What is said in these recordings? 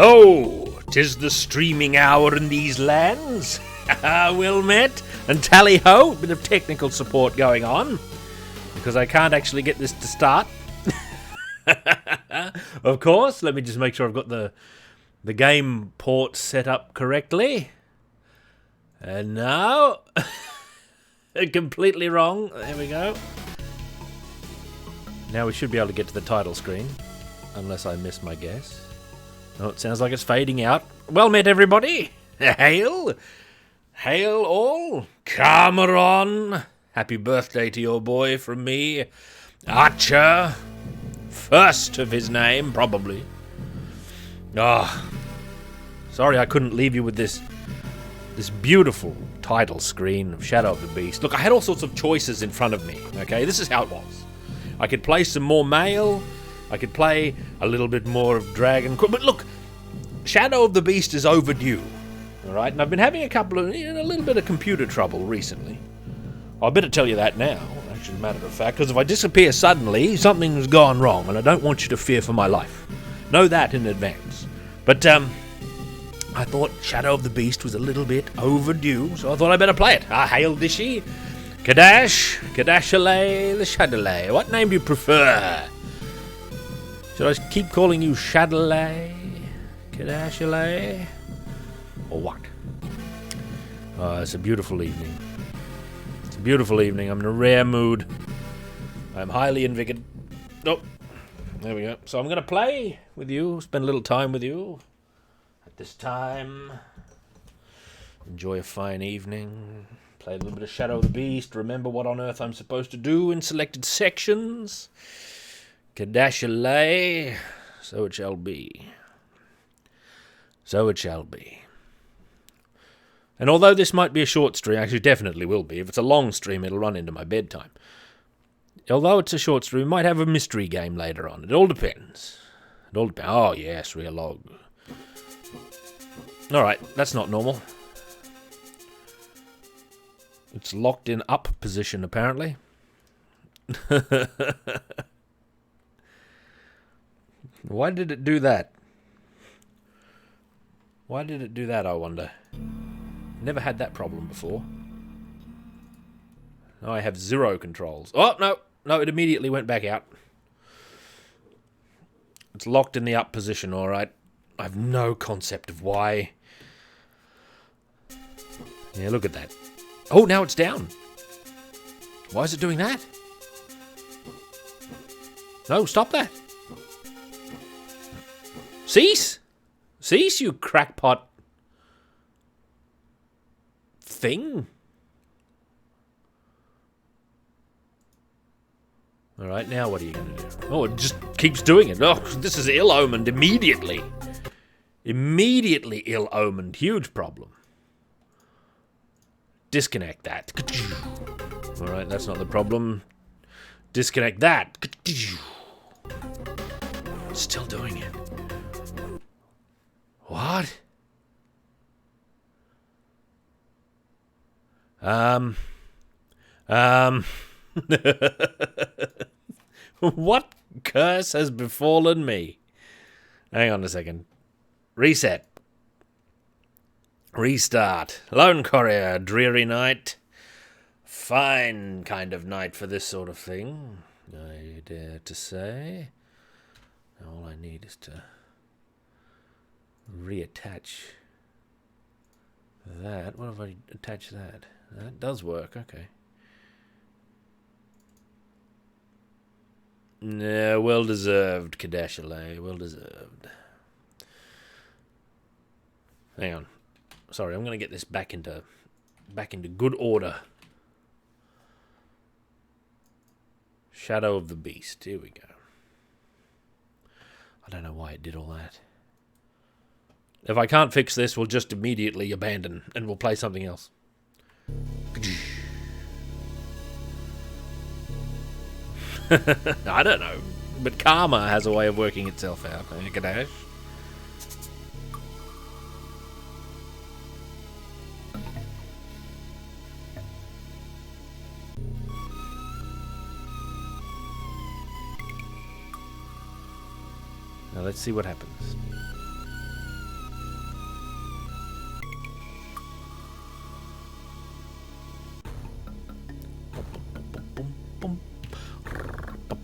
Oh, 'tis the streaming hour in these lands. Well met, and tally-ho, bit of technical support going on, because I can't actually get this to start. Of course, let me just make sure I've got the game port set up correctly. And now, completely wrong. There we go. Now we should be able to get to the title screen, unless I miss my guess. Oh, it sounds like it's fading out. Well met, everybody. Hail. Hail all. Cameron. Happy birthday to your boy from me. Archer. First of his name, probably. Sorry I couldn't leave you with this beautiful title screen of Shadow of the Beast. Look, I had all sorts of choices in front of me, okay? This is how it was. I could play some more Mail. I could play a little bit more of Dragon Quest. But look, Shadow of the Beast is overdue, all right? And I've been having a little bit of computer trouble recently. I better tell you that now, actually, matter of fact, because if I disappear suddenly, something's gone wrong, and I don't want you to fear for my life. Know that in advance. But, I thought Shadow of the Beast was a little bit overdue, so I thought I better play it. Hail Dishy. Kadash. Kadashalay the Shadowlay. What name do you prefer? Should I keep calling you Shadowlay? Kadashalay? Or what? It's a beautiful evening. It's a beautiful evening. I'm in a rare mood. I'm highly invigorated. Oh, there we go. So I'm going to play with you, spend a little time with you. This time, enjoy a fine evening, play a little bit of Shadow of the Beast, remember what on earth I'm supposed to do in selected sections. Kadashalay, so it shall be. So it shall be. And although this might be a short stream, actually definitely will be, if it's a long stream it'll run into my bedtime. Although it's a short stream, we might have a mystery game later on. It all depends. Oh yes, real log. Alright, that's not normal. It's locked in up position, apparently. Why did it do that? Why did it do that, I wonder? Never had that problem before. Now I have 0 controls. Oh, no, it immediately went back out. It's locked in the up position, alright. I have no concept of why. Yeah, look at that. Oh, now it's down. Why is it doing that? No, stop that. Cease! Cease, you crackpot thing. Alright, now what are you going to do? Oh, it just keeps doing it. Oh, this is ill-omened immediately. Immediately ill-omened. Huge problem. Disconnect that. Alright, that's not the problem. Disconnect that. Still doing it. What? What curse has befallen me? Hang on a second. Reset. Restart. Lone Courier, dreary night. Fine kind of night for this sort of thing, I dare to say. All I need is to reattach that. What if I attach that? That does work, okay. Yeah, well deserved, Kadashalay, well deserved. Hang on. Sorry, I'm going to get this back into good order. Shadow of the Beast. Here we go. I don't know why it did all that. If I can't fix this, we'll just immediately abandon and we'll play something else. I don't know. But karma has a way of working itself out. Kadash. Now let's see what happens.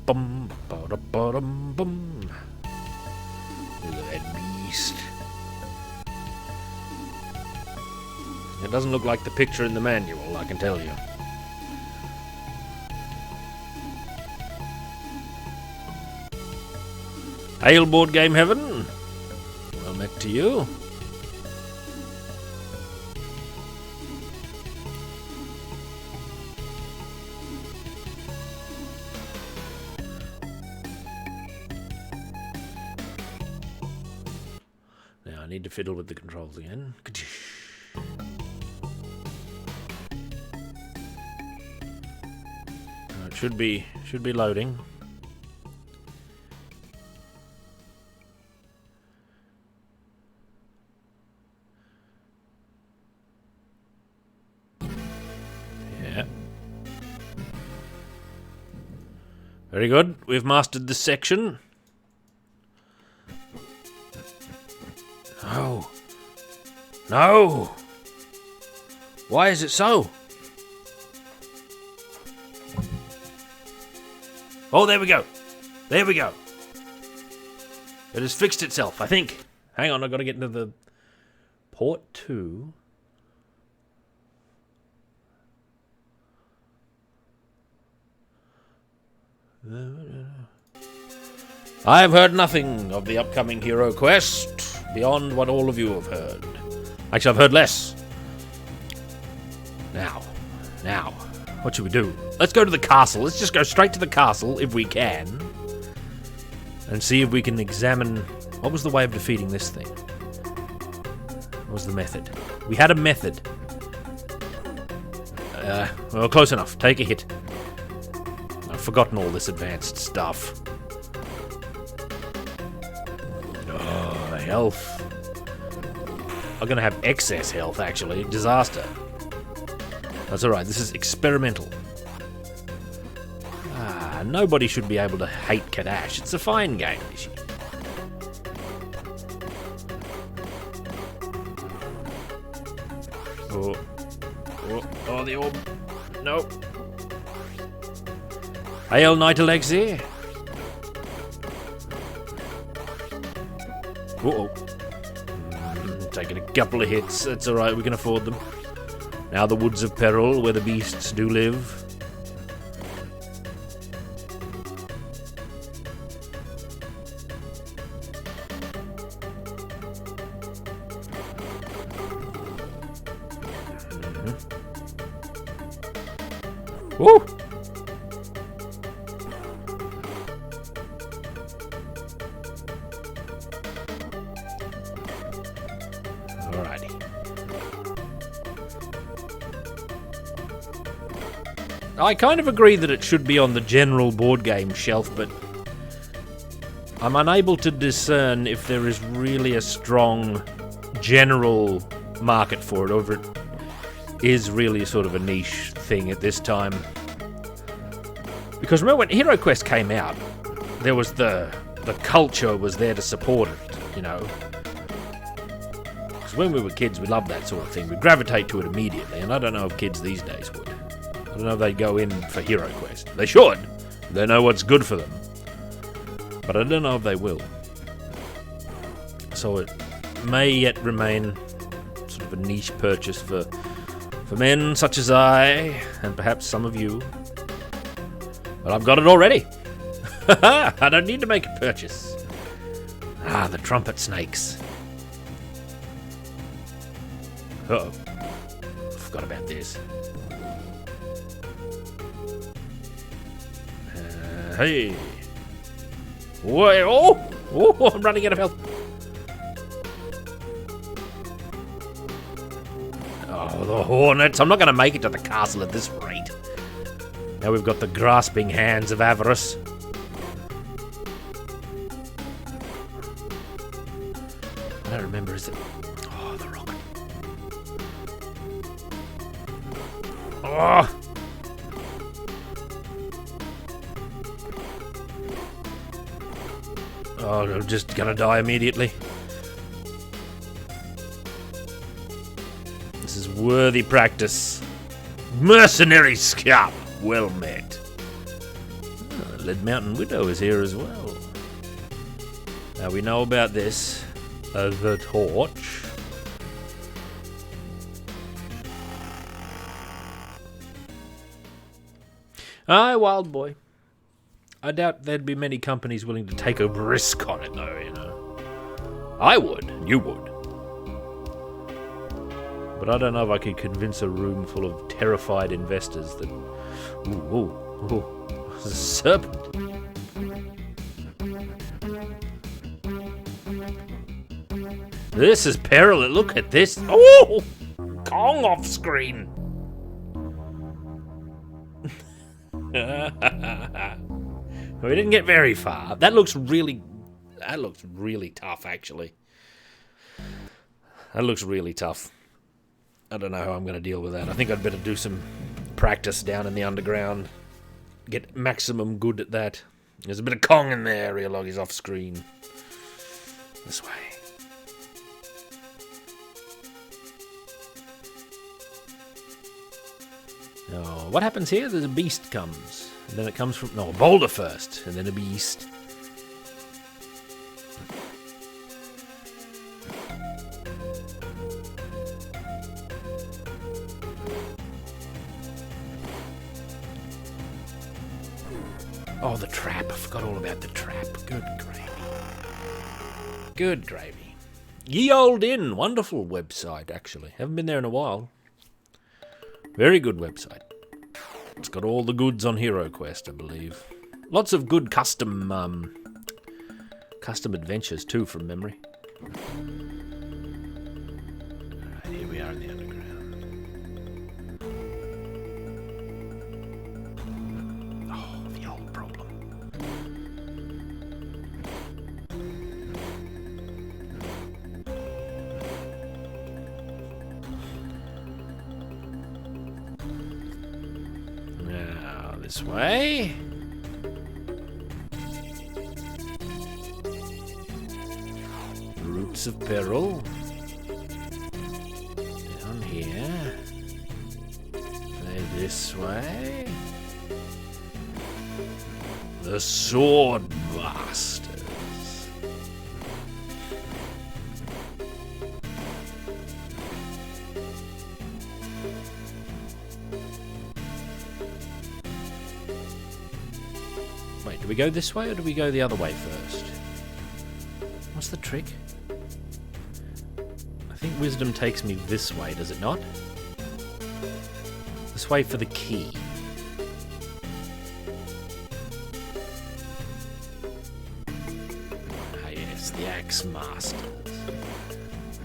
Bum, ba-da-ba-dum, bum. Look at that beast. It doesn't look like the picture in the manual, I can tell you. Hail, Board Game Heaven. Well met to you. Now I need to fiddle with the controls again. It should be loading. Very good. We've mastered this section. No. No! Why is it so? Oh, there we go. There we go. It has fixed itself, I think. Hang on, I've got to get into the port 2. I have heard nothing of the upcoming Hero Quest beyond what all of you have heard. Actually, I've heard less. Now, what should we do? Let's go to the castle. Let's just go straight to the castle, if we can, and see if we can examine what was the way of defeating this thing. What was the method? We had a method. Well, close enough. Take a hit. I've forgotten all this advanced stuff. Oh, health. I'm gonna have excess health, actually. Disaster. That's alright, this is experimental. Nobody should be able to hate Kadash. It's a fine game, Nishi. Oh, the orb. No. Hail, Knight Alexei. Uh-oh. Taking a couple of hits. That's alright, we can afford them. Now the woods of Peril, where the beasts do live. Woo! Alrighty. I kind of agree that it should be on the general board game shelf, but I'm unable to discern if there is really a strong general market for it, or if it is really sort of a niche thing at this time. Because remember when Hero Quest came out, there was the culture was there to support it, you know. Because when we were kids, we loved that sort of thing. We'd gravitate to it immediately, and I don't know if kids these days would. I don't know if they'd go in for Hero Quest. They should. They know what's good for them. But I don't know if they will. So it may yet remain sort of a niche purchase for men such as I, and perhaps some of you. But I've got it already. I don't need to make a purchase. The trumpet snakes. Uh-oh. Forgot about this. Hey. Whoa. Oh, I'm running out of health. Oh, the hornets. I'm not going to make it to the castle at this rate. Now we've got the grasping hands of avarice. I don't remember, is it? Oh, the rocket. Oh! Oh, I'm just going to die immediately. This is worthy practice. Mercenary scum! Well met. Sled Mountain Widow is here as well. Now we know about this. The torch. Aye, Wild Boy. I doubt there'd be many companies willing to take a risk on it, though, you know. I would. You would. But I don't know if I could convince a room full of terrified investors that... Ooh, there's a serpent. This is Peril. Look at this. Oh! Kong off screen. We didn't get very far. That looks really tough, actually. That looks really tough. I don't know how I'm going to deal with that. I think I'd better do some practice down in the underground. Get maximum good at that. There's a bit of Kong in there. Real is off screen. This way. Oh, what happens here? There's a beast comes. And then it comes from... No, a boulder first. And then a beast. Oh, the trap. I forgot all about the trap. Good gravy. Good gravy. Ye Olde Inn. Wonderful website, actually. Haven't been there in a while. Very good website. It's got all the goods on HeroQuest, I believe. Lots of good custom adventures, too, from memory. Alright, here we are in the underground. Oh, the old problem. Now, this way. Roots of Peril. Down here. Play this way. The Sword Masters. Wait, do we go this way or do we go the other way first? What's the trick? I think wisdom takes me this way, does it not? This way for the key. Ah yes, the Axe Masters.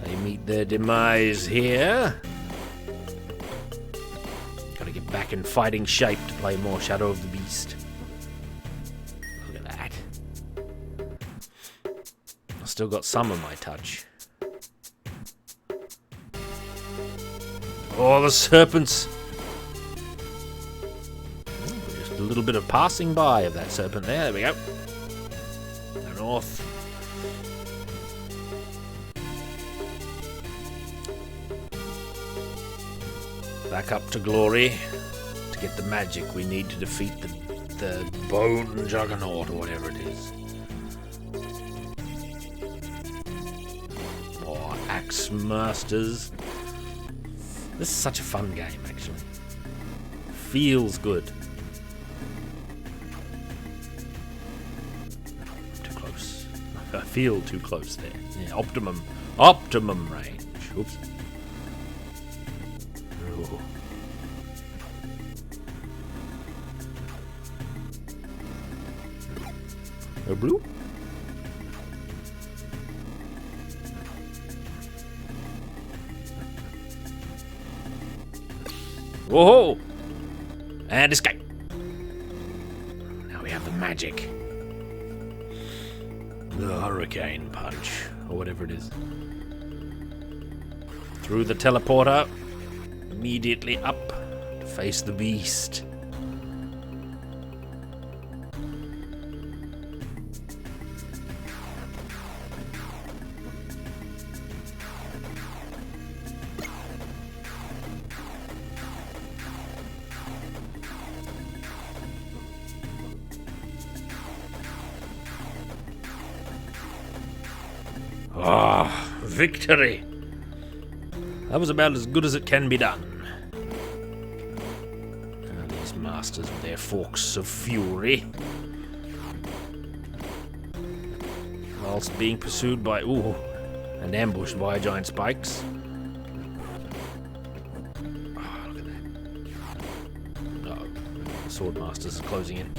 They meet their demise here. Gotta get back in fighting shape to play more Shadow of the Beast. Look at that. I've still got some of my touch. Oh, the serpents! Just a little bit of passing by of that serpent there. There we go. The north. Back up to glory to get the magic we need to defeat the bone juggernaut or whatever it is. Oh, Axe Masters. This is such a fun game, actually. Feels good. Too close. I feel too close there. Yeah, optimum range. Oops. Oh. A blue? Whoa! And escape. Now we have the magic. The hurricane punch, or whatever it is. Through the teleporter, immediately up to face the beast. Victory! That was about as good as it can be done. These masters with their forks of fury. Whilst being pursued by... ooh, and ambushed by giant spikes. Oh, look at that. Uh-oh. The sword masters are closing in.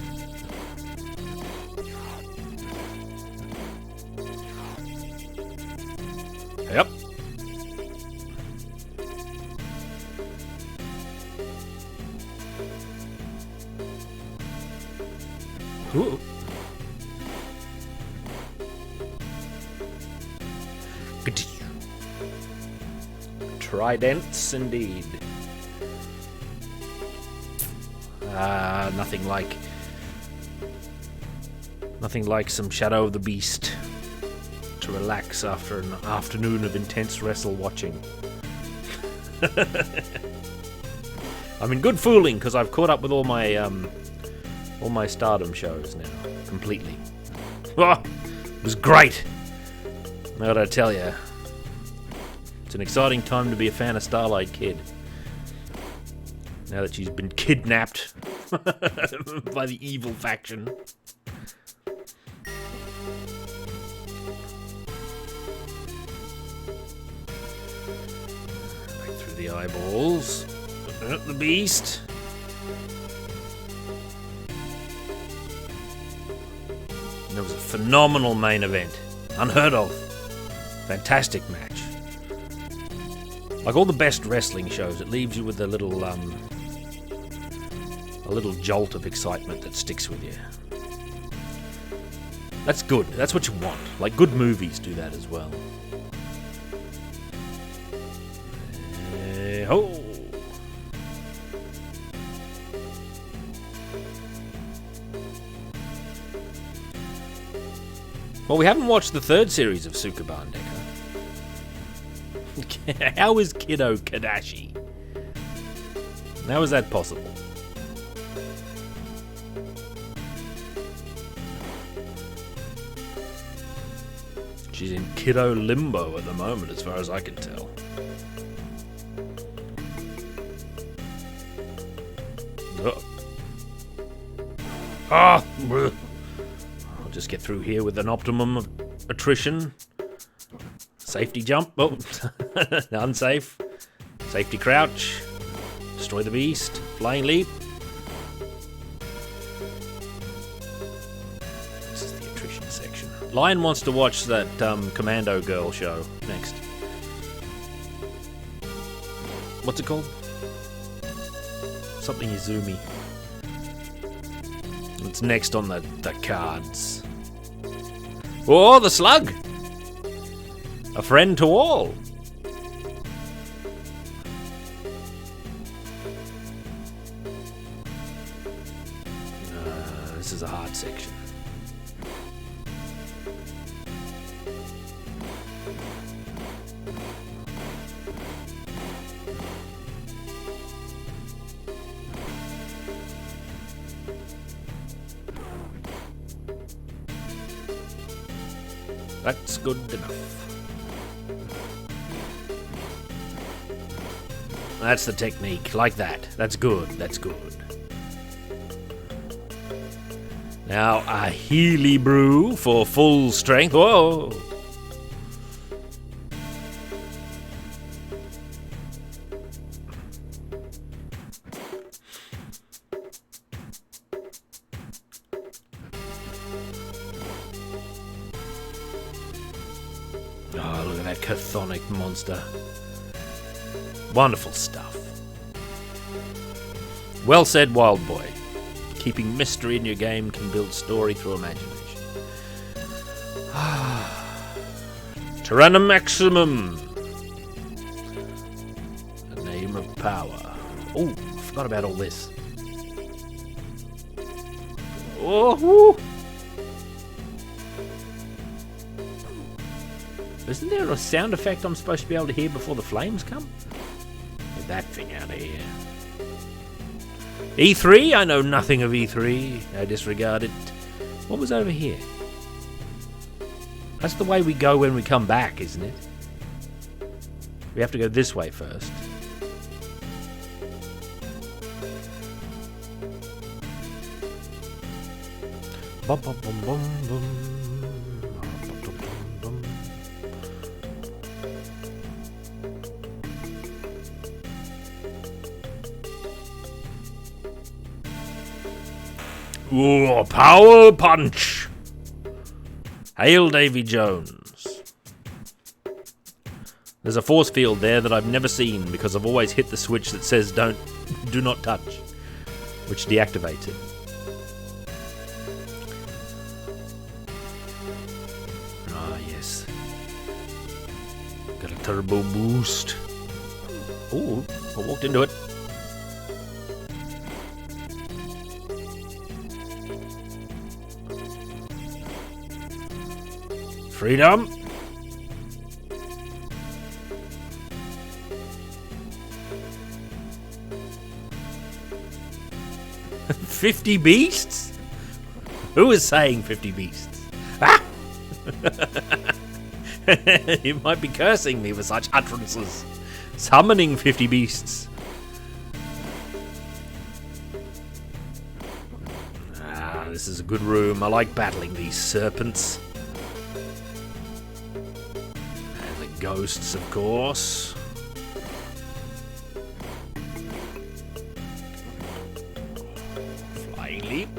Yep. Ooh. Tridents, indeed. Nothing like some Shadow of the Beast to relax after an afternoon of intense wrestle watching. I'm in good fooling because I've caught up with all my Stardom shows now completely. Oh, it was great. I gotta tell you, it's an exciting time to be a fan of Starlight Kid. Now that she's been kidnapped by the evil faction. Right through the eyeballs. The beast. And there was a phenomenal main event. Unheard of. Fantastic match. Like all the best wrestling shows, it leaves you with a little jolt of excitement that sticks with you. That's good. That's what you want. Like good movies do that as well. Ho! Well, we haven't watched the third series of Sukuban Decker. How is Kiddo Kadashi? How is that possible? She's in Kiddo Limbo at the moment, as far as I can tell. Ah! I'll just get through here with an optimum of attrition. Safety jump. Oh, unsafe. Safety crouch. Destroy the beast. Flying leap. This is the attrition section. Lion wants to watch that Commando Girl show next. What's it called? Something Izumi. It's next on the cards. Oh, the slug! A friend to all. This is a hard section. That's good enough. That's the technique, like that. That's good, that's good. Now, a Healy brew for full strength. Whoa! Oh, look at that chthonic monster. Wonderful stuff. Well said, Wild Boy. Keeping mystery in your game can build story through imagination. Tyrannum Maximum. The name of power. Oh, forgot about all this. Oh, woo. Isn't there a sound effect I'm supposed to be able to hear before the flames come? Get that thing out of here. E3? I know nothing of E3. I disregard it. What was over here? That's the way we go when we come back, isn't it? We have to go this way first. Bum, bum, bum, bum, bum. Ooh, power punch! Hail Davy Jones. There's a force field there that I've never seen because I've always hit the switch that says do not touch, which deactivates it. Ah, yes. Got a turbo boost. Ooh, I walked into it. Freedom. $50 beasts? Who is saying 50 beasts? Ah! You might be cursing me for such utterances. Summoning 50 beasts. Ah, this is a good room. I like battling these serpents. And the ghosts, of course. Flying leap.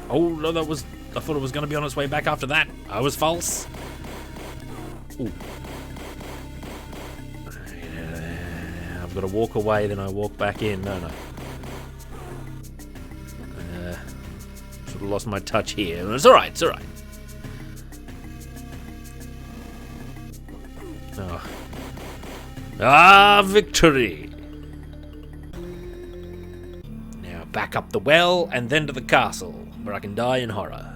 Oh, no, I thought it was going to be on its way back after that. I was false. Ooh. I've got to walk away, then I walk back in, don't I? Sort of lost my touch here. It's alright, it's alright. Oh. Ah, victory! Now back up the well, and then to the castle, where I can die in horror.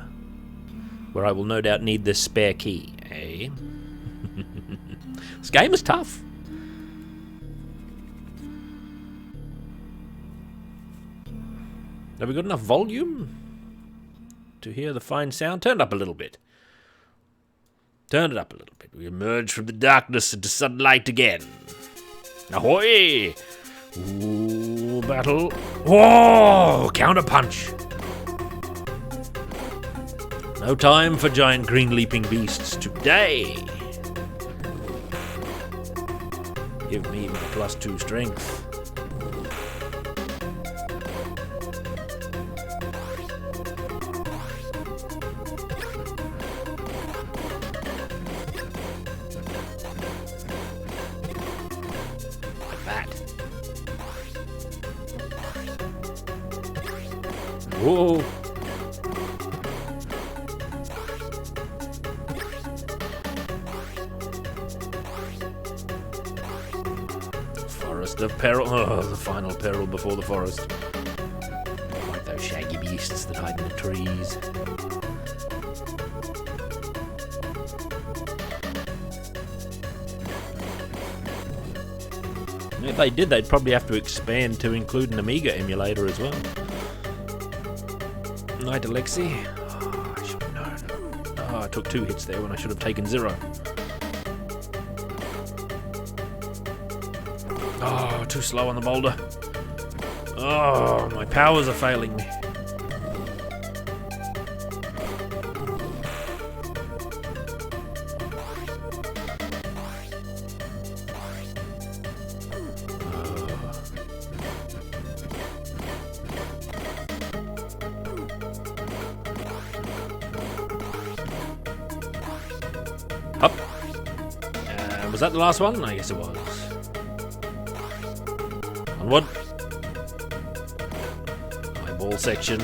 Where I will no doubt need this spare key, eh? This game is tough. Have we got enough volume to hear the fine sound? Turn it up a little bit. Turn it up a little bit. We emerge from the darkness into sunlight again. Ahoy! Ooh, battle. Whoa! Counter punch. No time for giant green leaping beasts today. Give me my +2 strength. Like that. Whoa. Forest of Peril. Oh, the final peril before the forest. Like those shaggy beasts that hide in the trees. If they did, they'd probably have to expand to include an Amiga emulator as well. Night, Alexi. Oh, I should have known. Oh, I took 2 hits there when I should have taken 0. Oh, too slow on the boulder. Oh, my powers are failing me. Up. Was that the last one? I guess it was. Onward. Eyeball section.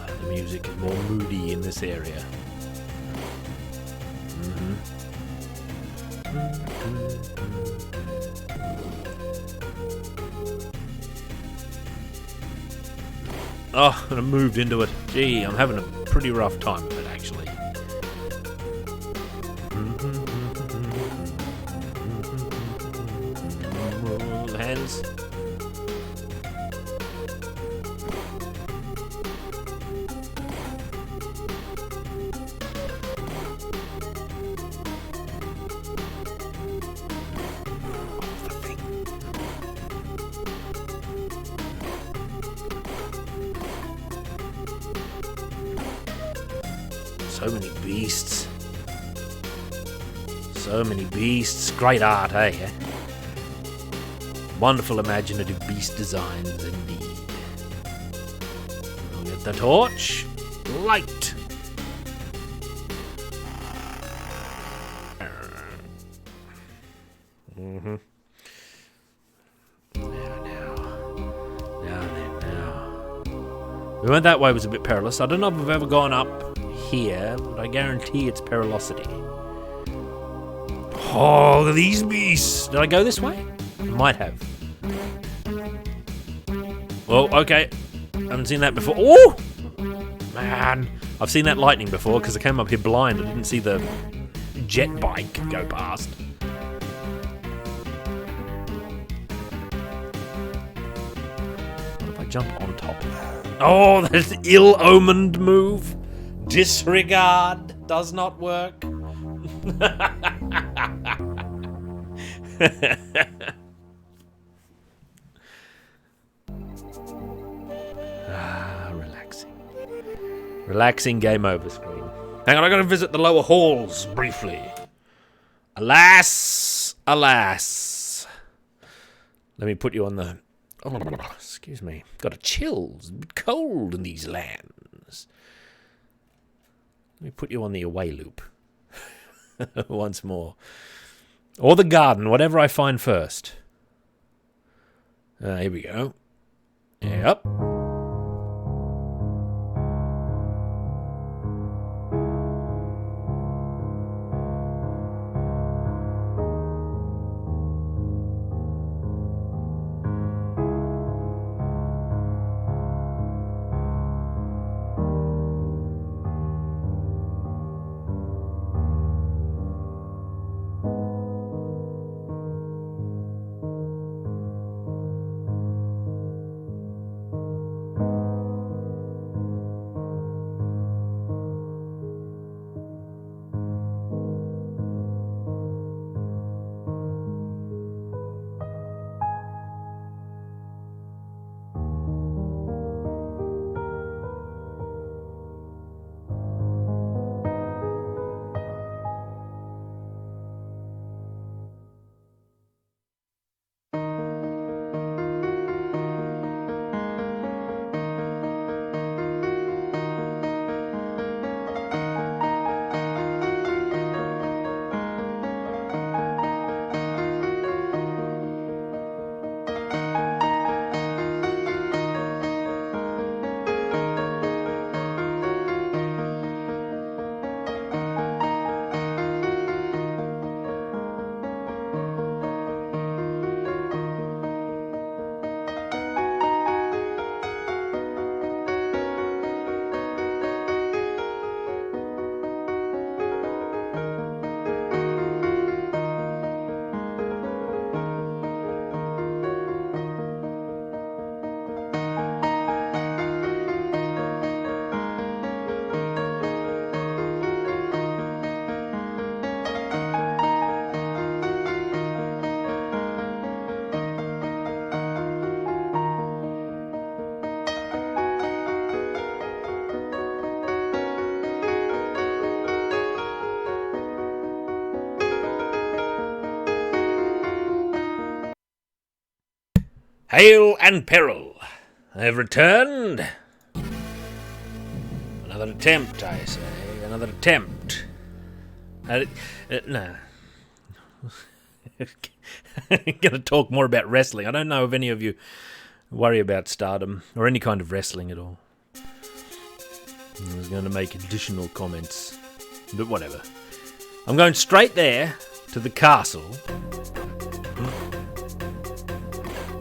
The music is more moody in this area. Oh, and I moved into it. Gee, I'm having a pretty rough time of it, actually. Hands. So many beasts. So many beasts. Great art, eh? Wonderful imaginative beast designs indeed. We'll get the torch. Light. Now. We went that way, was a bit perilous. I don't know if we've ever gone up here, but I guarantee it's perilosity. Oh, look at these beasts! Did I go this way? I might have. Oh, okay. I haven't seen that before. Oh! Man! I've seen that lightning before because I came up here blind. I didn't see the jet bike go past. What if I jump on top? Oh, that's an ill-omened move. Disregard does not work. Relaxing. Relaxing game over screen. Hang on, I gotta visit the lower halls briefly. Alas, alas. Let me put you on the... Oh, excuse me. Got a chill. It's a bit cold in these lands. Let me put you on the away loop. Once more. Or the garden, whatever I find first. Here we go. Yep. Hail and Peril, I have returned. Another attempt, I say. Another attempt. No. I'm going to talk more about wrestling. I don't know if any of you worry about Stardom or any kind of wrestling at all. I was going to make additional comments, but whatever. I'm going straight there to the castle.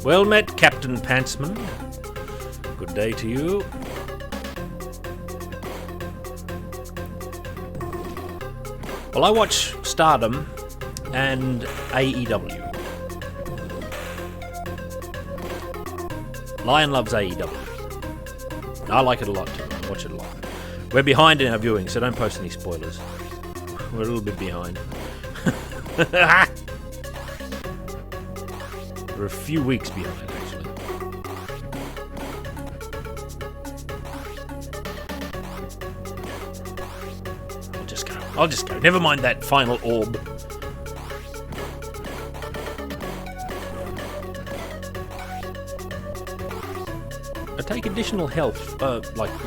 Well met, Captain Pantsman. Good day to you. Well, I watch Stardom and AEW. Lion loves AEW. I like it a lot too. I watch it a lot. We're behind in our viewing, so don't post any spoilers. We're a little bit behind. We're a few weeks behind, actually. I'll just go. Never mind that final orb. I take additional health,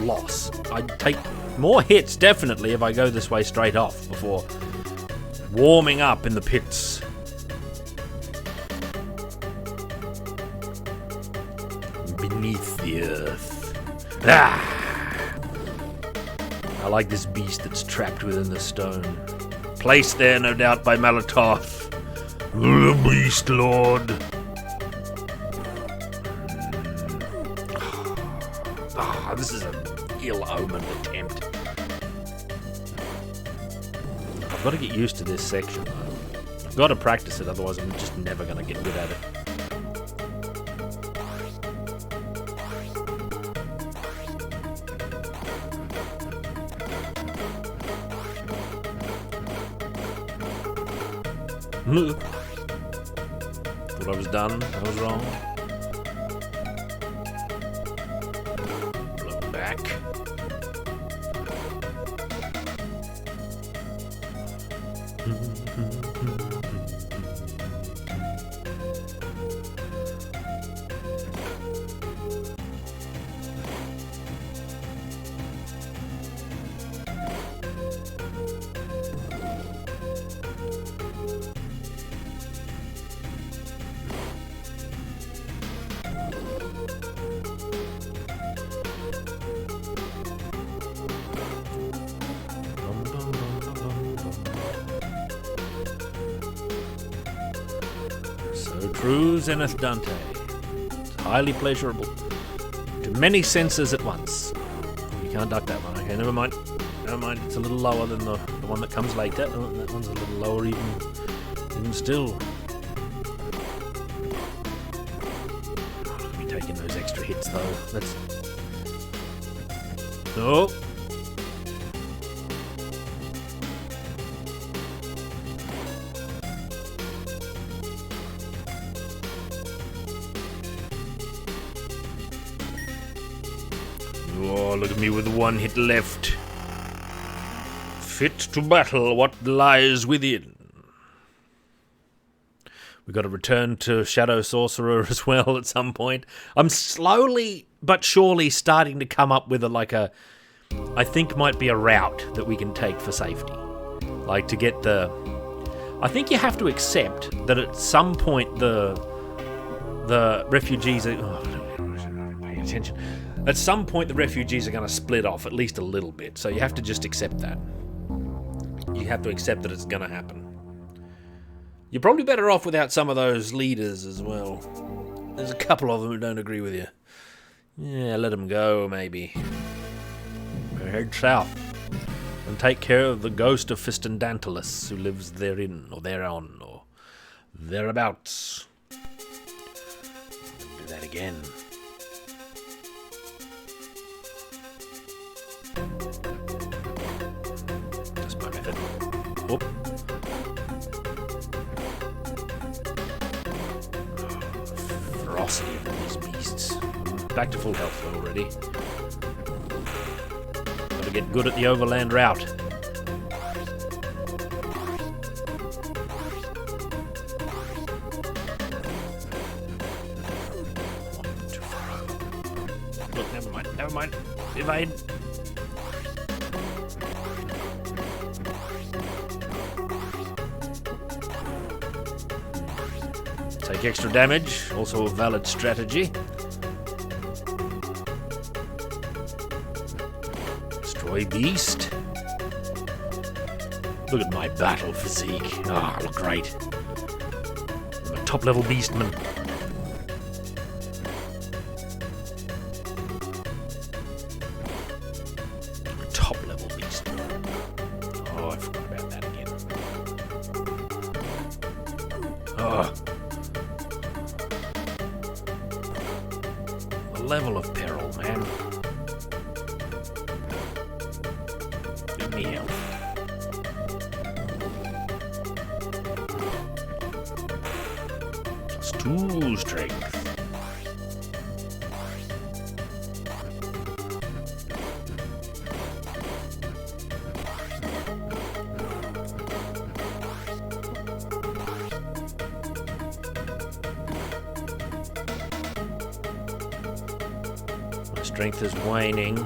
loss. I take more hits, definitely, if I go this way straight off before warming up in the pits. Beneath the earth. I like this beast that's trapped within the stone. Placed there, no doubt, by Malatoth. The Beast Lord. This is an ill-omened attempt. I've got to get used to this section, though. I've got to practice it, otherwise I'm just never going to get good at it. Thought I was done. I was wrong. Blow back. True Zenith Dante. It's highly pleasurable to many senses at once. You can't duck that one. Okay, never mind. Never mind. It's a little lower than the one that comes later. Oh, that one's a little lower even still. I'll be taking those extra hits though. Let's. Oh. Oh, look at me with one hit left. Fit to battle what lies within. We've got to return to Shadow Sorcerer as well at some point. I'm slowly but surely starting to come up with I think might be a route that we can take for safety. Like to get I think you have to accept that at some point the refugees are... Oh, pay attention. At some point, the refugees are going to split off at least a little bit, so you have to just accept that. You have to accept that it's going to happen. You're probably better off without some of those leaders as well. There's a couple of them who don't agree with you. Yeah, let them go, maybe. Head south and take care of the ghost of Fistandantalus who lives therein, or thereon, or thereabouts. Do that again. That's my method. Whoop. Ferocity of these beasts. Back to full health already. Gotta get good at the overland route. Too far over. Look, never mind. Evade. Take extra damage, also a valid strategy. Destroy beast. Look at my battle physique. Ah, I look great. I'm a top level beastman. Top level beastman. Oh, I forgot about that again. level of peril, man. Give me health. +2 strength. My strength is waning.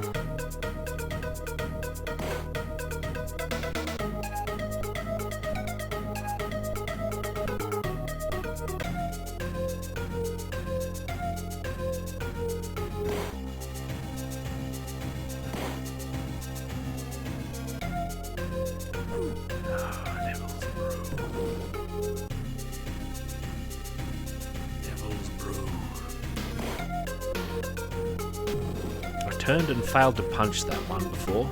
Turned and failed to punch that one before.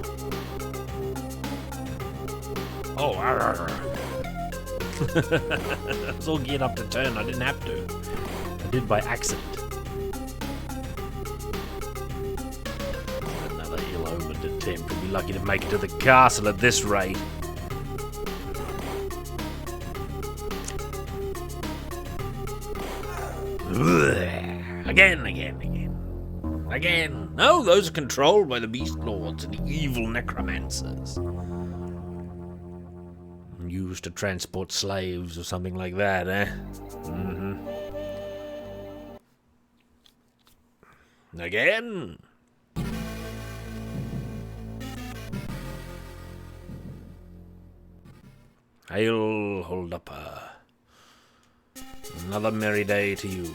Oh, I was all geared up to turn. I didn't have to. I did by accident. Another ill-omened attempt. We'll be lucky to make it to the castle at this rate. Again. No, those are controlled by the Beast Lords and the evil necromancers. Used to transport slaves or something like that, eh? Mm-hmm. Again. Hail, hold up. Another merry day to you.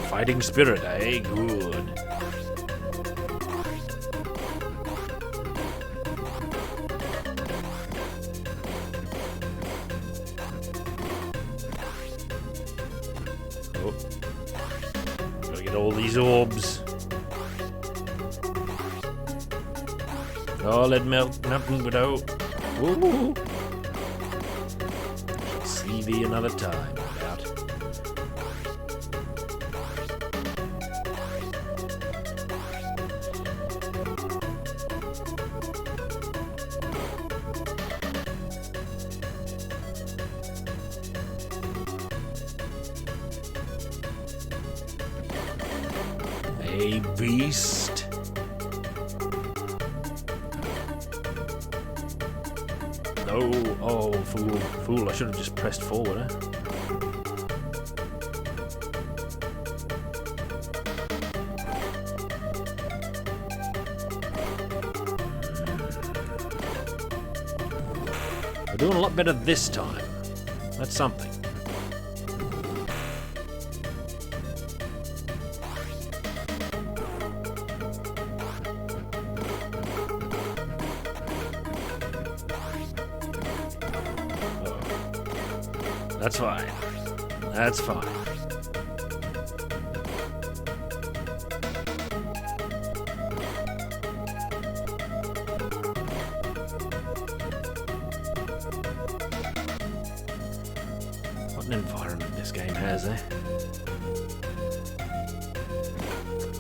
Fighting spirit, eh? Good. Oh. Gotta get all these orbs. Oh, let melt nothing but out. Ooh. See thee another time, no doubt. A beast. Oh, fool, I should have just pressed forward, eh? We're doing a lot better this time. That's something. That's fine. That's fine. What an environment this game has, eh?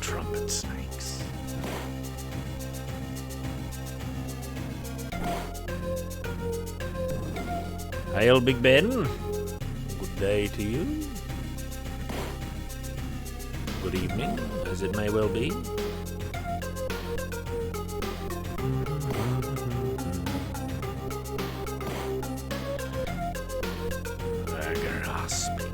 Trumpet snakes. Hail, Big Ben. Day to you. Good evening, as it may well be. Grasping.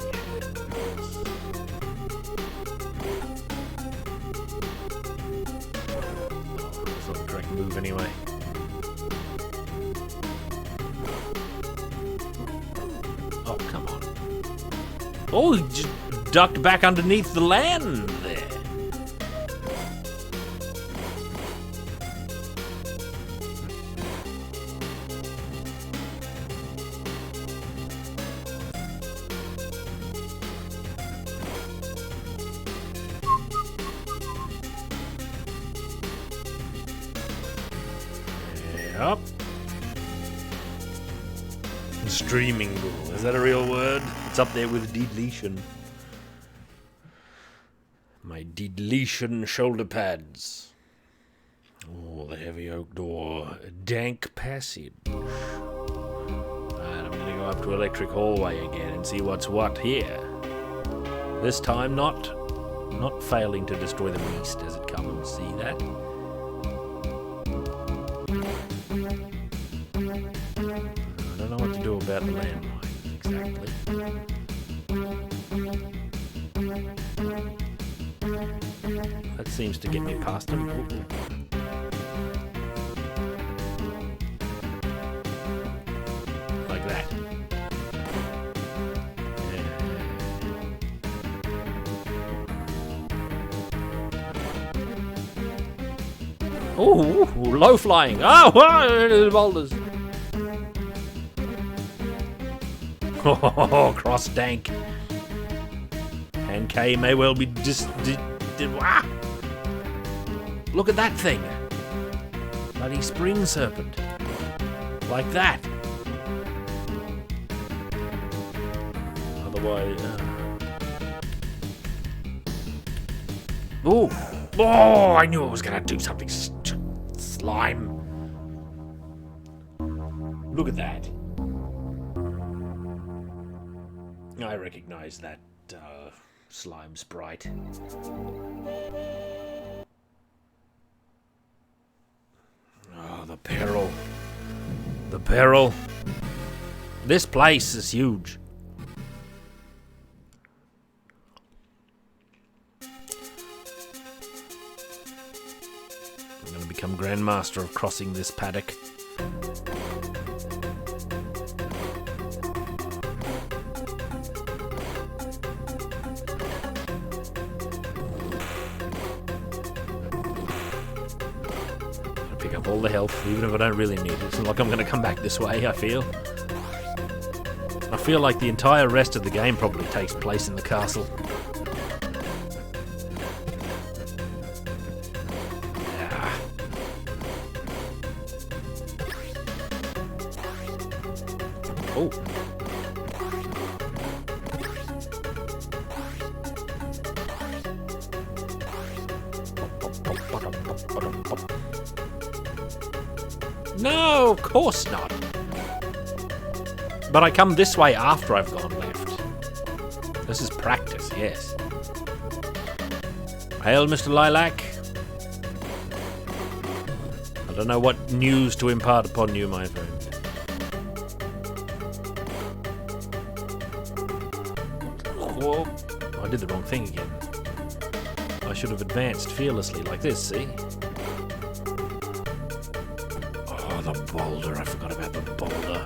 It's not a correct move anyway. Oh, come on. Oh, he just ducked back underneath the land there. Yep. Streaming bull. Is that a real word? It's up there with deletion. My deletion shoulder pads. Oh, the heavy oak door. Dank passage. Alright, I'm gonna go up to electric hallway again and see what's what here. This time not failing to destroy the beast as it comes. See that? I don't know what to do about the landmine exactly. That seems to get me past him. Like that. Oh, low flying. Oh, boulders. Oh, cross dank. And K may well be Look at that thing. Bloody spring serpent. Like that. Otherwise. Oh, I knew I was going to do something. Slime. Look at that. I recognize that slime sprite. Oh, the peril. The peril. This place is huge. I'm going to become Grandmaster of crossing this paddock. Pick up all the health, even if I don't really need it. It's not like I'm going to come back this way, I feel like the entire rest of the game probably takes place in the castle. Oh. No, of course not. But I come this way after I've gone left. This is practice, yes. Hail, Mr. Lilac. I don't know what news to impart upon you, my friend. Whoa. I did the wrong thing again. I should have advanced fearlessly like this, see? Oh, the boulder. I forgot about the boulder.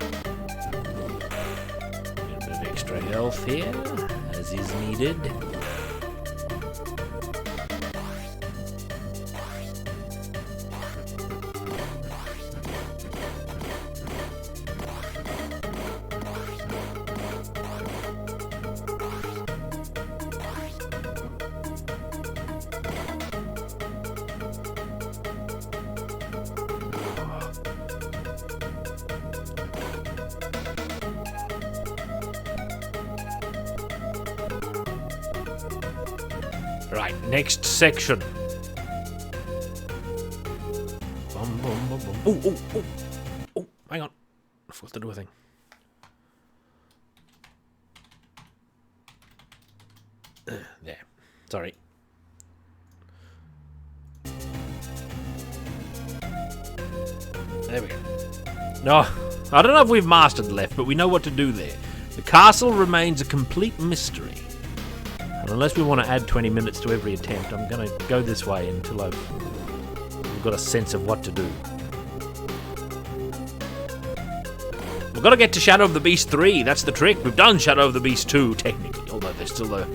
A little bit of extra health here, as is needed. Right, next section. Oh, hang on. I forgot to do a thing. There. Sorry. There we go. No, I don't know if we've mastered the left, but we know what to do there. The castle remains a complete mystery. And unless we want to add 20 minutes to every attempt, I'm going to go this way until I've got a sense of what to do. We've got to get to Shadow of the Beast 3. That's the trick. We've done Shadow of the Beast 2, technically. Although there's still a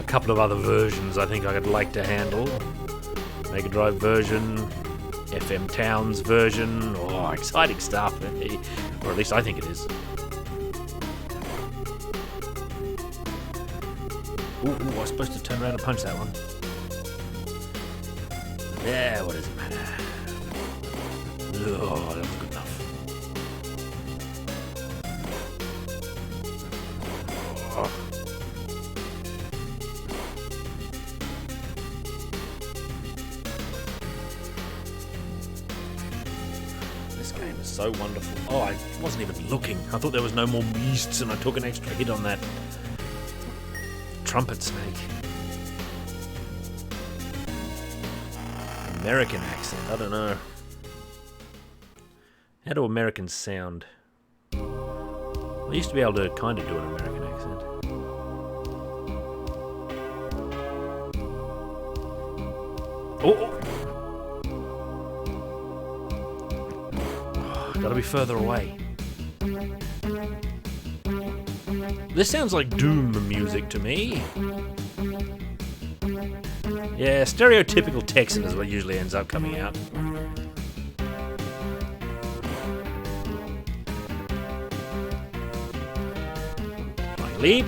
couple of other versions I think I'd like to handle. Mega Drive version, FM Towns version. Oh, exciting stuff. Or at least I think it is. Ooh, I was supposed to turn around and punch that one. Yeah, what does it matter? Oh, that was good game is so wonderful. Oh, I wasn't even looking. I thought there was no more beasts, and I took an extra hit on that trumpet snake. American accent, I don't know. How do Americans sound? I used to be able to kind of do an American accent. Oh! Gotta be further away. This sounds like Doom music to me. Yeah, stereotypical Texan is what usually ends up coming out. Like leap,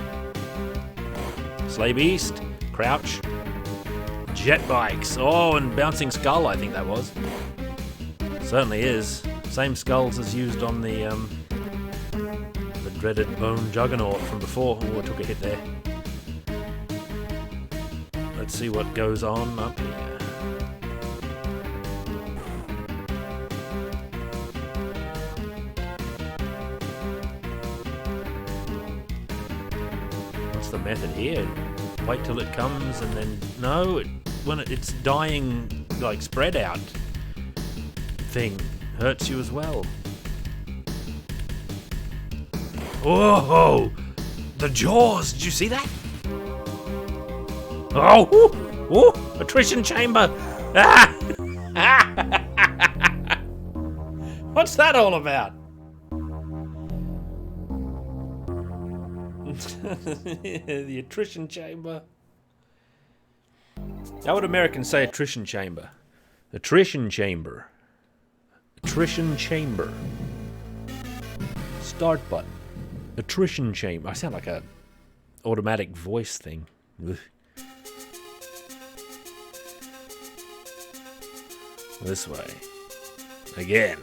sleigh beast, crouch, jet bikes. Oh, and bouncing skull, I think that was. Certainly is. Same skulls as used on the dreaded bone juggernaut from before. Oh, I took a hit there. Let's see what goes on up here. What's the method here? Wait till it comes and then... No, when it's dying, like, spread out thing hurts you as well. Oh, the jaws! Did you see that? Oh, ooh, ooh, attrition chamber! Ah! What's that all about? The attrition chamber. How would Americans say attrition chamber? Attrition chamber. Attrition chamber. Start button. Attrition chamber. I sound like a automatic voice thing. Ugh. This way. Again.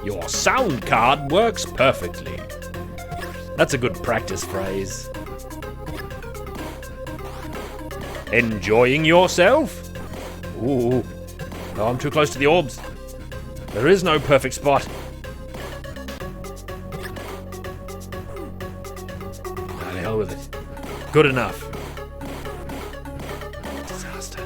Your sound card works perfectly. That's a good practice phrase. Enjoying yourself? Ooh. Oh, I'm too close to the orbs. There is no perfect spot. Ah, the hell with it. Good enough. Disaster.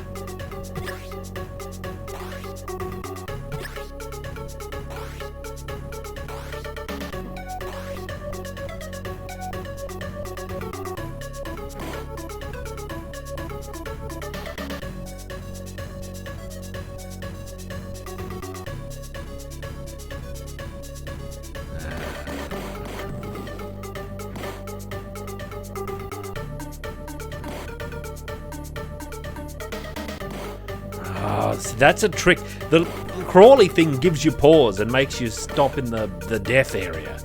That's a trick. The crawly thing gives you pause and makes you stop in the death area.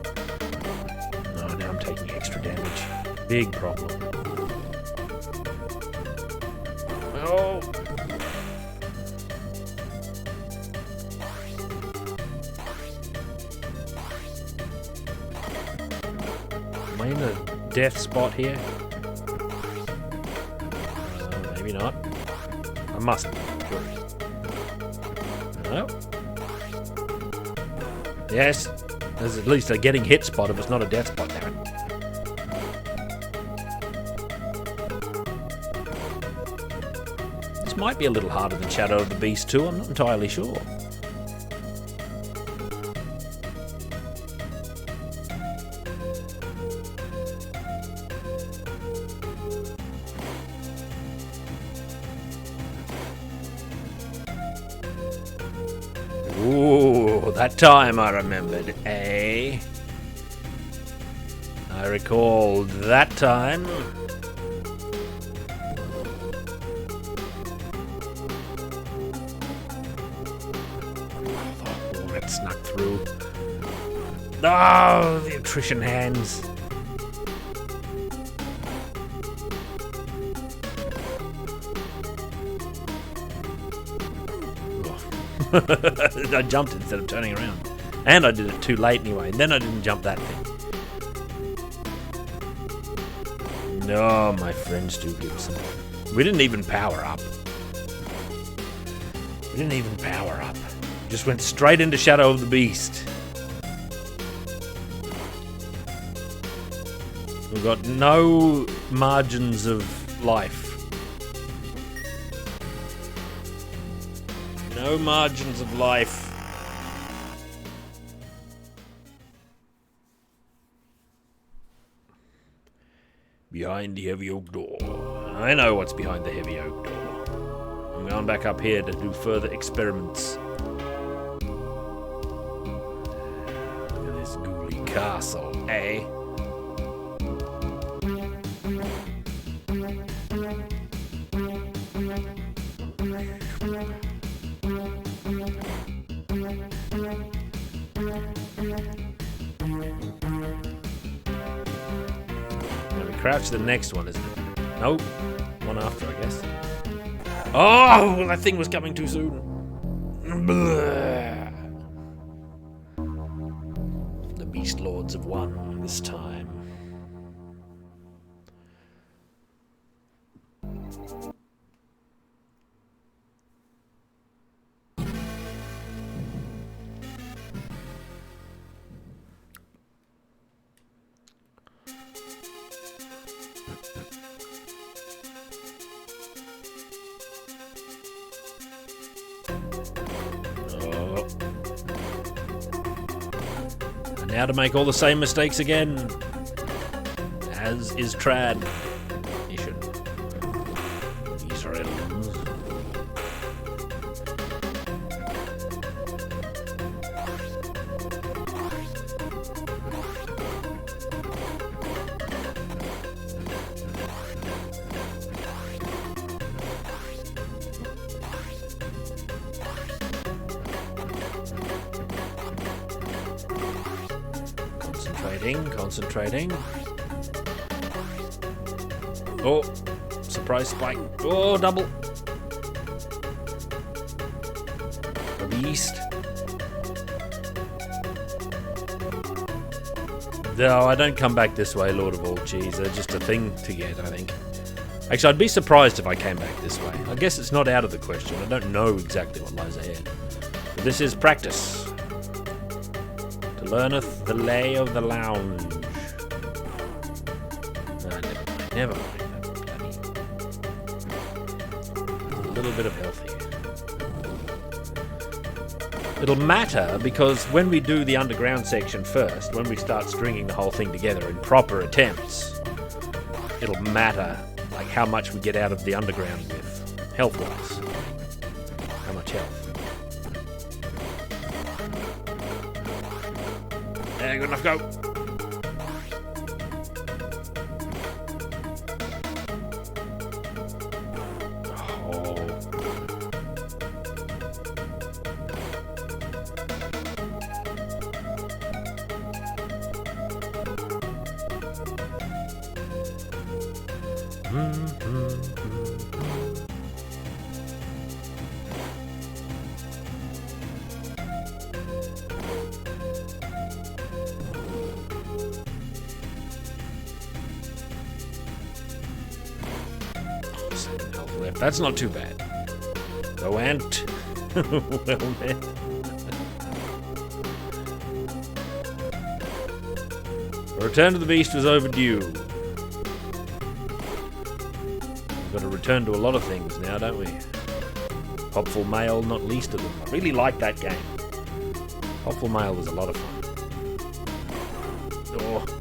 Oh, now I'm taking extra damage. Big problem. Oh. Am I in a death spot here? Maybe not. I must be. No. Yes, there's at least a getting hit spot if it's not a death spot, damn it. This might be a little harder than Shadow of the Beast 2, I'm not entirely sure. Ooh, that time I remembered, eh? I recalled that time. Oh, that snuck through. Oh, the attrition hands. I jumped instead of turning around. And I did it too late anyway, and then I didn't jump that thing. No, my friend Stu Gibson. We didn't even power up. We didn't even power up. Just went straight into Shadow of the Beast. We've got no margins of life. No margins of life. Behind the heavy oak door. I know what's behind the heavy oak door. I'm going back up here to do further experiments. Look at this ghouly castle, eh? Crouch the next one, isn't it? Nope. One after, I guess. Oh, well, that thing was coming too soon. Blah. The Beast Lords have won this time. Now to make all the same mistakes again, as is tradition. Israel. Concentrating. Oh, surprise spike. Oh, double. The beast. No, I don't come back this way, Lord of all Cheese. They're just a thing to get, I think. Actually, I'd be surprised if I came back this way. I guess it's not out of the question. I don't know exactly what lies ahead. But this is practice. To learneth the lay of the lounge. Never mind. A little bit of health here. It'll matter because when we do the underground section first, when we start stringing the whole thing together in proper attempts, it'll matter like how much we get out of the underground with health-wise. How much health. Yeah, good enough, go. That's not too bad. Go Ant. Well met. The return to the beast was overdue. We've got to return to a lot of things now, don't we? Hopful Mail, not least of them. I really like that game. Hopful Mail was a lot of fun. Oh.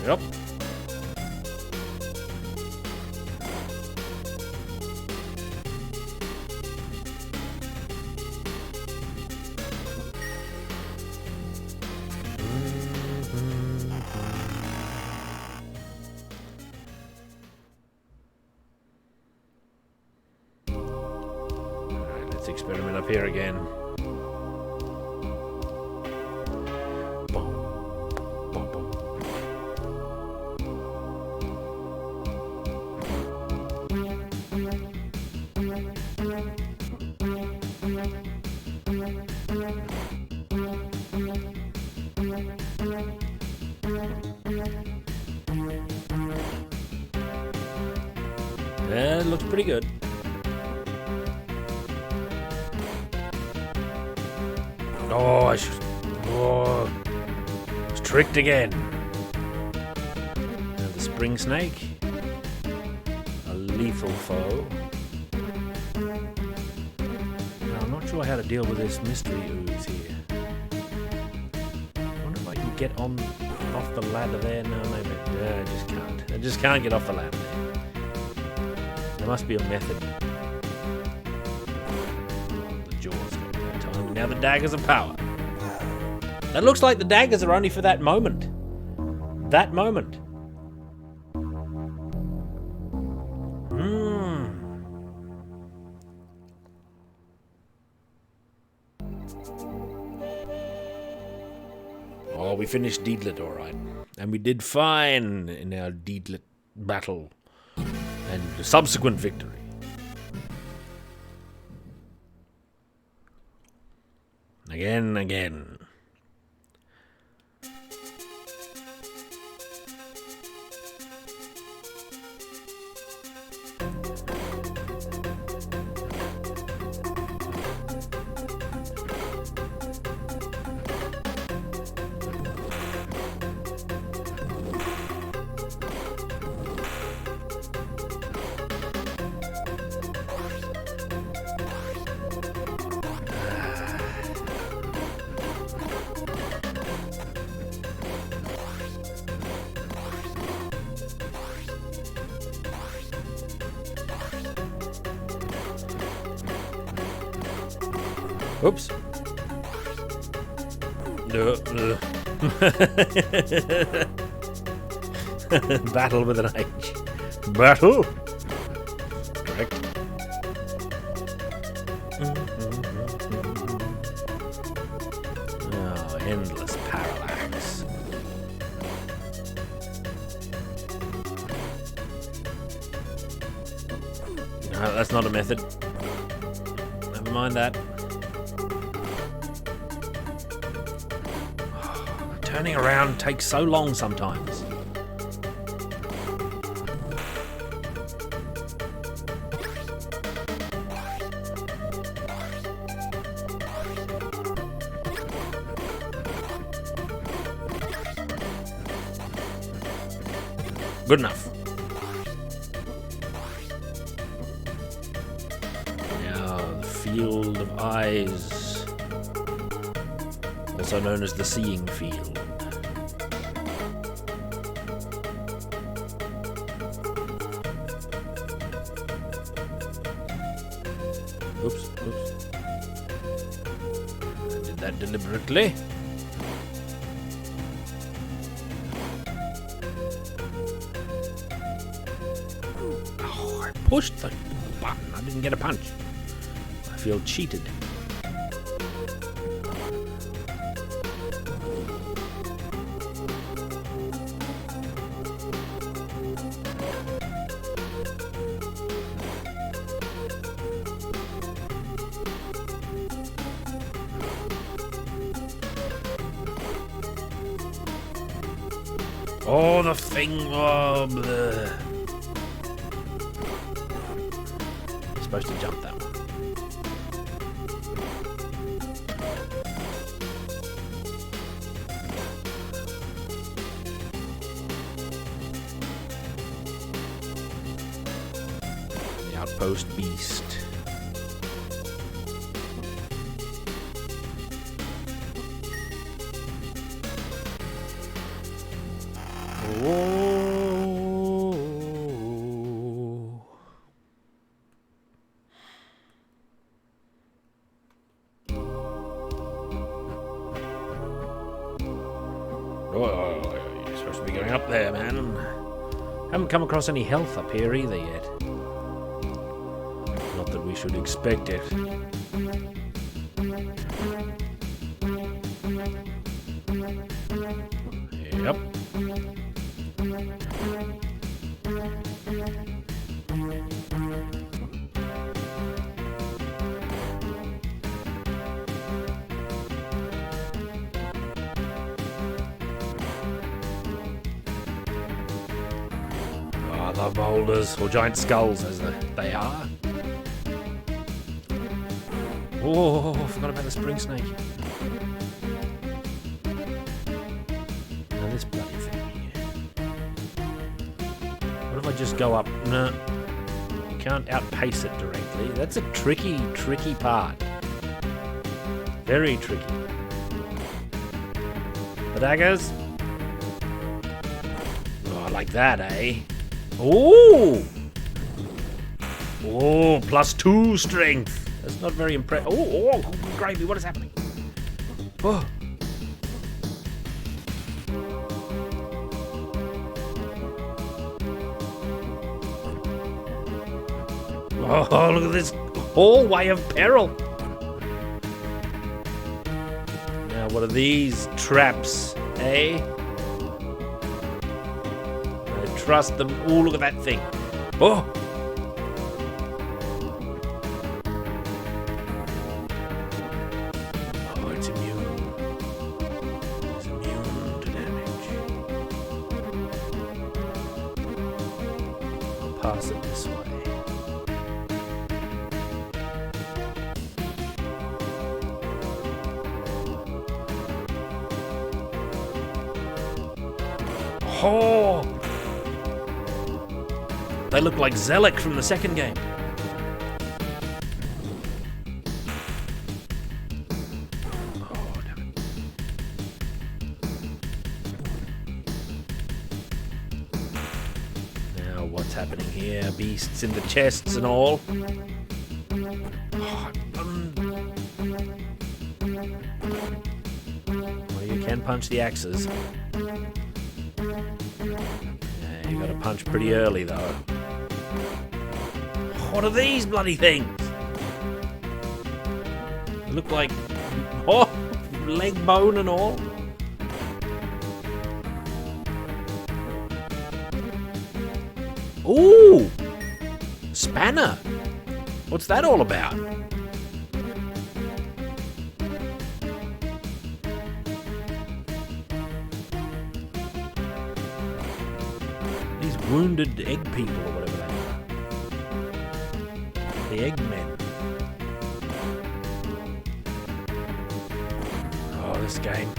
Yep. Alright, let's experiment up here again. Boom, boom. Yeah, it looks pretty good. Oh, I was tricked again. Another spring snake. A lethal foe. Now, I'm not sure how to deal with this mystery ooze here. I wonder if I can get off the ladder there. No, maybe. Yeah, I just can't. I just can't get off the ladder there. There must be a method. The jaws got no time. And now the daggers of power. That looks like the daggers are only for that moment. That moment. Oh, we finished Deedlit alright. And we did fine in our Deedlit battle. And the subsequent victory. Again. Oops. Battle with an H. Battle? Correct. Oh, endless parallax. No, that's not a method. Never mind that. Turning around takes so long sometimes. Good enough. Now, the field of eyes, also known as the seeing field. Oops. I did that deliberately. Oh, I pushed the button. I didn't get a punch. I feel cheated. Oh, the thing. Oh, bleh. You're supposed to jump that one. The outpost beast. Oh, you're supposed to be going up there, man. Haven't come across any health up here either yet. Not that we should expect it. Yep. Lava boulders, or giant skulls as they are. Oh, I forgot about the spring snake. Now this bloody thing here. What if I just go up? No. You can't outpace it directly. That's a tricky, tricky part. Very tricky. The daggers. Oh, like that, eh? Oh! Oh, +2 strength. That's not very impressive. Oh, gravy, what is happening? Oh. Oh, look at this hallway of peril. Now, what are these traps, eh? I trust them. Oh, look at that thing. Oh! Oh, it's immune. It's immune to damage. I'll pass it this way. Oh! They look like Zelek from the second game. Oh, damn it. Now, what's happening here? Beasts in the chests and all. Oh, well, you can punch the axes. You gotta punch pretty early, though. What are these bloody things? They look like... Oh! Leg bone and all. Ooh! Spanner! What's that all about? Wounded egg people or whatever they are. The Eggmen. Oh, this game.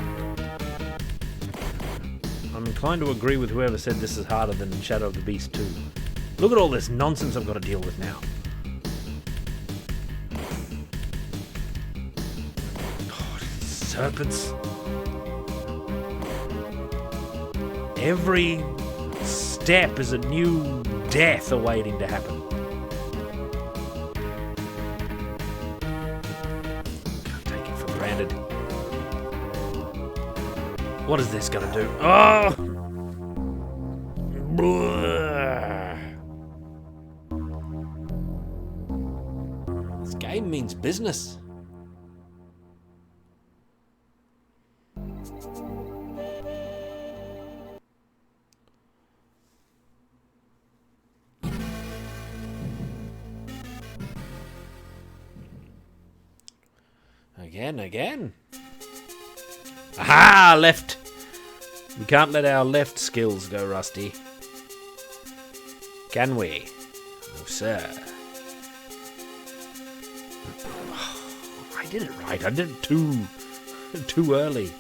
I'm inclined to agree with whoever said this is harder than Shadow of the Beast 2. Look at all this nonsense I've got to deal with now. Oh, these serpents. Every step is a new death awaiting to happen. Can't take it for granted. What is this gonna do? Oh! This game means business. Again. Aha! Left. We can't let our left skills go rusty. Can we? No, sir. Oh, I did it right. I did it too early.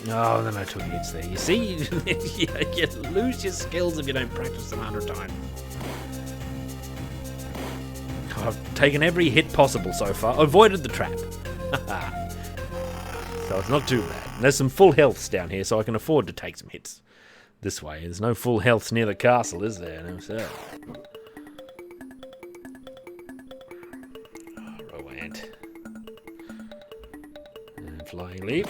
Oh, then I took hits there. You see? You lose your skills if you don't practice them 100 times. I've taken every hit possible so far. Avoided the trap. So it's not too bad. There's some full healths down here, so I can afford to take some hits this way. There's no full healths near the castle, is there? No, sir. Oh, Rowant. And Flying Leap.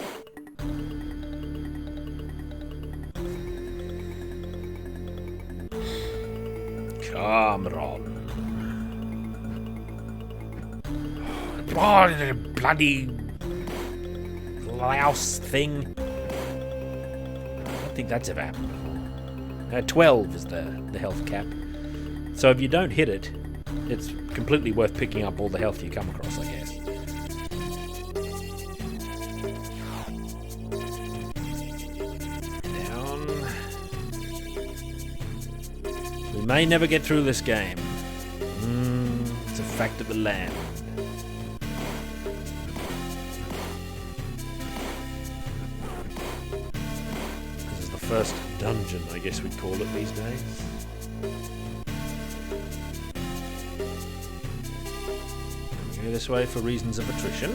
Cameron. Oh, bloody louse thing. I don't think that's ever happened before. 12 is the health cap. So if you don't hit it, it's completely worth picking up all the health you come across, I guess. Down. We may never get through this game. It's a fact of the land. This is the first dungeon, I guess we'd call it these days. We go this way for reasons of attrition.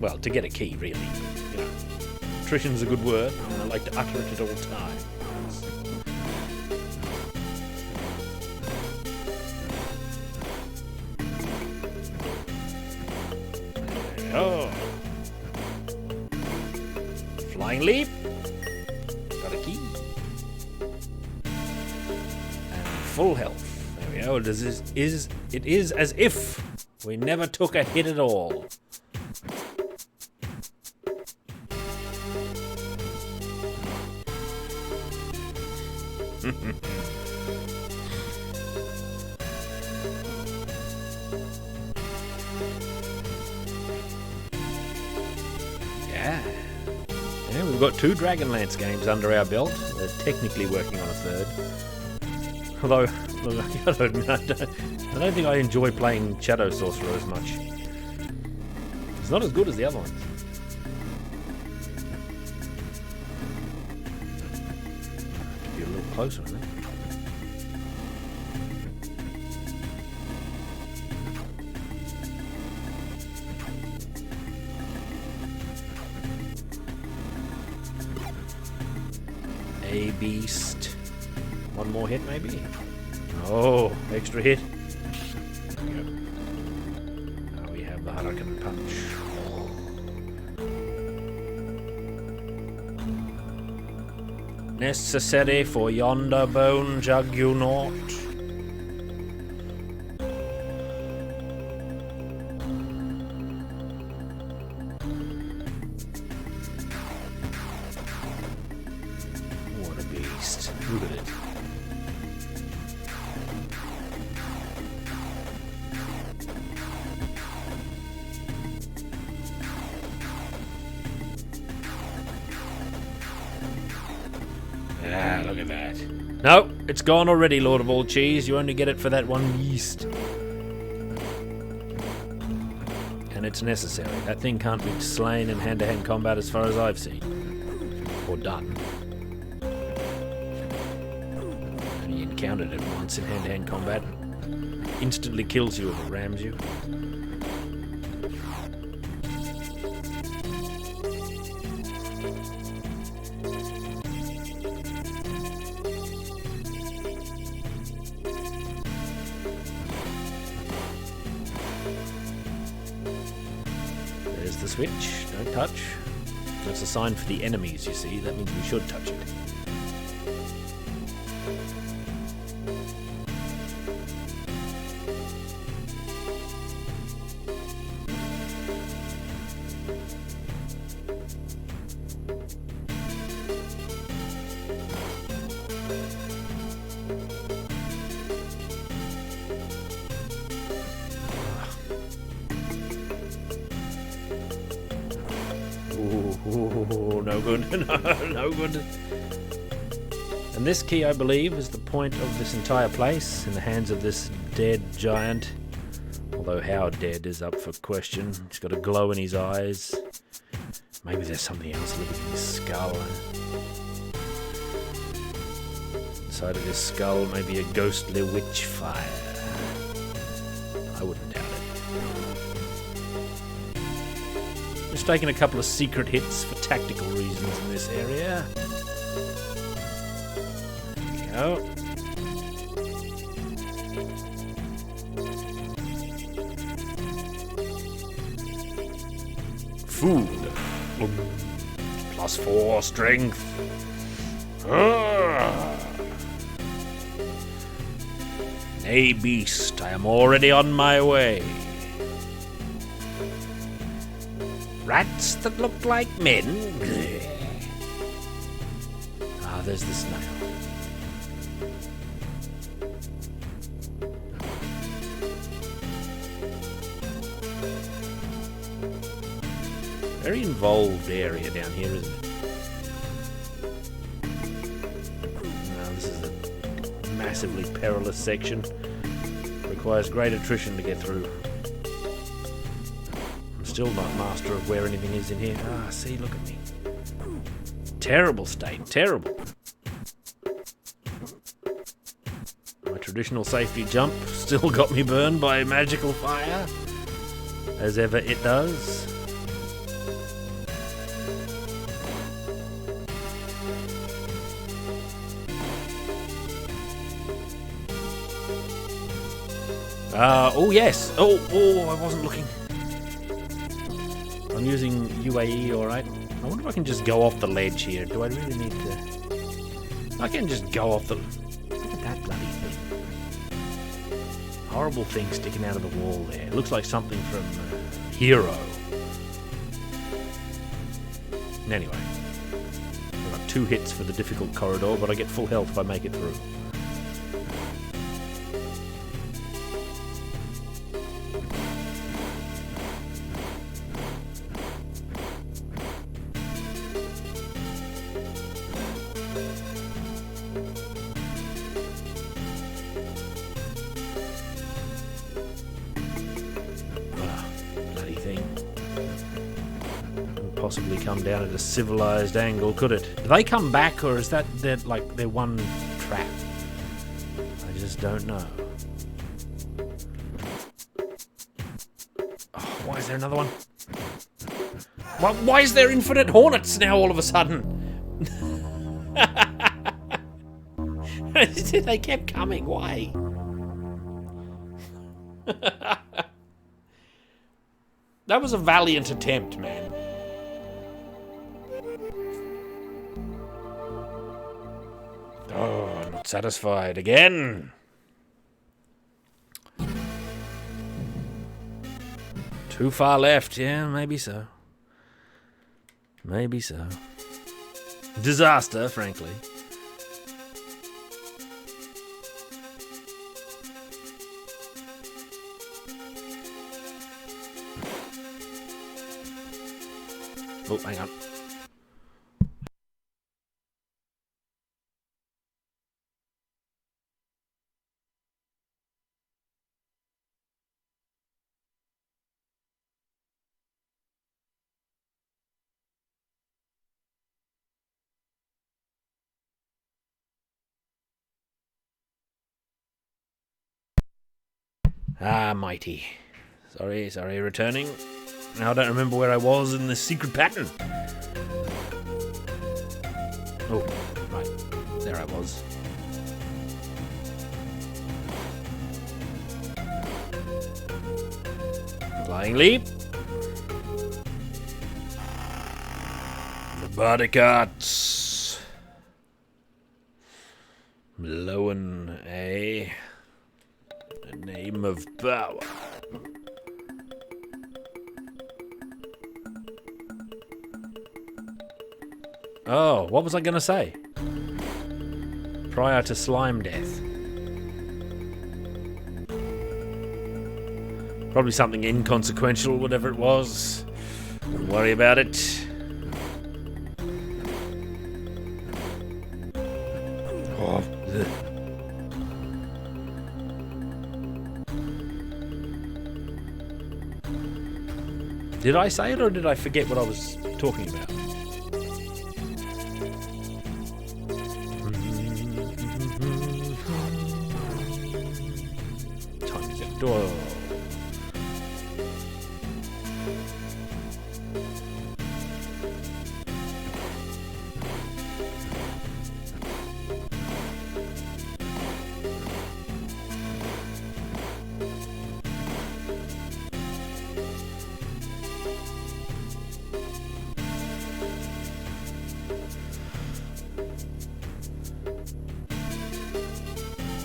Well, to get a key, really. You know, attrition's a good word, and I like to utter it at all times. Oh. Flying leap. Got a key. And full health. There we go. It is as if we never took a hit at all. Yeah, we've got 2 Dragonlance games under our belt. They're technically working on a third. Although, look, I gotta admit, I don't think I enjoy playing Shadow Sorcerer as much. It's not as good as the other ones. Get a little closer, I think. A beast. One more hit, maybe? Oh, extra hit. Yep. Now we have the Hurricane Punch. Necessary for yonder bone juggernaut. What a beast. Look at it. Ah, look at that. No, it's gone already, Lord of all cheese. You only get it for that one beast. And it's necessary. That thing can't be slain in hand-to-hand combat as far as I've seen. Or done. Only encountered it once in hand-to-hand combat. Instantly kills you if it rams you. There's the switch. Don't touch. That's a sign for the enemies, you see. That means we should touch it. Ooh, no good. No good. And this key, I believe, is the point of this entire place in the hands of this dead giant. Although how dead is up for question. He's got a glow in his eyes. Maybe there's something else living in his skull. Inside of his skull, maybe a ghostly witch fire. I wouldn't doubt it. Just taking a couple of secret hits for tactical reasons in this area. There we go. Food. +4 strength. Nay, beast, I am already on my way. Rats that look like men. Ah, there's the snail. Very involved area down here, isn't it? massively perilous section. Requires great attrition to get through. I'm still not master of where anything is in here. Ah, see, look at me. Terrible state, terrible. My traditional safety jump still got me burned by magical fire, as ever it does. Oh yes. Oh, I wasn't looking. I'm using UAE, alright. I wonder if I can just go off the ledge here. Do I really need to? I can just go off the... Look at that bloody thing. Horrible thing sticking out of the wall there. It looks like something from Hero. Anyway. I've got 2 hits for the difficult corridor, but I get full health if I make it through. Possibly come down at a civilized angle, could it? Do they come back, or is that their one trap? I just don't know. Oh, why is there another one? Why is there infinite hornets now all of a sudden? They kept coming. Why? That was a valiant attempt, man. Oh, I'm not satisfied again. Too far left, yeah, maybe so. Maybe so. Disaster, frankly. Oh, hang on. Ah, mighty. Sorry, returning. Now I don't remember where I was in the secret pattern. Oh, right. There I was. Flying leap. The body cuts. Lowen A. The name of power. Oh, what was I going to say? Prior to slime death. Probably something inconsequential, whatever it was. Don't worry about it. Oh, ugh. Did I say it, or did I forget what I was talking about? Time to get door.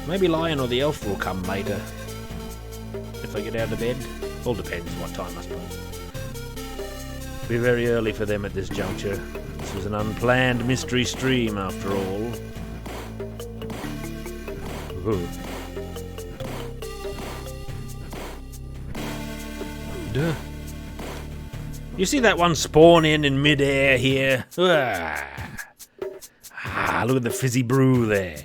Maybe Lion or the Elf will come later. If I get out of bed. All depends what time, I suppose. Be very early for them at this juncture. This was an unplanned mystery stream, after all. Ooh. Duh. You see that one spawn in mid-air here? Ah, look at the fizzy brew there.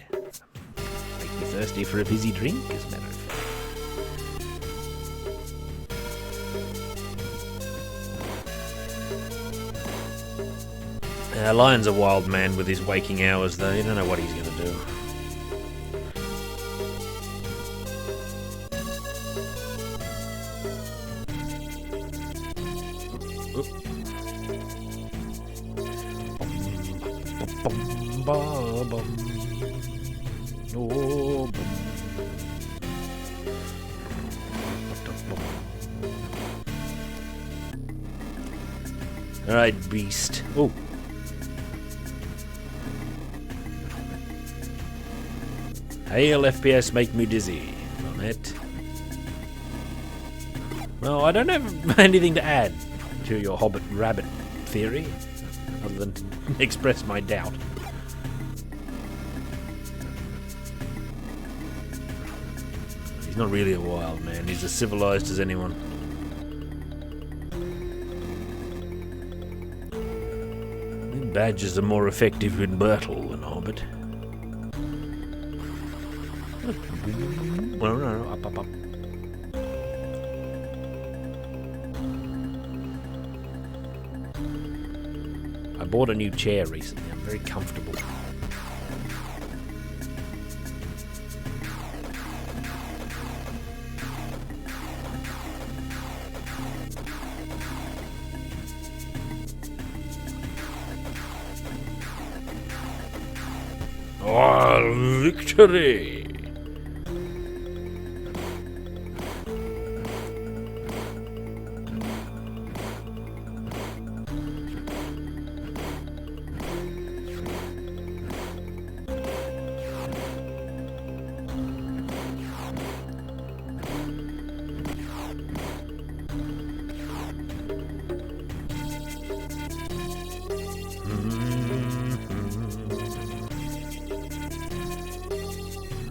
thirsty for a fizzy drink, as a matter of fact. Lion's a wild man with his waking hours, though. You don't know what he's going to do. Alright, beast. Oh. Hail FPS make me dizzy. On it. Well, I don't have anything to add to your Hobbit rabbit theory, other than to express my doubt. He's not really a wild man, he's as civilized as anyone. Badgers are more effective in battle than Hobbit. No, up. I bought a new chair recently. I'm very comfortable. Oh, victory!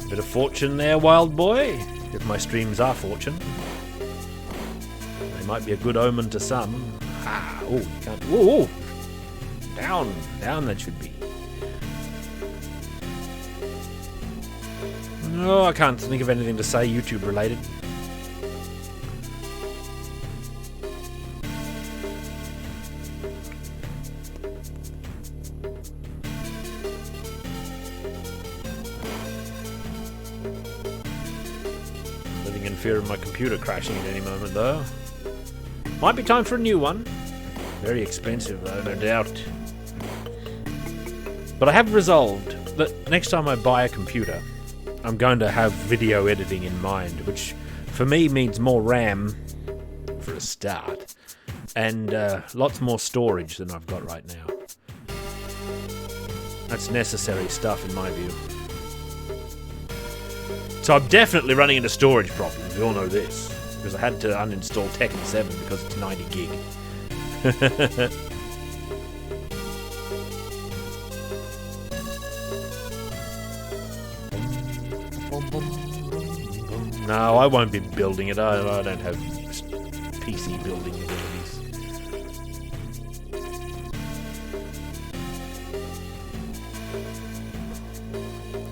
Bit of fortune there, wild boy. If my streams are fortune. They might be a good omen to some. Ah, oh, you can't. Whoa, whoa. Down that should be. No, I can't think of anything to say YouTube related. Living in fear of my computer crashing at any moment, though. Might be time for a new one. Very expensive, though, no doubt. But I have resolved that next time I buy a computer, I'm going to have video editing in mind, which for me means more RAM, for a start, and lots more storage than I've got right now. That's necessary stuff in my view. So I'm definitely running into storage problems, we all know this, because I had to uninstall Tekken 7 because it's 90 gig. No, I won't be building it. I don't have PC building abilities.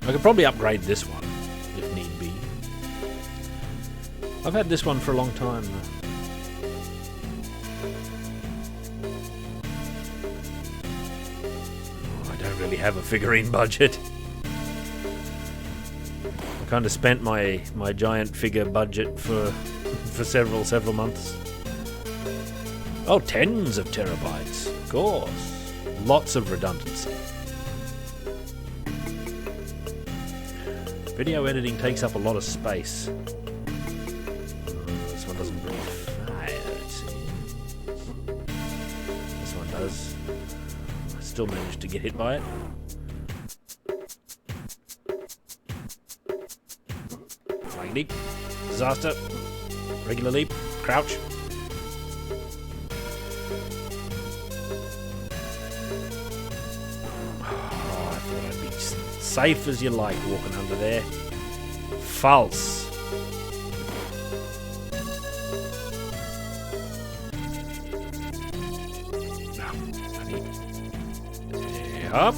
I could probably upgrade this one, if need be. I've had this one for a long time. Oh, I don't really have a figurine budget. I kind of spent my giant figure budget for several months. Oh, tens of terabytes, of course. Lots of redundancy. Video editing takes up a lot of space. This one doesn't breathe fire, let's see. This one does. I still managed to get hit by it. Flying leap. Disaster. Regular leap. Crouch. Oh, I thought I'd be safe as you like walking under there. False. No, I need... Up.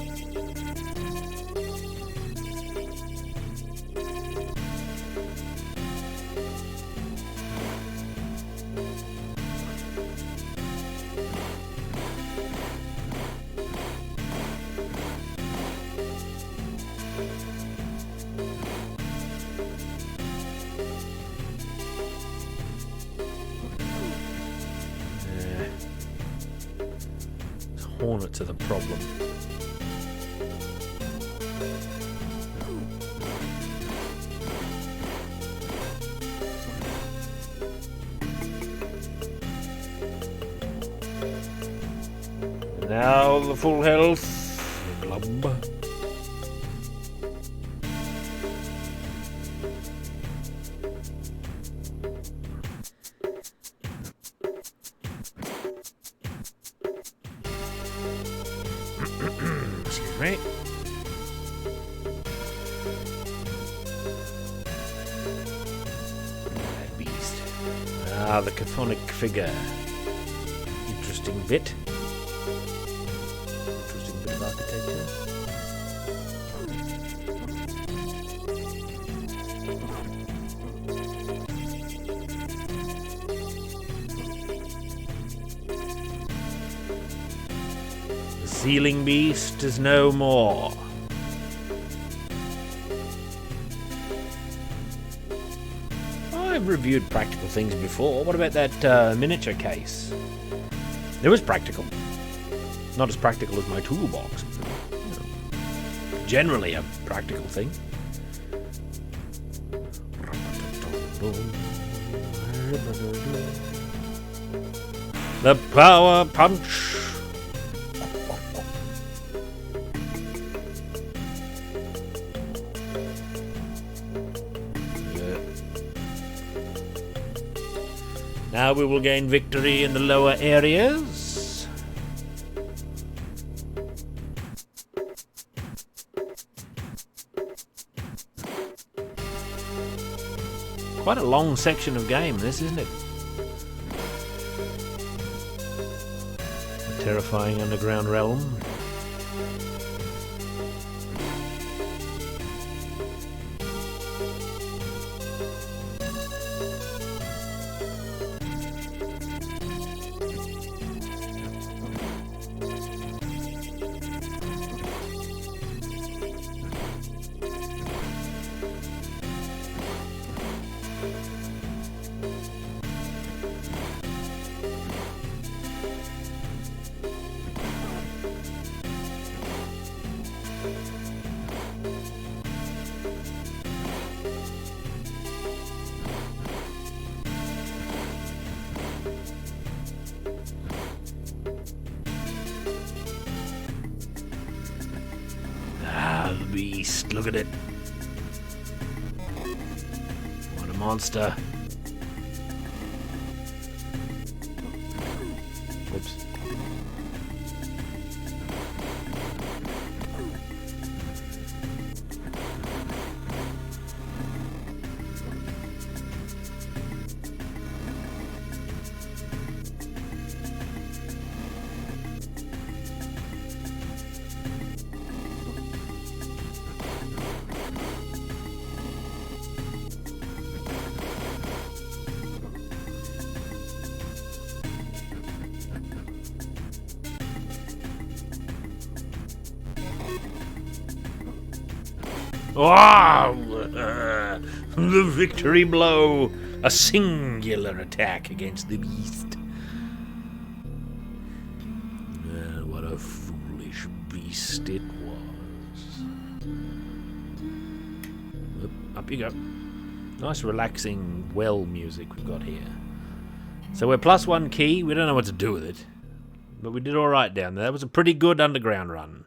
hornets are the problem. Now the full health club. Excuse me. That beast. Ah, the chthonic figure. Interesting bit. Interesting bit of architecture. The ceiling beast is no more. I've reviewed practical things before. What about that miniature case? It was practical. Not as practical as my toolbox. But, you know, generally a practical thing. The power punch. Now we will gain victory in the lower areas. Quite a long section of game, this, isn't it? A terrifying underground realm. Beast, look at it. What a monster. Whoops. Oh, the victory blow. A singular attack against the beast. What a foolish beast it was. Up you go. Nice relaxing well music we've got here. So we're +1 key. We don't know what to do with it. But we did alright down there. That was a pretty good underground run.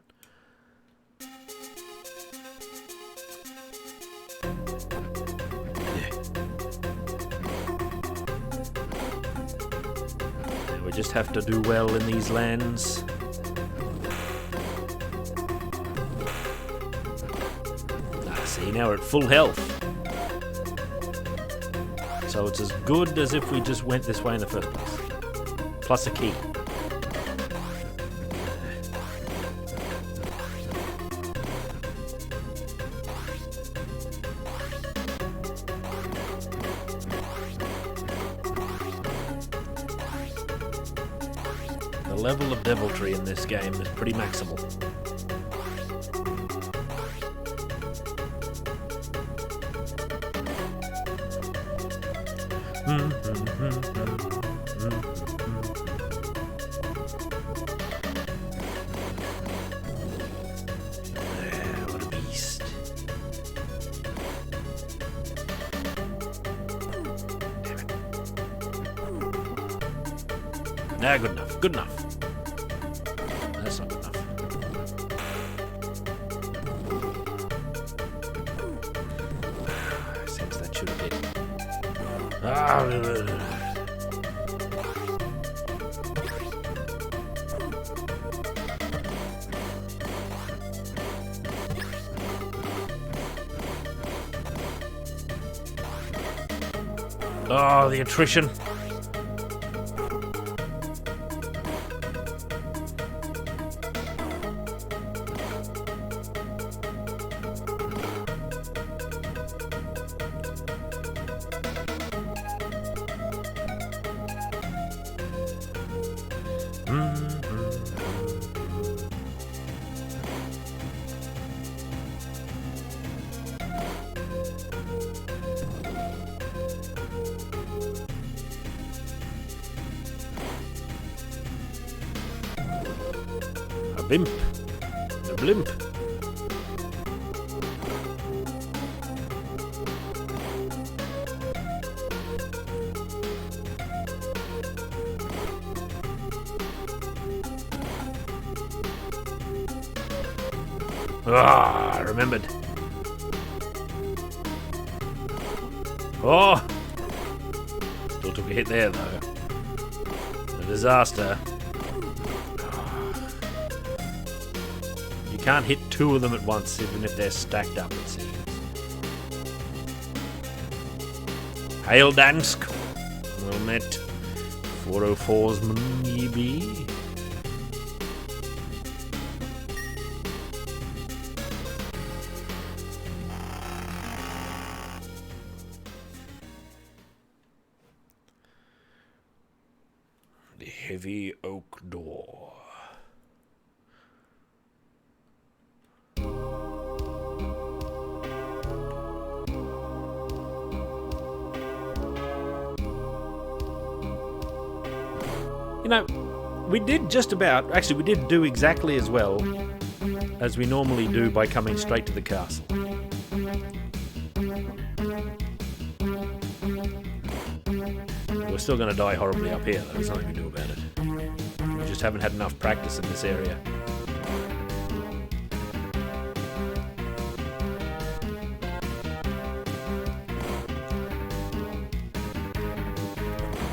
We just have to do well in these lands. See, now we're at full health. So it's as good as if we just went this way in the first place. Plus a key. The level of deviltry in this game is pretty maximal. Nah, good enough. Good enough. That's not good enough. I sense that should have hit. Oh, the attrition. A blimp. A blimp. Ah, I remembered. Oh! Still took a hit there, though. A disaster. You can't hit two of them at once, even if they're stacked up, it seems. Hail Dansk. Well met. 404's maybe. The heavy oak door. You know, we did just about, actually we did do exactly as well as we normally do by coming straight to the castle. We're still going to die horribly up here, though. There's nothing we can do about it. We just haven't had enough practice in this area.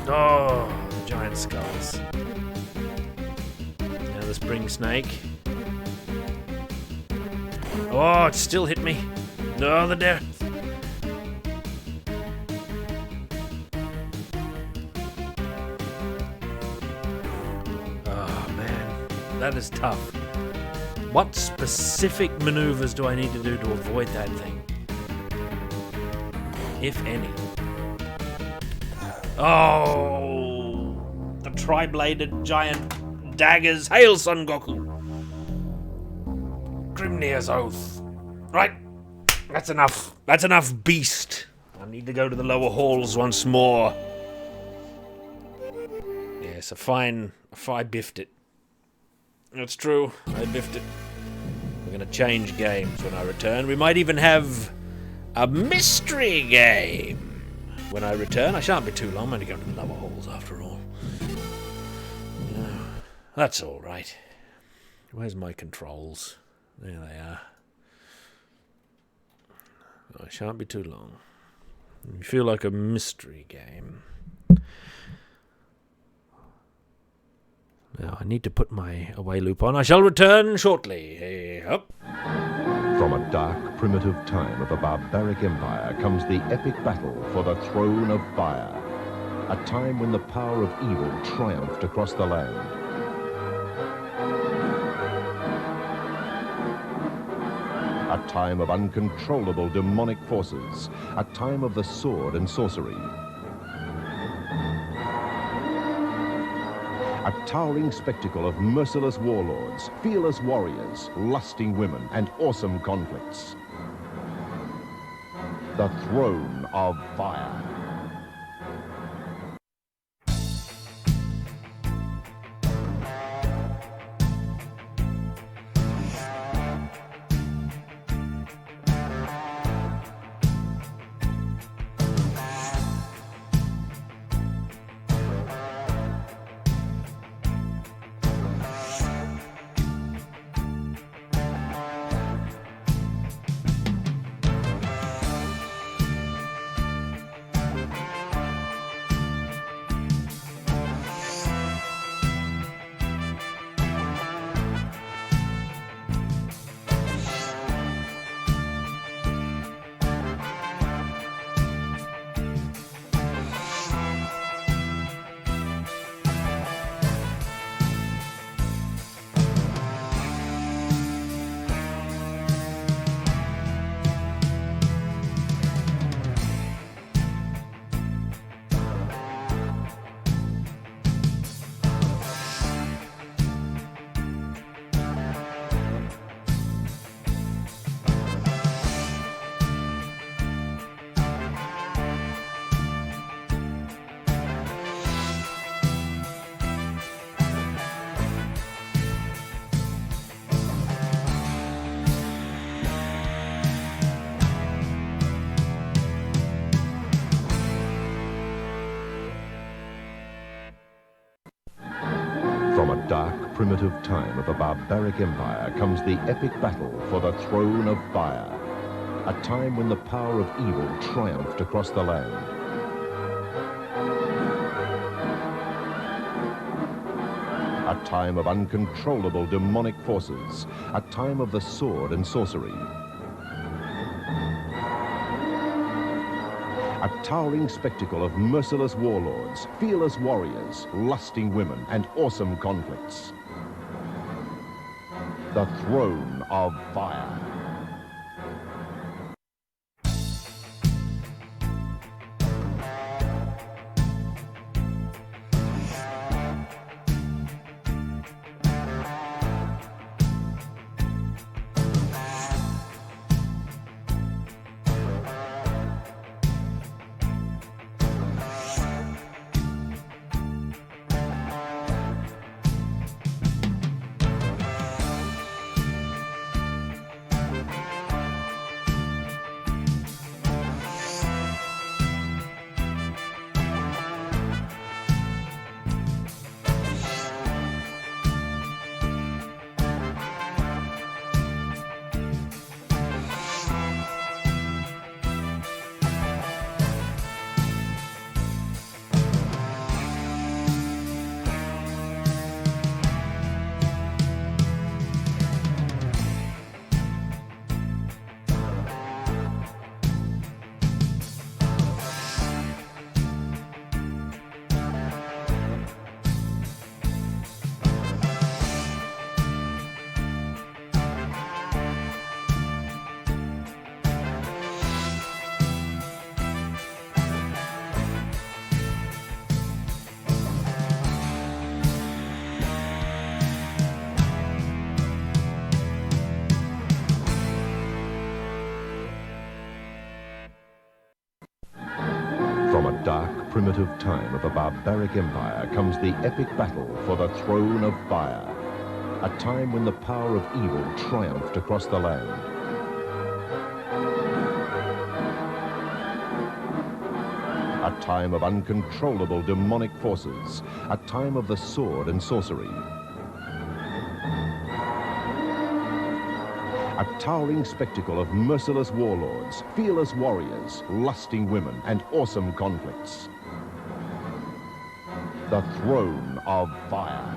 Oh, the giant skulls. Now the spring snake. Oh, it still hit me. No, the death. That is tough. What specific maneuvers do I need to do to avoid that thing? If any. Oh! The tri-bladed giant daggers. Hail, Son Goku! Grimnir's oath. Right. That's enough. That's enough, beast. I need to go to the lower halls once more. Yes, I biffed it. That's true. I biffed it. We're going to change games when I return. We might even have a mystery game when I return. I shan't be too long. I'm only going to the lower halls after all. No, that's all right. Where's my controls? There they are. I shan't be too long. You feel like a mystery game. Now, I need to put my away loop on. I shall return shortly. Hey, up. From a dark, primitive time of a barbaric empire comes the epic battle for the throne of fire. A time when the power of evil triumphed across the land. A time of uncontrollable demonic forces. A time of the sword and sorcery. A towering spectacle of merciless warlords, fearless warriors, lusting women, and awesome conflicts. The Throne of Fire. From a dark, primitive time of a barbaric empire comes the epic battle for the throne of fire. A time when the power of evil triumphed across the land. A time of uncontrollable demonic forces. A time of the sword and sorcery. A towering spectacle of merciless warlords, fearless warriors, lusting women, and awesome conflicts. The Throne of Fire. From a dark, primitive time of a barbaric empire comes the epic battle for the Throne of Fire. A time when the power of evil triumphed across the land. A time of uncontrollable demonic forces. A time of the sword and sorcery. A towering spectacle of merciless warlords, fearless warriors, lusting women, and awesome conflicts. The Throne of Fire.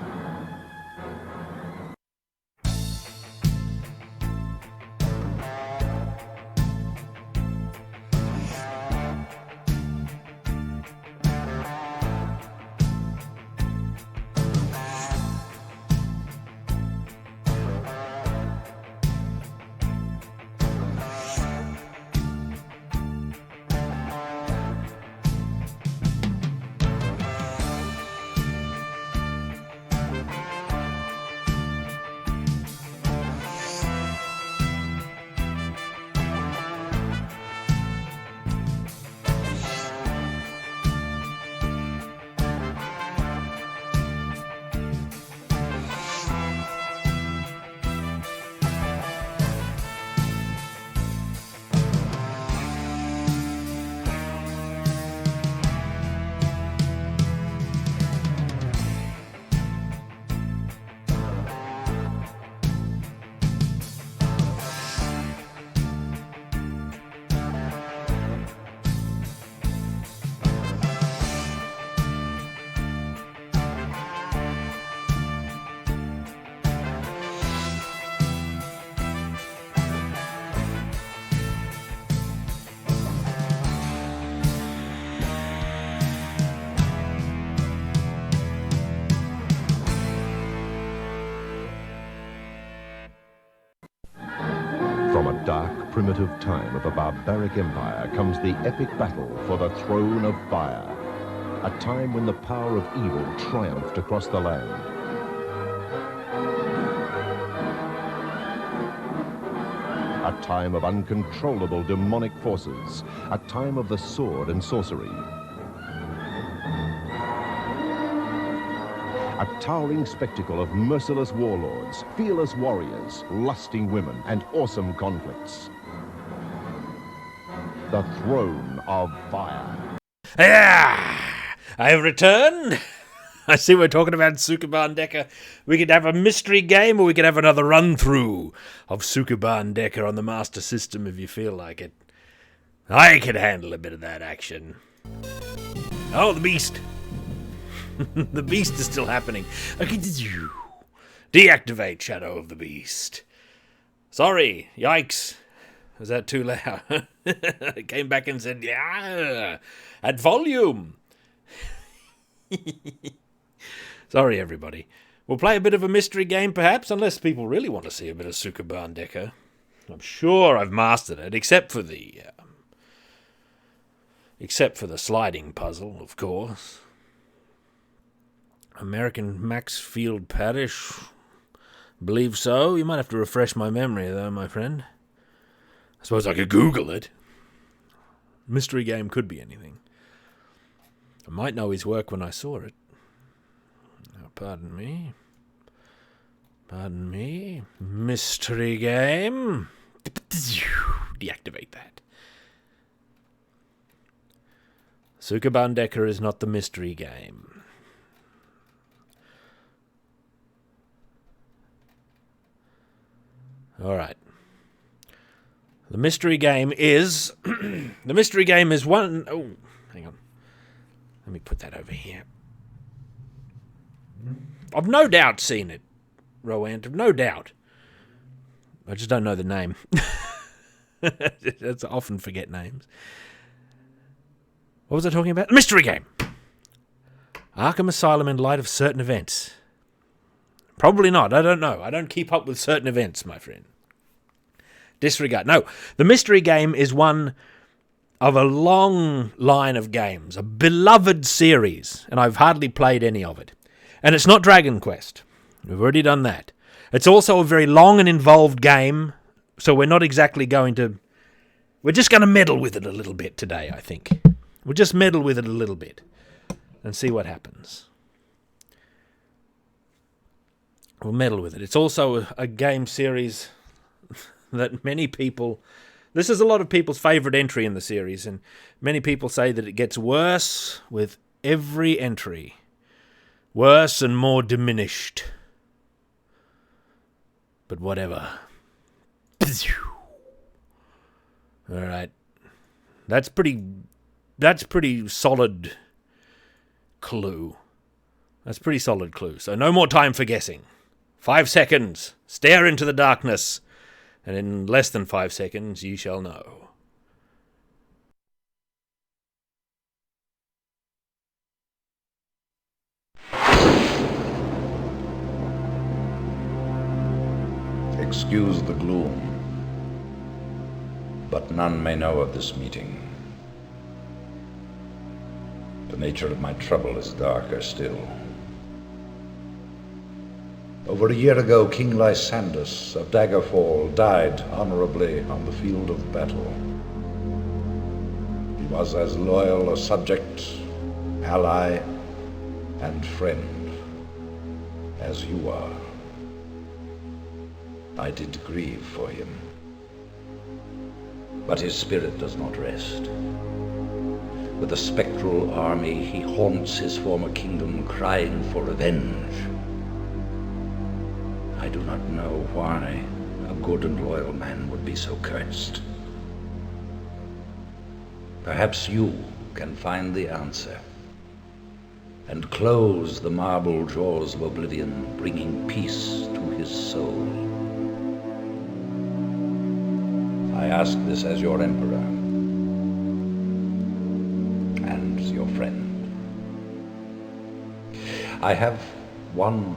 From a dark, primitive time of a barbaric empire comes the epic battle for the Throne of Fire. A time when the power of evil triumphed across the land. A time of uncontrollable demonic forces. A time of the sword and sorcery. A towering spectacle of merciless warlords, fearless warriors, lusting women, and awesome conflicts. The Throne of Fire. Yeah! I've returned. I see we're talking about Sukuban Decker. We could have a mystery game, or we could have another run-through of Sukuban Decker on the Master System if you feel like it. I could handle a bit of that action. Oh, the beast. The beast is still happening. Okay, deactivate Shadow of the Beast. Sorry, yikes. Was that too loud? It came back and said, yeah, at volume. Sorry, everybody. We'll play a bit of a mystery game, perhaps, unless people really want to see a bit of Sukuban Decker. I'm sure I've mastered it, except for the sliding puzzle, of course. American Maxfield Parish. Believe so. You might have to refresh my memory, though, my friend. I suppose I could Google it. Mystery game could be anything. I might know his work when I saw it. Now, pardon me. Pardon me. Mystery game. Deactivate that. Sukuban Decker is not the mystery game. Alright. The mystery game is... the mystery game is one... Oh, hang on. Let me put that over here. I've no doubt seen it, Rowant. I've no doubt. I just don't know the name. I often forget names. What was I talking about? Mystery game! Arkham Asylum in light of certain events. Probably not. I don't know. I don't keep up with certain events, my friend. Disregard. No, the mystery game is one of a long line of games, a beloved series, and I've hardly played any of it. And it's not Dragon Quest. We've already done that. It's also a very long and involved game, so we're not exactly going to... We're just going to meddle with it a little bit today, I think. We'll just meddle with it a little bit and see what happens. We'll meddle with it. It's also a game series that many people... This is a lot of people's favourite entry in the series, and many people say that it gets worse with every entry. Worse and more diminished. But whatever. Alright. That's pretty solid clue. That's pretty solid clue. So no more time for guessing. 5 seconds. Stare into the darkness. And in less than 5 seconds, you shall know. Excuse the gloom, but none may know of this meeting. The nature of my trouble is darker still. Over a year ago, King Lysandus of Daggerfall died honorably on the field of battle. He was as loyal a subject, ally, and friend as you are. I did grieve for him, but his spirit does not rest. With a spectral army, he haunts his former kingdom, crying for revenge. I do not know why a good and loyal man would be so cursed. Perhaps you can find the answer and close the marble jaws of oblivion, bringing peace to his soul. I ask this as your emperor and your friend. I have one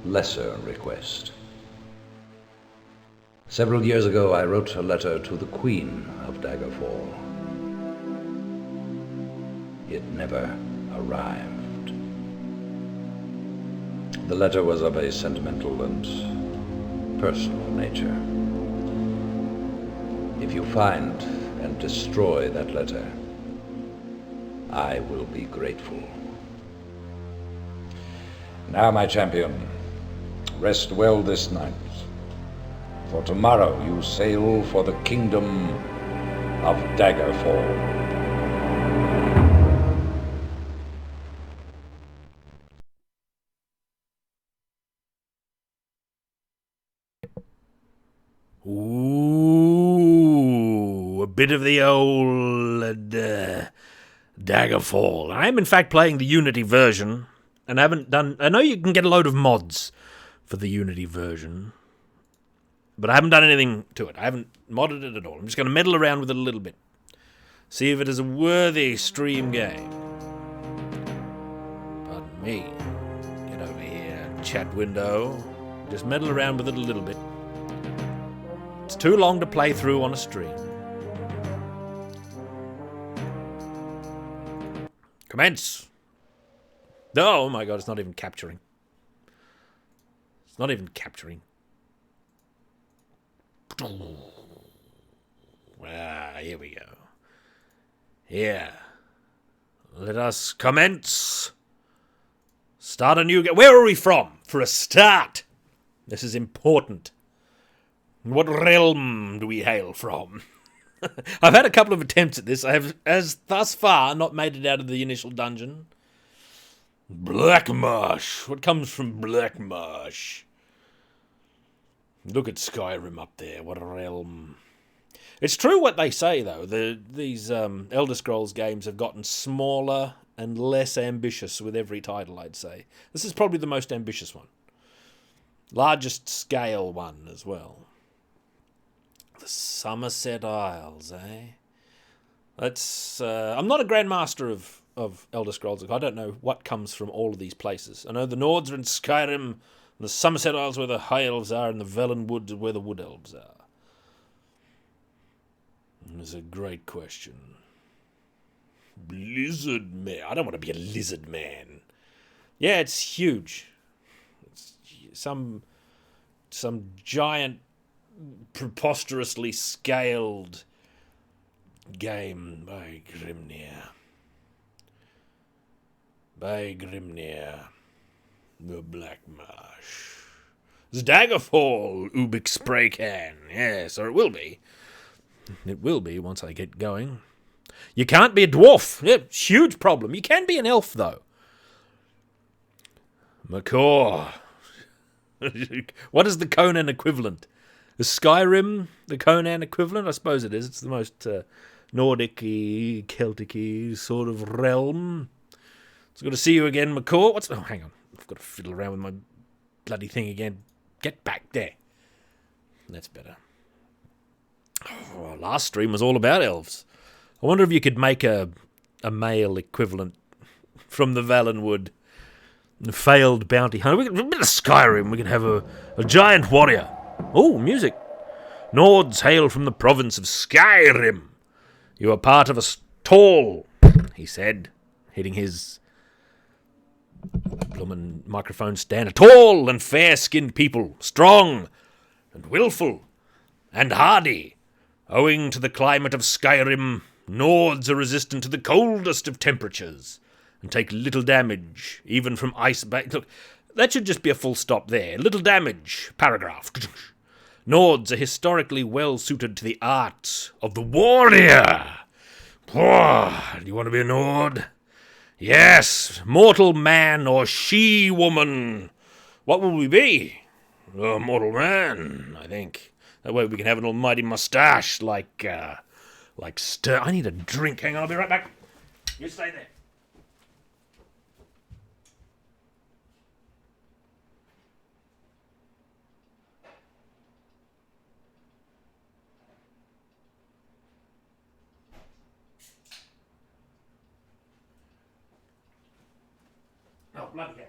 lesser request. Several years ago, I wrote a letter to the Queen of Daggerfall. It never arrived. The letter was of a sentimental and personal nature. If you find and destroy that letter, I will be grateful. Now, my champion, rest well this night, for tomorrow you sail for the kingdom of Daggerfall. Ooh, a bit of the old Daggerfall. I am in fact playing the Unity version, and I haven't done. I know you can get a load of mods for the Unity version, but I haven't done anything to it. I haven't modded it at all. I'm just going to meddle around with it a little bit, see if it is a worthy stream game. Pardon me. Get over here, chat window. Just meddle around with it a little bit. It's too long to play through on a stream. Commence! Oh my god, it's not even capturing. It's not even capturing. Ah, here we go. Here. Let us commence. Start a new game. Where are we from? For a start. This is important. What realm do we hail from? I've had a couple of attempts at this. I have, as thus far, not made it out of the initial dungeon. Black Marsh. What comes from Black Marsh? Look at Skyrim up there. What a realm. It's true what they say, though. These Elder Scrolls games have gotten smaller and less ambitious with every title, I'd say. This is probably the most ambitious one. Largest scale one as well. The Somerset Isles, eh? That's. I'm not a grandmaster of Elder Scrolls. I don't know what comes from all of these places. I know the Nords are in Skyrim, and the Somerset Isles where the High Elves are, and the Velen Wood where the Wood Elves are. That's a great question. Lizard man. I don't want to be a lizard man. Yeah, it's huge. It's some giant, preposterously scaled game by Grimnir. The Black Marsh. It's Daggerfall, Ubik Spraycan. Yes, or it will be. It will be once I get going. You can't be a dwarf. Yeah, huge problem. You can be an elf, though. Macaw. What is the Conan equivalent? Is Skyrim the Conan equivalent? I suppose it is. It's the most Nordic-y, Celtic-y sort of realm. It's good to see you again, Macaw. Oh, hang on. I've got to fiddle around with my bloody thing again. Get back there. That's better. Oh, last stream was all about elves. I wonder if you could make a male equivalent from the Valenwood. The failed bounty hunter. We could, a bit of Skyrim. We could have a giant warrior. Oh, music. Nords hail from the province of Skyrim. You are part of a tall, he said, hitting his bloomin' microphone stand. A tall and fair-skinned people, strong and willful and hardy. Owing to the climate of Skyrim, Nords are resistant to the coldest of temperatures and take little damage, even from ice. Look, that should just be a full stop there. Little damage. Paragraph. Nords are historically well suited to the art of the warrior. Do you want to be a Nord? Yes, mortal man or she-woman. What will we be? A mortal man, I think. That way we can have an almighty mustache like I need a drink. Hang on, I'll be right back. You stay there. Oh, bloody hell.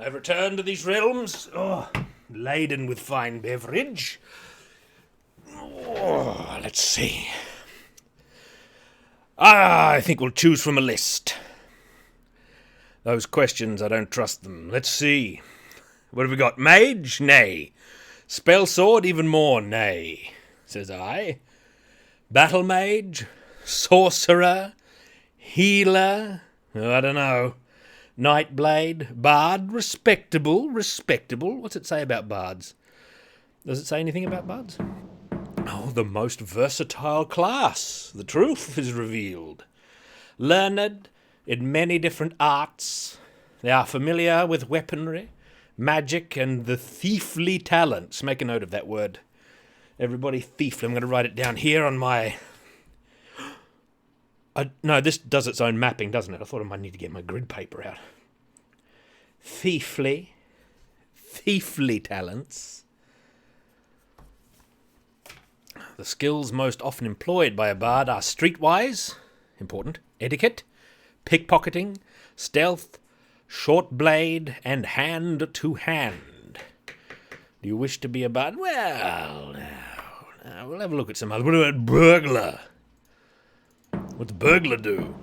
I've returned to these realms, laden with fine beverage. Let's see. I think we'll choose from a list. Those questions, I don't trust them. Let's see. What have we got? Mage? Nay. Spell sword? Even more nay, says I. Battle mage? Sorcerer? Healer? I don't know. Nightblade? Bard? Respectable. What's it say about bards? Does it say anything about bards? Oh, the most versatile class. The truth is revealed. Learned in many different arts, they are familiar with weaponry, magic, and the thiefly talents. Make a note of that word. Everybody, thiefly. I'm going to write it down here on my... no, this does its own mapping, doesn't it? I thought I might need to get my grid paper out. Thiefly talents. The skills most often employed by a bard are streetwise, important, etiquette, pickpocketing, stealth, short blade, and hand-to-hand. Do you wish to be a bard? Well, now, we'll have a look at some other... What about burglar? What's burglar do?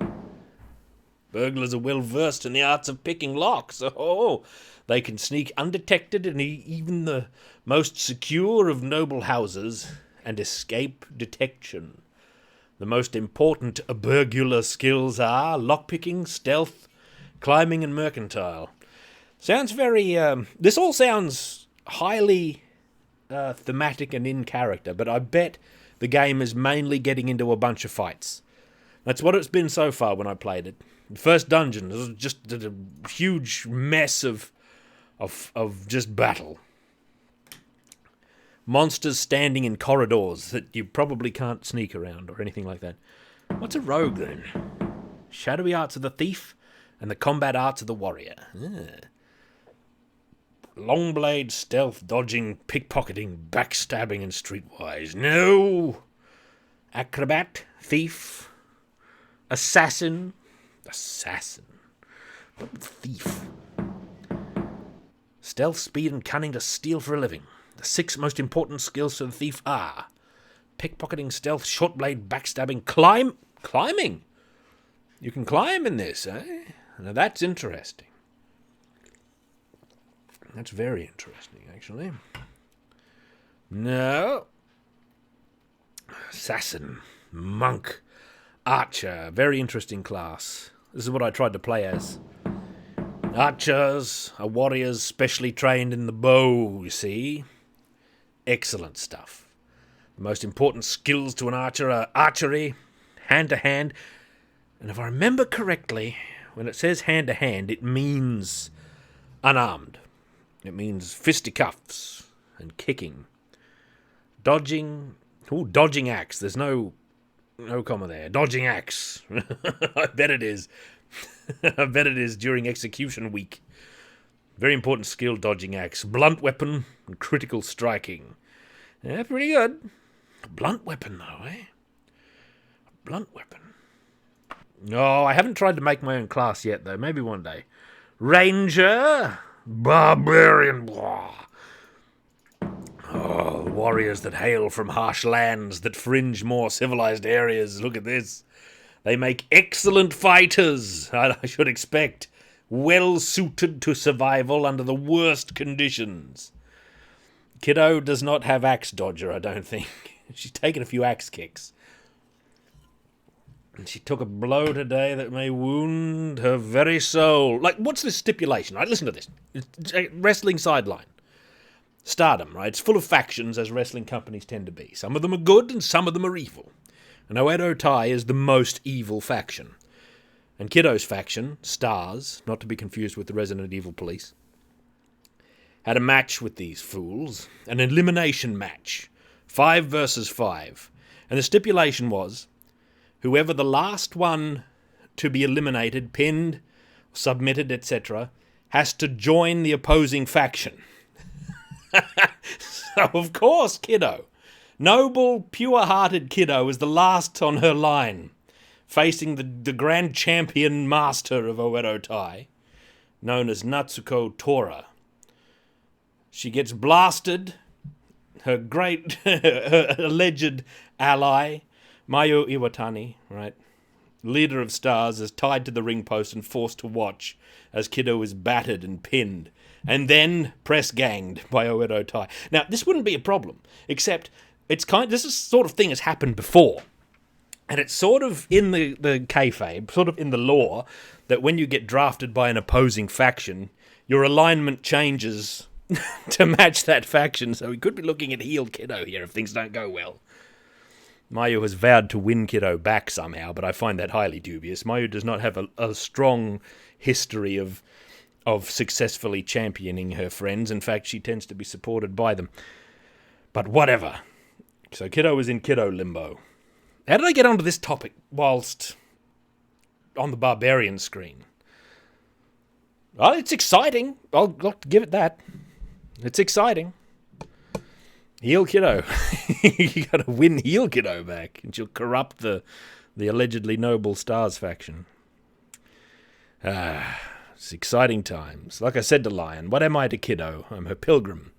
Burglars are well versed in the arts of picking locks. Oh, they can sneak undetected in even the most secure of noble houses and escape detection. The most important burglar skills are lockpicking, stealth, climbing, and mercantile. Sounds very... this all sounds highly thematic and in character, but I bet the game is mainly getting into a bunch of fights. That's what it's been so far when I played it. The first dungeon was just a huge mess of just battle. Monsters standing in corridors that you probably can't sneak around or anything like that. What's a rogue then? Shadowy arts of the thief and the combat arts of the warrior. Long blade, stealth, dodging, pickpocketing, backstabbing, and streetwise. No! Acrobat, thief, assassin, but thief. Stealth, speed, and cunning to steal for a living. The 6 most important skills to the thief are pickpocketing, stealth, short blade, backstabbing, climbing. You can climb in this, eh? Now that's interesting. That's very interesting, actually. No. Assassin, monk, archer, very interesting class. This is what I tried to play as. Archers are warriors specially trained in the bow, you see. Excellent stuff. The most important skills to an archer are archery, hand-to-hand, and if I remember correctly, when it says hand-to-hand, it means unarmed. It means fisticuffs and kicking. Dodging axe. There's no comma there. Dodging axe. I bet it is. I bet it is during execution week. Very important skill, dodging axe. Blunt weapon and critical striking. Yeah, pretty good. A blunt weapon, though, eh? A blunt weapon. Oh, I haven't tried to make my own class yet, though. Maybe one day. Ranger. Barbarian. Oh, warriors that hail from harsh lands that fringe more civilized areas. Look at this. They make excellent fighters, I should expect. Well suited to survival under the worst conditions. Kiddo does not have axe dodger, I don't think. She's taken a few axe kicks. And she took a blow today that may wound her very soul. Like, what's this stipulation? Right, listen to this. It's a wrestling sideline. Stardom, right? It's full of factions, as wrestling companies tend to be. Some of them are good and some of them are evil. And Oedo Tai is the most evil faction. And Kiddo's faction, Stars, not to be confused with the Resident Evil Police, had a match with these fools, an elimination match, 5 versus 5. And the stipulation was, whoever the last one to be eliminated, pinned, submitted, etc., has to join the opposing faction. So, of course, Kiddo, noble, pure-hearted Kiddo, is the last on her line, facing the grand champion master of Oedo Tai, known as Natsuko Tora. She gets blasted. Her alleged ally, Mayu Iwatani, right, leader of Stars, is tied to the ring post and forced to watch as Kiddo is battered and pinned, and then press-ganged by Oedo Tai. Now, this wouldn't be a problem, except this is sort of thing has happened before. And it's sort of in the kayfabe, sort of in the lore, that when you get drafted by an opposing faction, your alignment changes to match that faction, so we could be looking at heel Kiddo here if things don't go well. Mayu has vowed to win Kiddo back somehow, but I find that highly dubious. Mayu does not have a strong history of successfully championing her friends. In fact, she tends to be supported by them. But whatever. So Kiddo is in Kiddo limbo. How did I get onto this topic whilst on the barbarian screen? Well, it's exciting. I'll give it that. It's exciting. Heel Kiddo. You gotta win Heel Kiddo back, and she'll corrupt the allegedly noble Stars faction. It's exciting times. Like I said to Lion, what am I to Kiddo? I'm her pilgrim.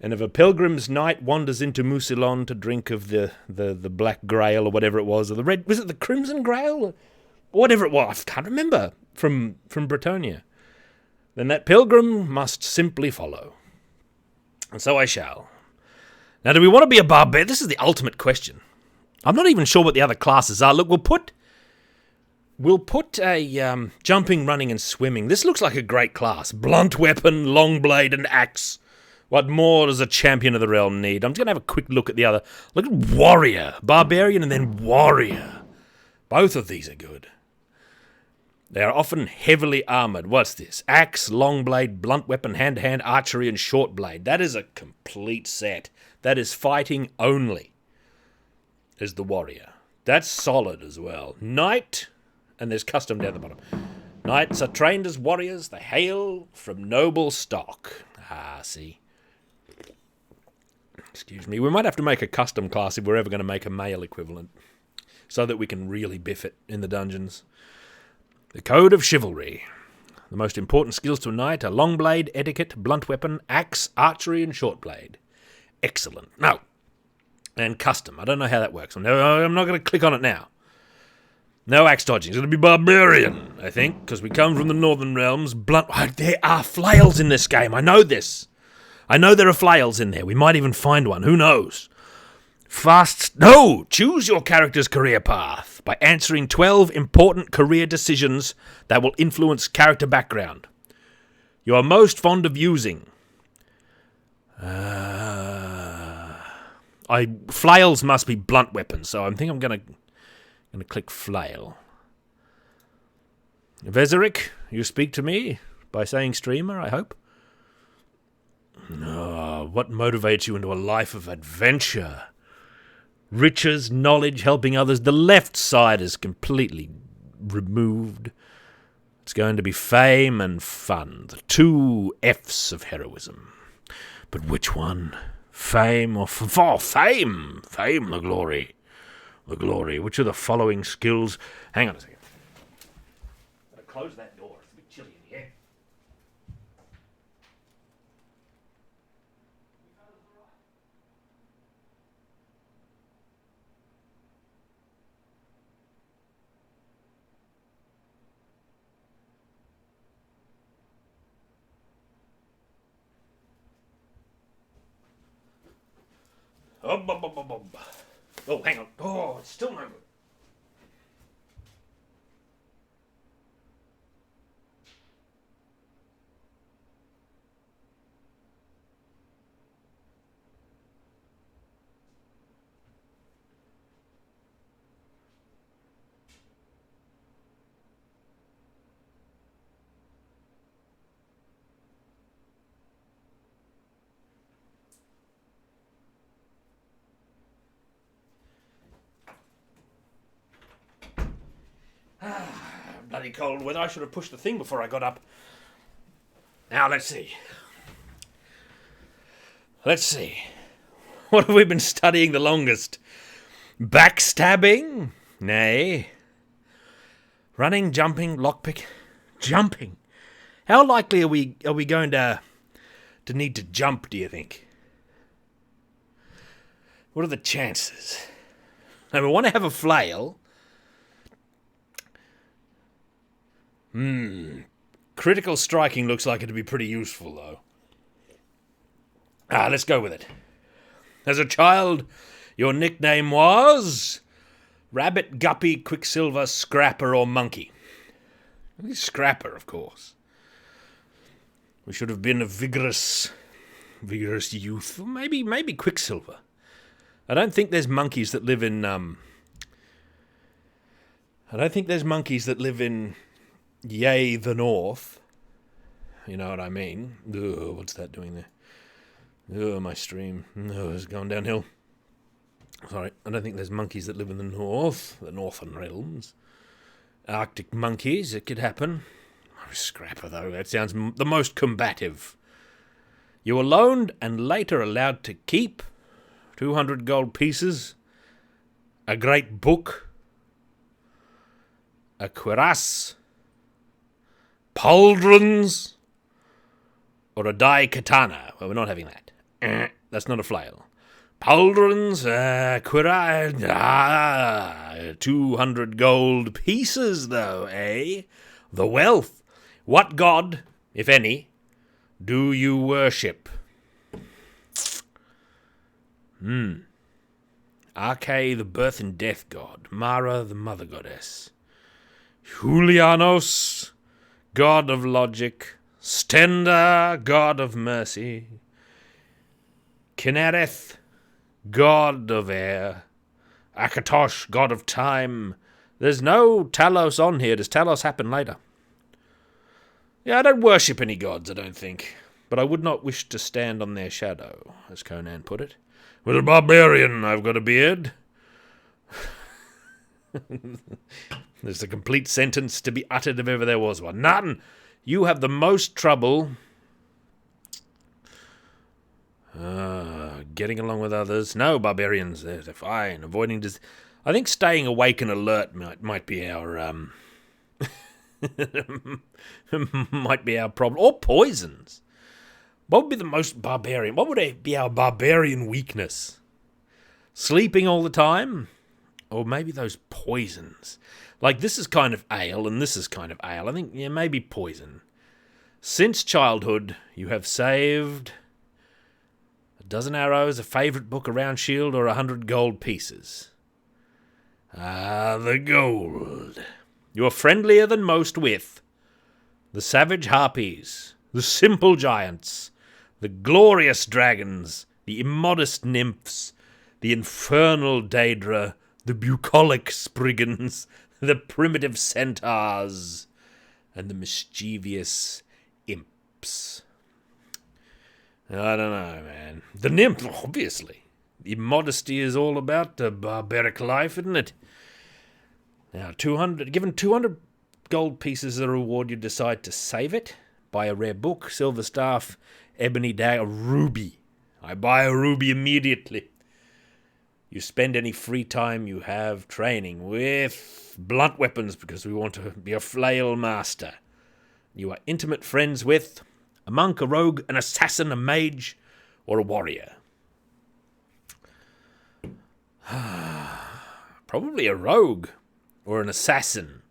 And if a pilgrim's knight wanders into Musilon to drink of the Black Grail or whatever it was, or the red, was it the Crimson Grail? Or whatever it was, I can't remember, from Bretonia, then that pilgrim must simply follow. And so I shall. Now, do we want to be a barbarian? This is the ultimate question. I'm not even sure what the other classes are. Look, we'll put a jumping, running, and swimming. This looks like a great class. Blunt weapon, long blade, and axe. What more does a champion of the realm need? I'm just going to have a quick look at the other. Look at warrior. Barbarian and then warrior. Both of these are good. They are often heavily armoured. What's this? Axe, long blade, blunt weapon, hand-to-hand, archery, and short blade. That is a complete set. That is fighting only, is the warrior. That's solid as well. Knight, and there's custom down the bottom. Knights are trained as warriors. They hail from noble stock. See. Excuse me. We might have to make a custom class if we're ever going to make a male equivalent, so that we can really biff it in the dungeons. The Code of Chivalry. The most important skills to a knight are long blade, etiquette, blunt weapon, axe, archery, and short blade. Excellent. No. And custom. I don't know how that works. I'm not going to click on it now. No axe dodging. It's going to be barbarian, I think, because we come from the northern realms. Blunt. Oh, there are flails in this game. I know this. I know there are flails in there. We might even find one. Who knows? Choose your character's career path by answering 12 important career decisions that will influence character background. You are most fond of using. Flails must be blunt weapons, so I think I'm gonna click flail. Vezeric, you speak to me by saying streamer, I hope. What motivates you into a life of adventure? Riches, knowledge, helping others. The left side is completely removed. It's going to be fame and fun. The two F's of heroism. But which one? Fame or fame? Fame, the glory. The glory. Which of the following skills? Hang on a second. Gotta close that door. It's a bit chilly in here. Oh, hang on. Oh, it's still no good. Bloody cold weather. I should have pushed the thing before I got up. Now, let's see. What have we been studying the longest? Backstabbing? Nay. Running, jumping, lockpick. Jumping. How likely are we going to need to jump, do you think? What are the chances? Now, we want to have a flail. Critical striking looks like it'd be pretty useful, though. Let's go with it. As a child, your nickname was Rabbit, Guppy, Quicksilver, Scrapper, or Monkey. Scrapper, of course. We should have been a vigorous youth. Or maybe Quicksilver. I don't think there's monkeys that live in, Yea, the North. You know what I mean? Ugh, what's that doing there? Oh, my stream. Oh, it's going downhill. Sorry, I don't think there's monkeys that live in the north, the northern realms. Arctic monkeys, it could happen. Oh, Scrapper, though, that sounds the most combative. You were loaned and later allowed to keep 200 gold pieces, a great book, a cuirass, pauldrons, or a dai katana. Well, we're not having that. That's not a flail. Pauldrons, cuirass, 200 gold pieces, though, eh? The wealth. What god, if any, do you worship? Arche, the birth and death god. Mara, the mother goddess. Julianos, god of logic. Stenda, god of mercy. Kinnereth, god of air. Akatosh, god of time. There's no Talos on here. Does Talos happen later? Yeah, I don't worship any gods, I don't think. But I would not wish to stand on their shadow, as Conan put it. With a barbarian, I've got a beard. There's a complete sentence to be uttered if ever there was one. None! You have the most trouble getting along with others. No, barbarians, they're fine. Avoiding I think staying awake and alert might be our might be our problem. Or poisons. What would be the most barbarian? What would be our barbarian weakness? Sleeping all the time? Or maybe those poisons. Like, this is kind of ale, and this is kind of ale. I think, yeah, maybe poison. Since childhood, you have saved a dozen arrows, a favourite book, a round shield, or 100 gold pieces. Ah, the gold. You are friendlier than most with the savage harpies, the simple giants, the glorious dragons, the immodest nymphs, the infernal Daedra, the bucolic spriggans, the primitive centaurs, and the mischievous imps. I don't know, man. The nymph, obviously. Immodesty is all about the barbaric life, isn't it? Now, given 200 gold pieces as a reward, you decide to save it. Buy a rare book, silver staff, ebony dagger, a ruby. I buy a ruby immediately. You spend any free time you have training with blunt weapons because we want to be a flail master. You are intimate friends with a monk, a rogue, an assassin, a mage, or a warrior. Probably a rogue or an assassin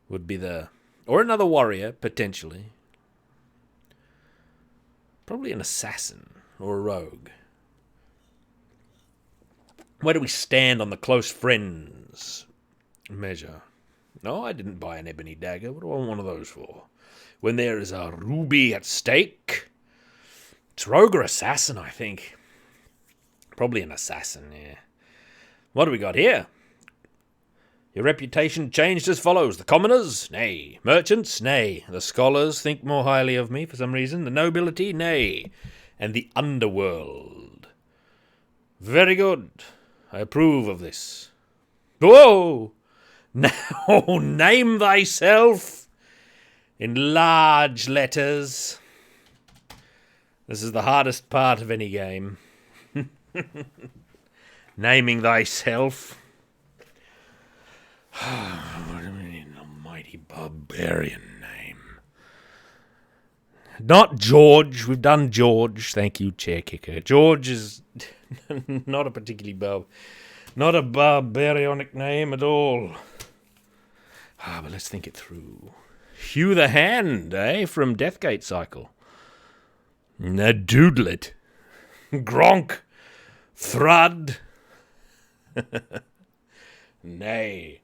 would be or another warrior, potentially. Probably an assassin or a rogue. Where do we stand on the close friends measure? No, I didn't buy an ebony dagger. What do I want one of those for? When there is a ruby at stake? It's rogue or assassin, I think. Probably an assassin, yeah. What do we got here? Your reputation changed as follows. The commoners? Nay. Merchants? Nay. The scholars think more highly of me for some reason. The nobility? Nay. And the underworld? Very good. I approve of this. Whoa! Now name thyself in large letters. This is the hardest part of any game. Naming thyself. What an almighty barbarian name. Not George. We've done George. Thank you, Chair Kicker. George is not a particularly not a barbarianic name at all. But let's think it through. Hugh the Hand, from Deathgate Cycle. Nadoodlet. Gronk. Thrud. Nay.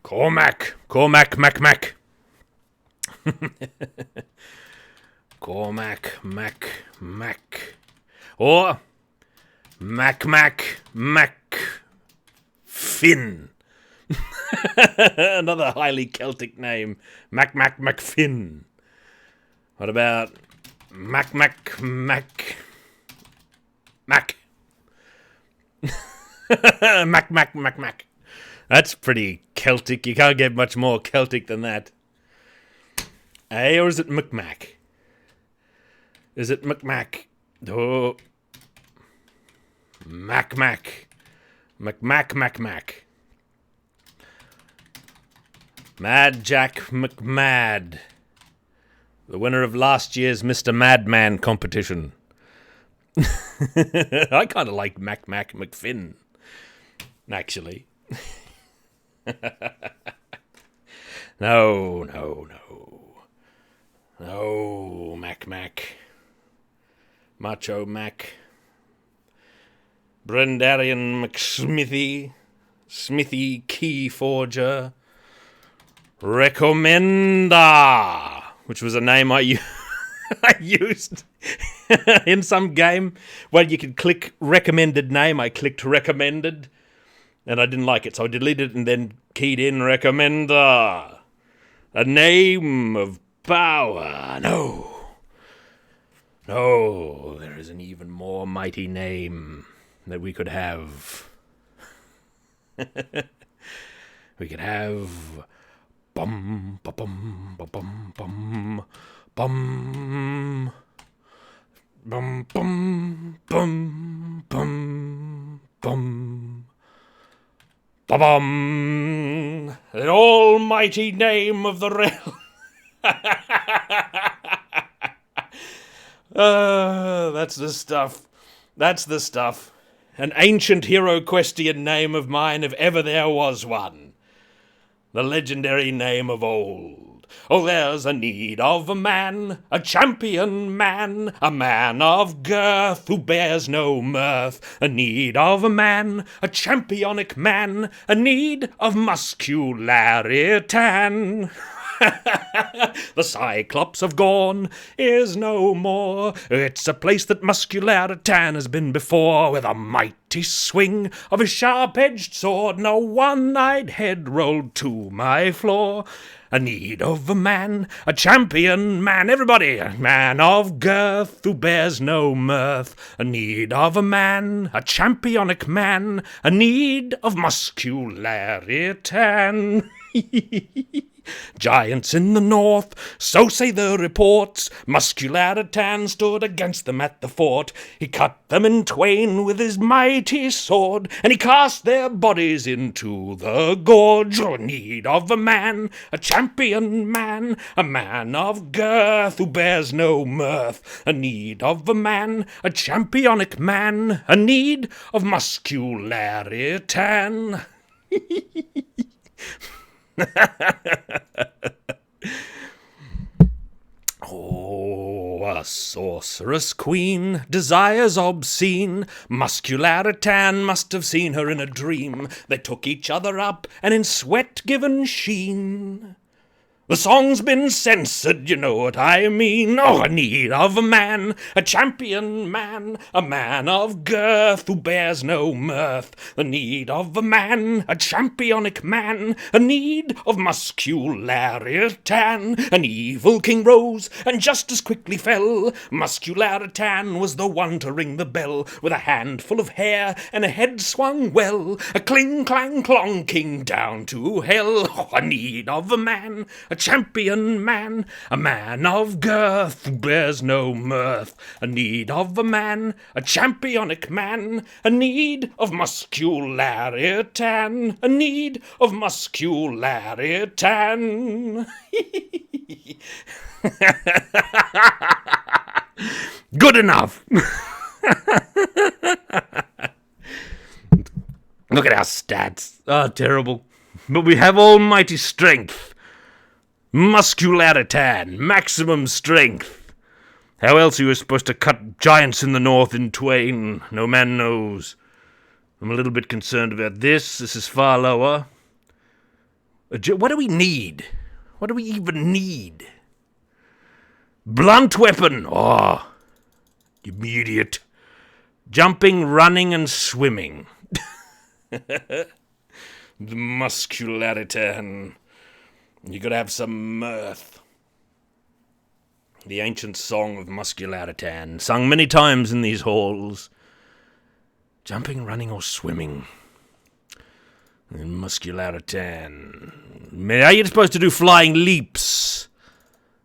Cormac, Mac. Cormac, Mac. Or Mac. Finn. Another highly Celtic name. Mac Finn. What about Mac? Mac. That's pretty Celtic. You can't get much more Celtic than that. Or is it McMac? Is it McMac? Oh. Mac. Mad Jack McMad. The winner of last year's Mr. Madman competition. I kind of like Mac McFinn, actually. No, Mac. Macho Mac. Brendarian McSmithy. Smithy Key Forger. Recommenda, which was a name I used in some game. Well, you could click recommended name. I clicked recommended, and I didn't like it, so I deleted it and then keyed in Recommenda. A name of power. No, there is an even more mighty name that we could have. We could have bum bum bum bum bum bum bum bum bum bum bum bum. The almighty name of the realm. That's the stuff. An ancient hero questian name of mine if ever there was one. The legendary name of old. Oh, there's a need of a man, a champion man, a man of girth who bears no mirth. A need of a man, a championic man, a need of muscularitan. The Cyclops of Gorn is no more. It's a place that Muscularitan has been before. With a mighty swing of his sharp-edged sword, no one-eyed head rolled to my floor. A need of a man, a champion man, everybody, a man of girth who bears no mirth. A need of a man, a championic man, a need of muscularitan. Giants in the north, so say the reports. Muscularitan stood against them at the fort. He cut them in twain with his mighty sword, and he cast their bodies into the gorge. Oh, need of a man, a champion man, a man of girth who bears no mirth. A need of a man, a championic man, a need of muscularitan. Oh, a sorceress queen, desires obscene. Muscularitan must have seen her in a dream. They took each other up, and in sweat given sheen. The song's been censored, you know what I mean. Oh, a need of a man, a champion man, a man of girth who bears no mirth. The need of a man, a championic man, a need of muscularitan. An evil king rose and just as quickly fell. Muscularitan was the one to ring the bell. With a handful of hair and a head swung well, a cling clang clong king down to hell. Oh, a need of a man, a champion man, a man of girth who bears no mirth. A need of a man, a championic man, a need of muscularitan, a need of muscularitan. Good enough. Look at our stats. Oh, terrible. But we have almighty strength. Muscularitan, maximum strength. How else are you supposed to cut giants in the north in twain? No man knows. I'm a little bit concerned about this. This is far lower. What do we need? What do we even need? Blunt weapon! Oh, immediate. Jumping, running, and swimming. The muscularity. You gotta have some mirth. The ancient song of muscularity, sung many times in these halls. Jumping, running, or swimming. And muscularity. How are you supposed to do flying leaps?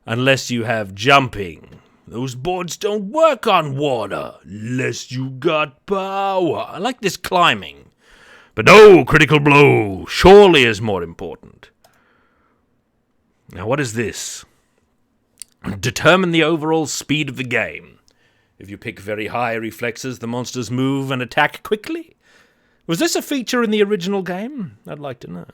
Unless you have jumping. Those boards don't work on water. Unless you got power. I like this climbing. But no, critical blow surely is more important. Now what is this? Determine the overall speed of the game. If you pick very high reflexes, the monsters move and attack quickly. Was this a feature in the original game? I'd like to know.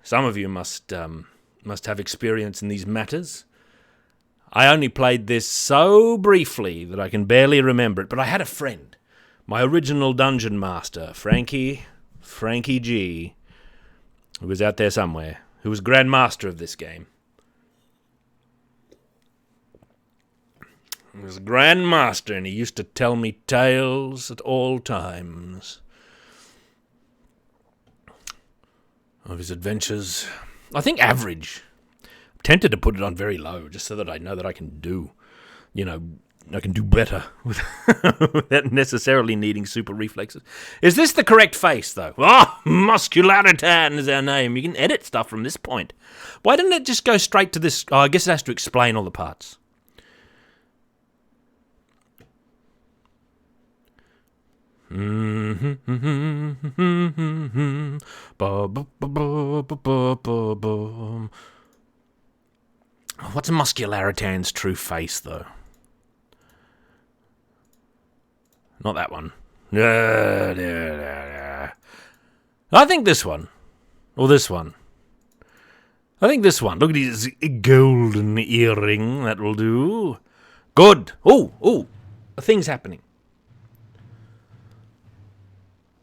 Some of you must have experience in these matters. I only played this so briefly that I can barely remember it, but I had a friend, my original dungeon master, Frankie G, who was out there somewhere, who was Grand Master of this game. He was a Grand Master, and he used to tell me tales at all times of his adventures. I think average. I'm tempted to put it on very low, just so that I know that I can do, I can do better without necessarily needing super reflexes. Is this the correct face, though? Muscularitan is our name. You can edit stuff from this point. Why didn't it just go straight to this? Oh, I guess it has to explain all the parts. What's Muscularitan's true face, though? Not that one. I think this one. Or this one. I think this one. Look at his golden earring. That will do. Good. Oh, a thing's happening.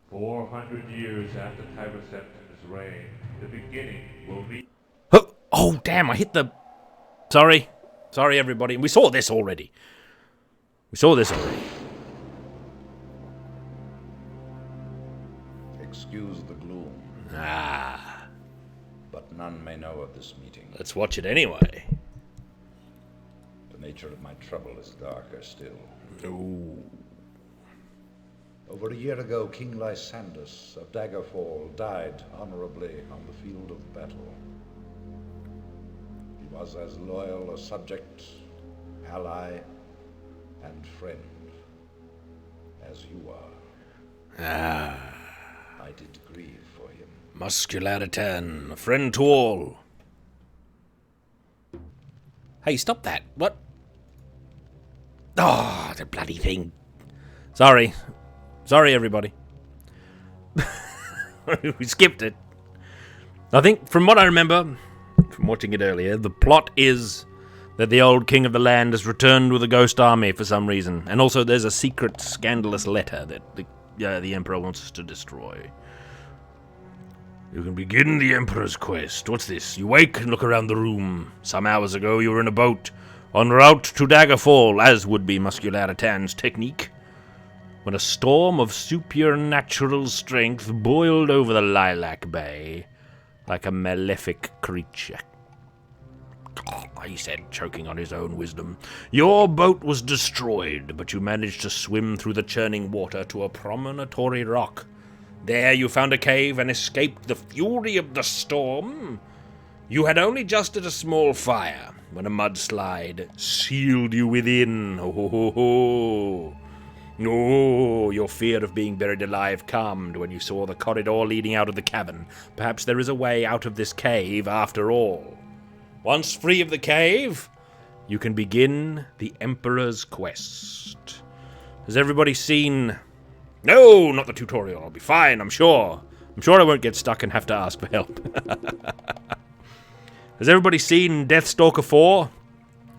400 years after Tyroception's reign, the beginning will be... Oh, damn, I hit the... Sorry, everybody. We saw this already. Excuse the gloom, but none may know of this meeting. Let's watch it anyway. The nature of my trouble is darker still. Ooh. Over a year ago, King Lysandus of Daggerfall died honorably on the field of battle. He was as loyal a subject, ally, and friend as you are. I did grieve for him. Muscularitan, a friend to all. Hey, stop that. What? Oh, the bloody thing. Sorry, everybody. We skipped it. I think, from what I remember, from watching it earlier, the plot is that the old king of the land has returned with a ghost army for some reason. And also there's a secret, scandalous letter that the Emperor wants us to destroy. You can begin the Emperor's quest. What's this? You wake and look around the room. Some hours ago you were in a boat, en route to Daggerfall, as would be Muscularitan's technique, when a storm of supernatural strength boiled over the Lilac Bay like a malefic creature. He said, choking on his own wisdom. Your boat was destroyed, but you managed to swim through the churning water to a promontory rock. There you found a cave and escaped the fury of the storm. You had only just lit a small fire when a mudslide sealed you within. Oh, your fear of being buried alive calmed when you saw the corridor leading out of the cavern. Perhaps there is a way out of this cave after all. Once free of the cave, you can begin the Emperor's quest. Has everybody seen... No, not the tutorial. I'll be fine, I'm sure. I'm sure I won't get stuck and have to ask for help. Has everybody seen Deathstalker 4?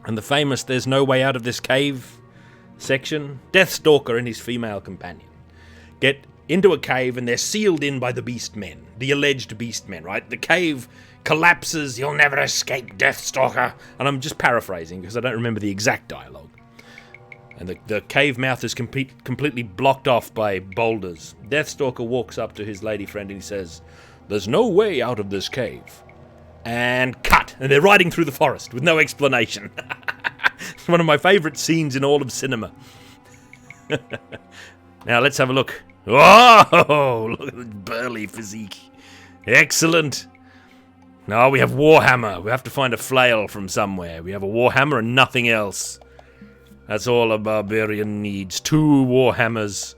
And the famous There's No Way Out of This Cave section? Deathstalker and his female companion get into a cave, and they're sealed in by the beast men, the alleged beast men, right? The cave collapses, you'll never escape, Deathstalker. And I'm just paraphrasing because I don't remember the exact dialogue. And the cave mouth is completely blocked off by boulders. Deathstalker walks up to his lady friend and he says, "There's no way out of this cave." And cut! And they're riding through the forest with no explanation. It's one of my favourite scenes in all of cinema. Now let's have a look. Oh, look at the burly physique. Excellent. Now we have Warhammer. We have to find a flail from somewhere. We have a Warhammer and nothing else. That's all a barbarian needs. 2 Warhammers.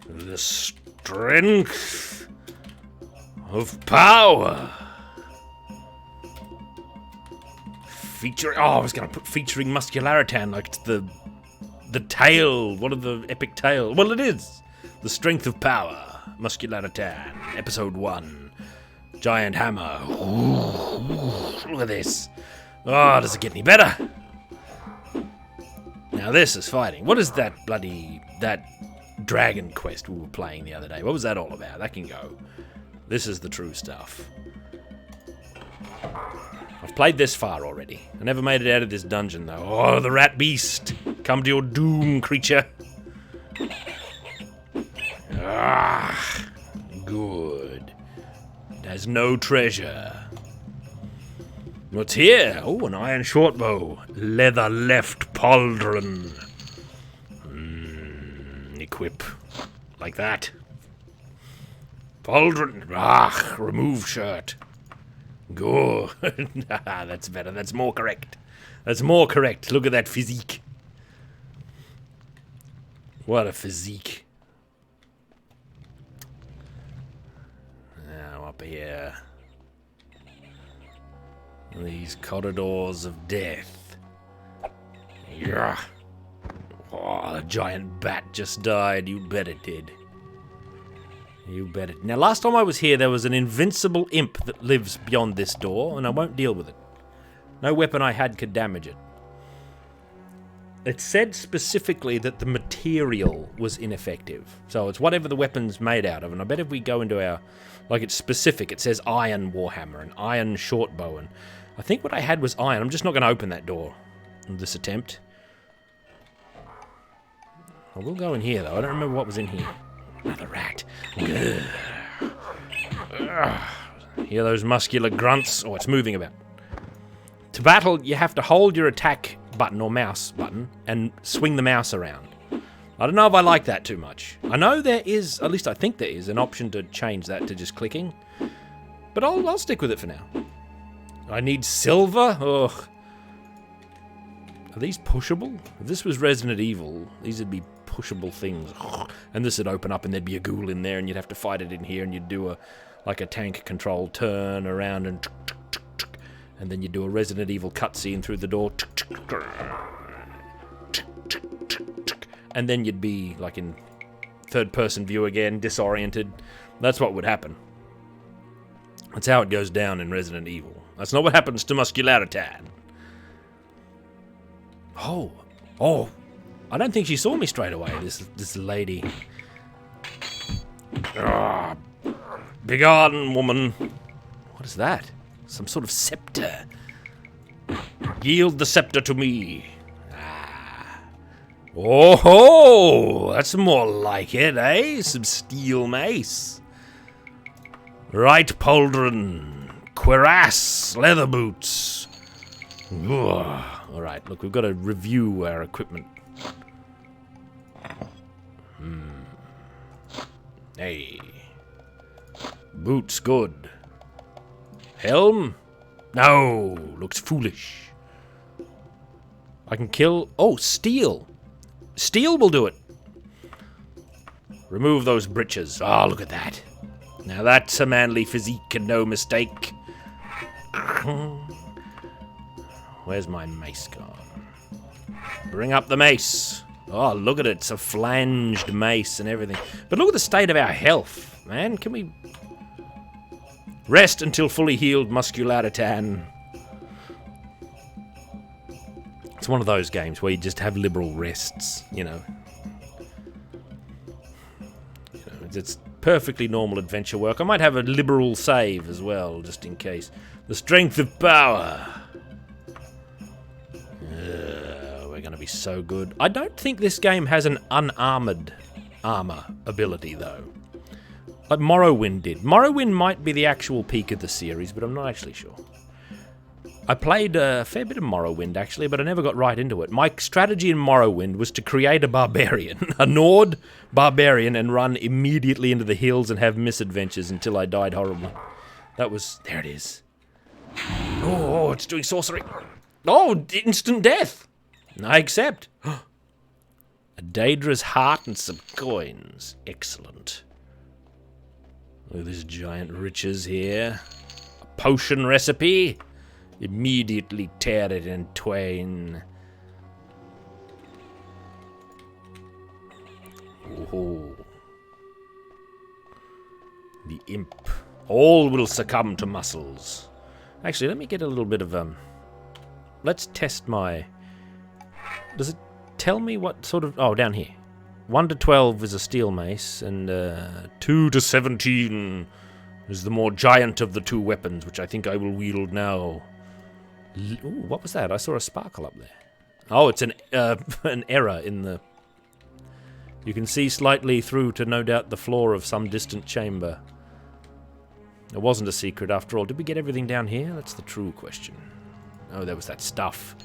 The strength of power. I was going to put featuring Muscularitan, like it's the tale. What of the epic tale? Well, it is. The strength of power. Muscularitan. Episode 1. Giant hammer. Ooh, look at this. Oh, does it get any better? Now this is fighting. What is that Dragon Quest we were playing the other day? What was that all about? That can go. This is the true stuff. I've played this far already. I never made it out of this dungeon though. Oh, the rat beast. Come to your doom, creature. Ah, good. It has no treasure. What's here? Oh, an iron shortbow. Leather left pauldron. Equip. Like that. Pauldron. Ah, remove shirt. Good. That's better. That's more correct. That's more correct. Look at that physique. What a physique. Now up here. These corridors of death. Yeah. Oh, a giant bat just died. You bet it did. You bet it. Now, last time I was here, there was an invincible imp that lives beyond this door, and I won't deal with it. No weapon I had could damage it. It said specifically that the material was ineffective. So it's whatever the weapon's made out of, and I bet if we go into our... Like, it's specific. It says iron warhammer and iron shortbow, and I think what I had was iron. I'm just not going to open that door in this attempt. I will go in here, though. I don't remember what was in here. Another rat. Hear those muscular grunts? Oh, it's moving about. To battle, you have to hold your attack button or mouse button and swing the mouse around. I don't know if I like that too much. I know there is, at least I think there is, an option to change that to just clicking. But I'll stick with it for now. I need silver? Ugh. Are these pushable? If this was Resident Evil, these would be pushable things. And this would open up and there'd be a ghoul in there and you'd have to fight it in here and you'd do a tank control turn around and then you'd do a Resident Evil cutscene through the door. And then you'd be like in third person view again, disoriented. That's what would happen. That's how it goes down in Resident Evil. That's not what happens to Muscularitan. Oh, I don't think she saw me straight away, this lady. Begone, woman. What is that? Some sort of scepter. Yield the scepter to me. Oh, that's more like it, eh? Some steel mace. Right pauldron. Cuirass. Leather boots. Alright, look, we've got to review our equipment. Hey. Boots, good. Helm? No, looks foolish. I can kill... Oh, steel. Steel will do it. Remove those breeches. Oh, look at that. Now that's a manly physique and no mistake. Where's my mace gone? Bring up the mace. Oh, look at it. It's a flanged mace and everything. But look at the state of our health, man. Can we... Rest until fully healed, Muscularitan. It's one of those games where you just have liberal rests, you know. It's perfectly normal adventure work. I might have a liberal save as well, just in case. The strength of power. We're going to be so good. I don't think this game has an unarmored armor ability, though. Like Morrowind did. Morrowind might be the actual peak of the series, but I'm not actually sure. I played a fair bit of Morrowind, actually, but I never got right into it. My strategy in Morrowind was to create a barbarian, a Nord barbarian, and run immediately into the hills and have misadventures until I died horribly. That was... There it is. Oh, it's doing sorcery. Oh, instant death. I accept. A Daedra's heart and some coins. Excellent. Look at this giant riches here. A potion recipe. Immediately tear it in twain. Oh. The imp. All will succumb to muscles. Actually, let me get a little bit of, let's test my... Does it tell me what sort of... Oh, down here. 1 to 12 is a steel mace, and 2 to 17 is the more giant of the two weapons, which I think I will wield now. Ooh, what was that? I saw a sparkle up there. Oh, it's an error in the... You can see slightly through to no doubt the floor of some distant chamber. It wasn't a secret after all. Did we get everything down here? That's the true question. Oh, there was that stuff.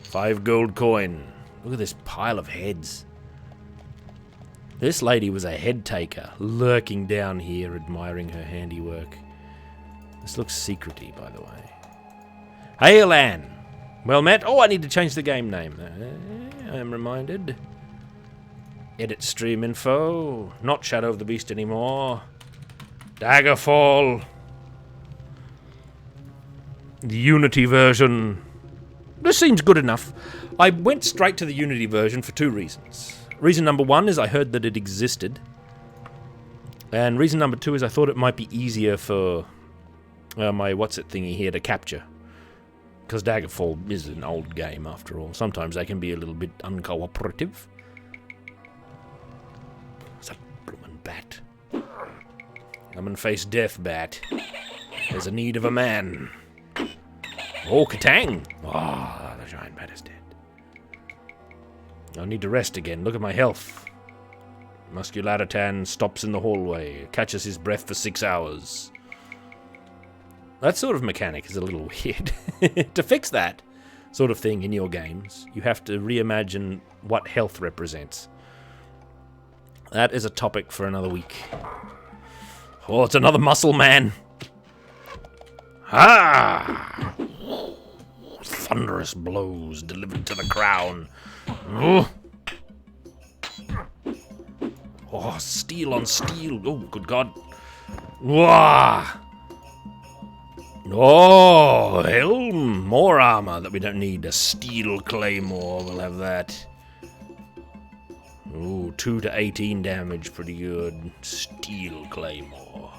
5 gold coin. Look at this pile of heads. This lady was a head taker, lurking down here, admiring her handiwork. This looks secrety, by the way. Hail, Anne. Well met. Oh, I need to change the game name. I am reminded. Edit stream info. Not Shadow of the Beast anymore. Daggerfall. The Unity version. This seems good enough. I went straight to the Unity version for 2 reasons. Reason number 1 is I heard that it existed. And reason number 2 is I thought it might be easier for my what's-it thingy here to capture. Because Daggerfall is an old game, after all. Sometimes they can be a little bit uncooperative. It's a bloomin' bat. Come and face death, bat. There's a need of a man. Oh, Katang! Ah, the giant bat is dead. I need to rest again. Look at my health. Muscularatan stops in the hallway. Catches his breath for 6 hours. That sort of mechanic is a little weird. To fix that sort of thing in your games, you have to reimagine what health represents. That is a topic for another week. Oh, it's another muscle man. Ah! Thunderous blows delivered to the crown. Oh, steel on steel. Oh, good God. Wah! Oh, helm. More armor that we don't need. A steel claymore. We'll have that. Ooh, 2 to 18 damage. Pretty good. Steel claymore.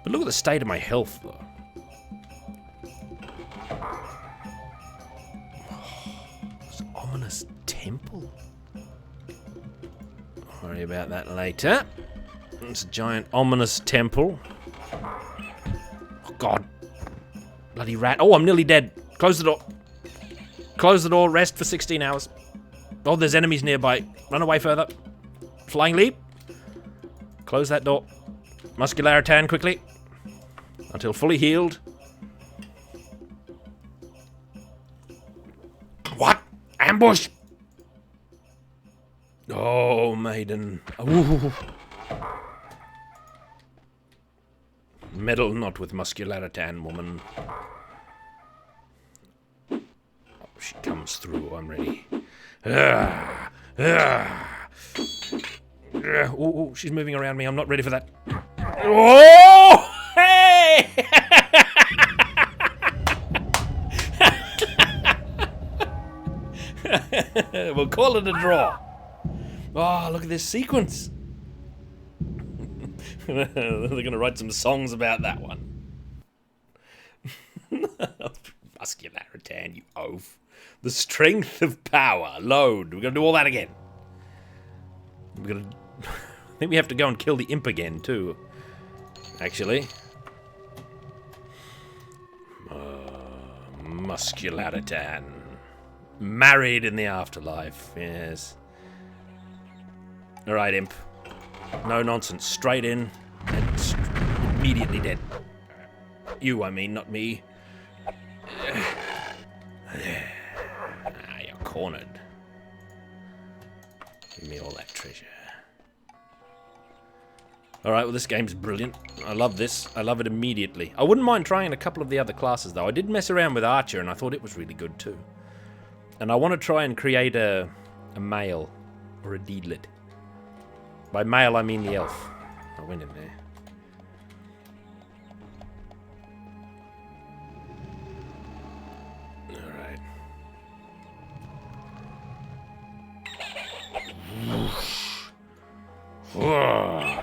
But look at the state of my health, though. This ominous temple. Don't worry about that later. It's a giant ominous temple. Oh, God. Bloody rat. Oh, I'm nearly dead. Close the door. Close the door. Rest for 16 hours. Oh, there's enemies nearby. Run away further. Flying leap. Close that door. Muscularatan quickly. Until fully healed. What? Ambush! Oh, maiden. Ooh. Meddle not with Muscularatan, woman. Oh, she comes through. I'm ready. Oh, she's moving around me. I'm not ready for that. Oh! Hey! We'll call it a draw. Oh, look at this sequence. They're going to write some songs about that one. Muscularitan, you oaf. The strength of power. Load. We're gonna do all that again. We're gonna... I think we have to go and kill the imp again, too. Actually. Muscularitan. Married in the afterlife, yes. Alright, imp. No nonsense. Straight in and immediately dead. You, I mean, not me. You're cornered. Give me all that treasure. Alright, well this game's brilliant. I love this. I love it immediately. I wouldn't mind trying a couple of the other classes though. I did mess around with Archer and I thought it was really good too. And I want to try and create a male or a deedlet. By male I mean the elf. I went in there. Alright.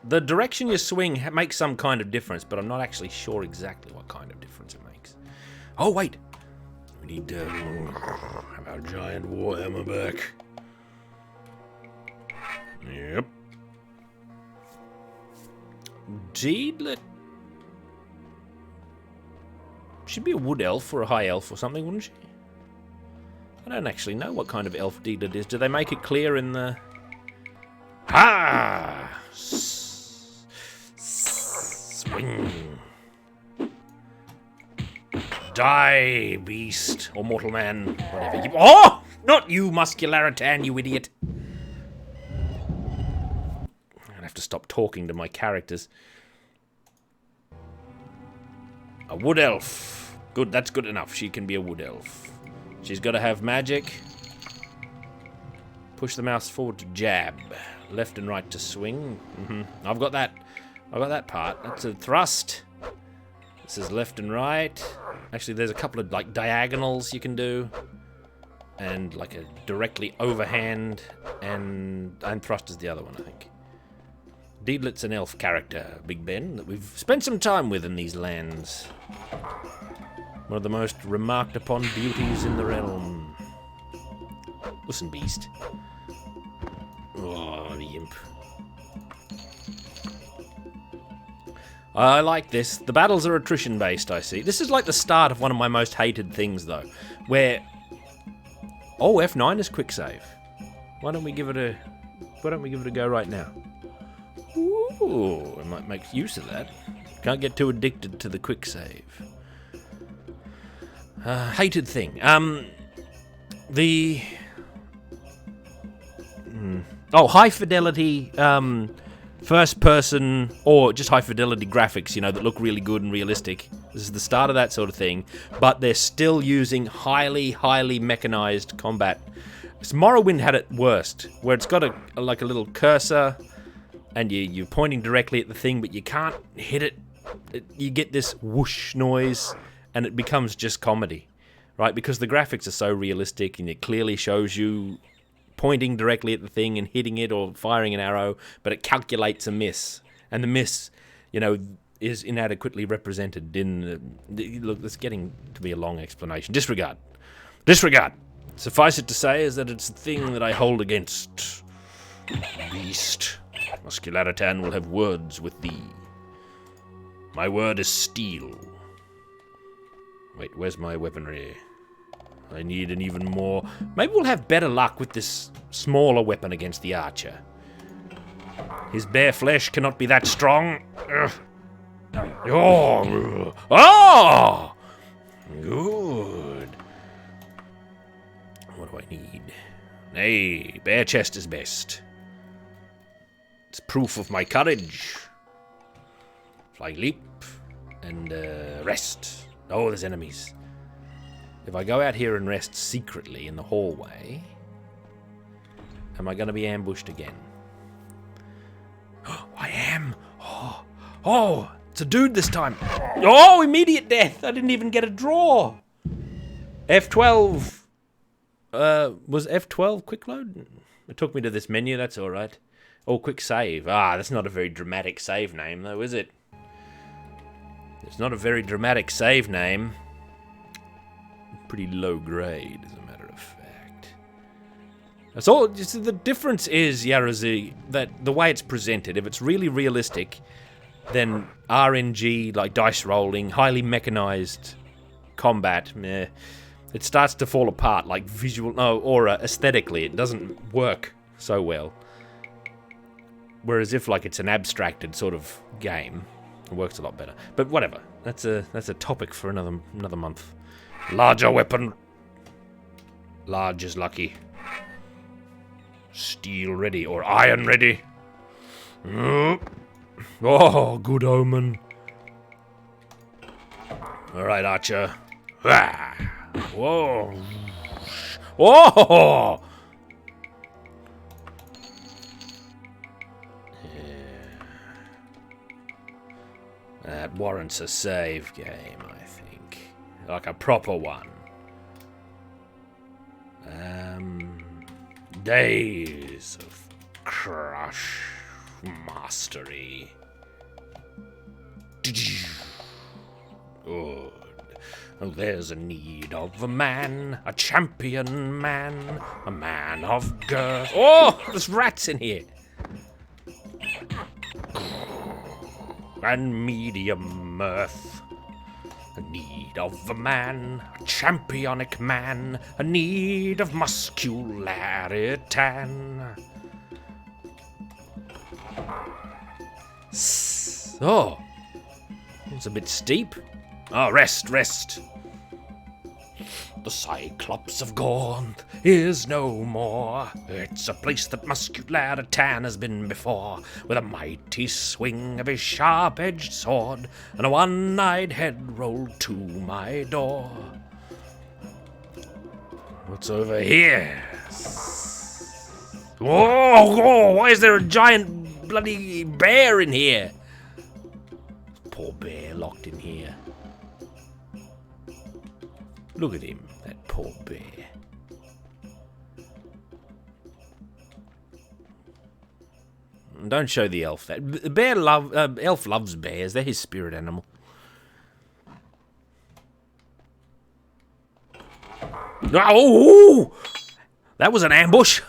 The direction you swing makes some kind of difference, but I'm not actually sure exactly what kind of difference it makes. Oh, wait! We need to have our giant warhammer back. Yep. Deedlet. She'd be a wood elf or a high elf or something, wouldn't she? I don't actually know what kind of elf Deedlet is. Do they make it clear in the... Ha! Swing. Die, beast. Or mortal man. Whatever you... Oh! Not you, Muscularitan, you idiot. I'm gonna have to stop talking to my characters. A wood elf. Good, that's good enough. She can be a wood elf. She's got to have magic. Push the mouse forward to jab. Left and right to swing. I've got that. I've got that part. That's a thrust. This is left and right. Actually, there's a couple of like diagonals you can do. And like a directly overhand. And thrust is the other one, I think. Deedlet's an elf character, Big Ben, that we've spent some time with in these lands. One of the most remarked upon beauties in the realm. Listen, beast. Oh, the imp. I like this. The battles are attrition based, I see. This is like the start of one of my most hated things, though. Where... Oh, F9 is quick save. Why don't we give it a go right now? Ooh, I might make use of that. Can't get too addicted to the quick save. Hated thing. High fidelity, first person, or just high fidelity graphics, you know, that look really good and realistic. This is the start of that sort of thing, but they're still using highly mechanized combat. Morrowind had it worst, where it's got a little cursor, and you're pointing directly at the thing, but you can't hit it. You get this whoosh noise, and it becomes just comedy, right? Because the graphics are so realistic, and it clearly shows you pointing directly at the thing and hitting it or firing an arrow, but it calculates a miss. And the miss, you know, is inadequately represented in... look, it's getting to be a long explanation. Disregard. Disregard. Suffice it to say is that it's the thing that I hold against. Beast. Muscularitan will have words with thee. My word is steel. Wait, where's my weaponry? I need an even more... Maybe we'll have better luck with this smaller weapon against the archer. His bare flesh cannot be that strong. Oh! Good. What do I need? Nay, bare chest is best. It's proof of my courage. Flying leap. And rest. Oh, there's enemies. If I go out here and rest secretly in the hallway, am I going to be ambushed again? I am! Oh, it's a dude this time. Oh, immediate death! I didn't even get a draw! F12. Was F12 quick load? It took me to this menu, that's alright. Oh, quick save. Ah, that's not a very dramatic save name though, is it? It's not a very dramatic save name. Pretty low grade, as a matter of fact. That's all. Just the difference is, Yarazi, that the way it's presented, if it's really realistic, then RNG, like dice rolling, highly mechanized combat, meh, it starts to fall apart, like or aesthetically, it doesn't work so well. Whereas if like it's an abstracted sort of game, it works a lot better. But whatever, that's a topic for another month. Larger weapon. Large is lucky. Steel ready or iron ready. Oh, good omen. Alright, Archer. Whoa. Whoa! That warrants a save game, I think. Like a proper one. Days of crush mastery. Good. Oh, there's a need of a man, a champion man, a man of girth. Oh, there's rats in here. And medium mirth. A need of a man, a championic man, a need of muscularity. Oh, it's a bit steep. Oh, rest. The Cyclops of Gaunt is no more. It's a place that Muscularitan has been before, with a mighty swing of his sharp-edged sword, and a one-eyed head rolled to my door. What's over here? Whoa, why is there a giant bloody bear in here? Poor bear locked in here. Look at him, that poor bear. Don't show the elf that. The elf loves bears. They're his spirit animal. Oh! That was an ambush.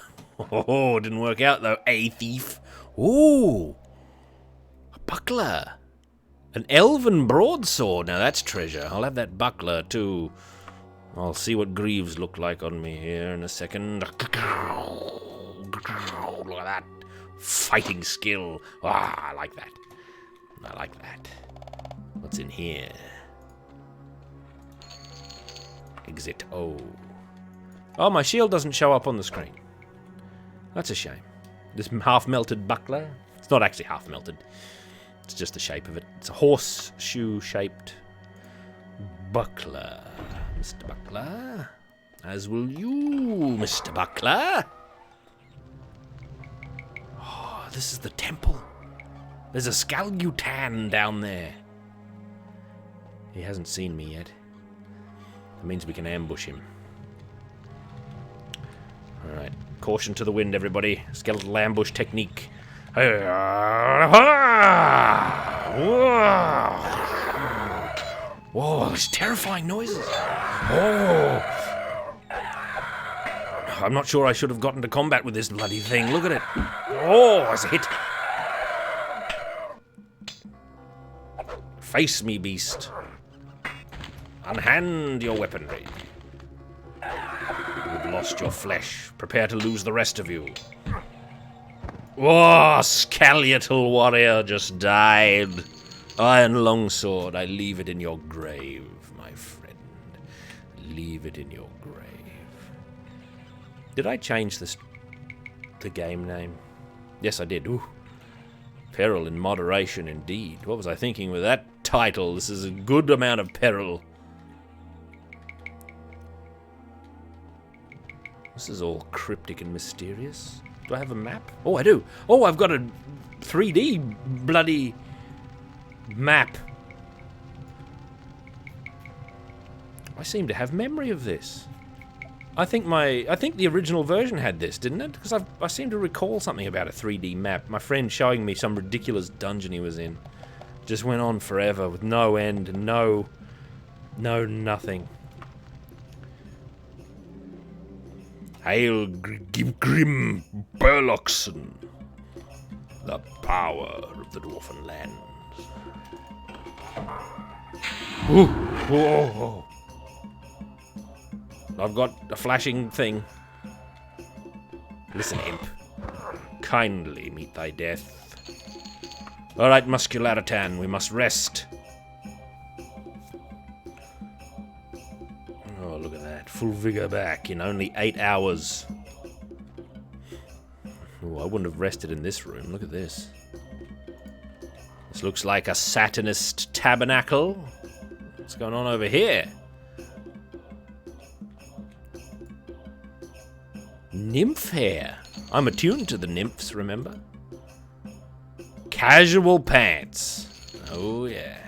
Oh, didn't work out though, a thief. Ooh! A buckler. An elven broadsword. Now that's treasure. I'll have that buckler too. I'll see what greaves look like on me here in a second. Look at that. Fighting skill. Ah, I like that. What's in here? Exit O. Oh, my shield doesn't show up on the screen. That's a shame. This half-melted buckler. It's not actually half-melted. It's just the shape of it. It's a horseshoe-shaped buckler. Mr. Buckler. As will you, Mr. Buckler. Oh, this is the temple. There's a Skalgutan down there. He hasn't seen me yet. That means we can ambush him. Alright. Caution to the wind, everybody. Skeletal ambush technique. Whoa, these terrifying noises. Oh. I'm not sure I should have gotten to combat with this bloody thing. Look at it. Oh, there's a hit. Face me, beast. Unhand your weaponry. You've lost your flesh. Prepare to lose the rest of you. Whoa, skeletal warrior just died. Iron longsword, I leave it in your grave, my friend. Leave it in your grave. Did I change the game name? Yes, I did. Ooh. Peril in moderation, indeed. What was I thinking with that title? This is a good amount of peril. This is all cryptic and mysterious. Do I have a map? Oh, I do. Oh, I've got a 3D bloody map. I seem to have memory of this. I think the original version had this, didn't it? Because I seem to recall something about a 3D map. My friend showing me some ridiculous dungeon he was in. Just went on forever with no end and no nothing. Hail Grim Burloxon, the power of the Dwarfen lands. Ooh. Whoa. I've got a flashing thing. Listen, imp. Kindly meet thy death. Alright, Muscularitan, we must rest. Oh, look at that. Full vigor back in only 8 hours. Oh, I wouldn't have rested in this room. Look at this. This looks like a Satanist tabernacle. What's going on over here? Nymph hair. I'm attuned to the nymphs, remember? Casual pants. Oh, yeah.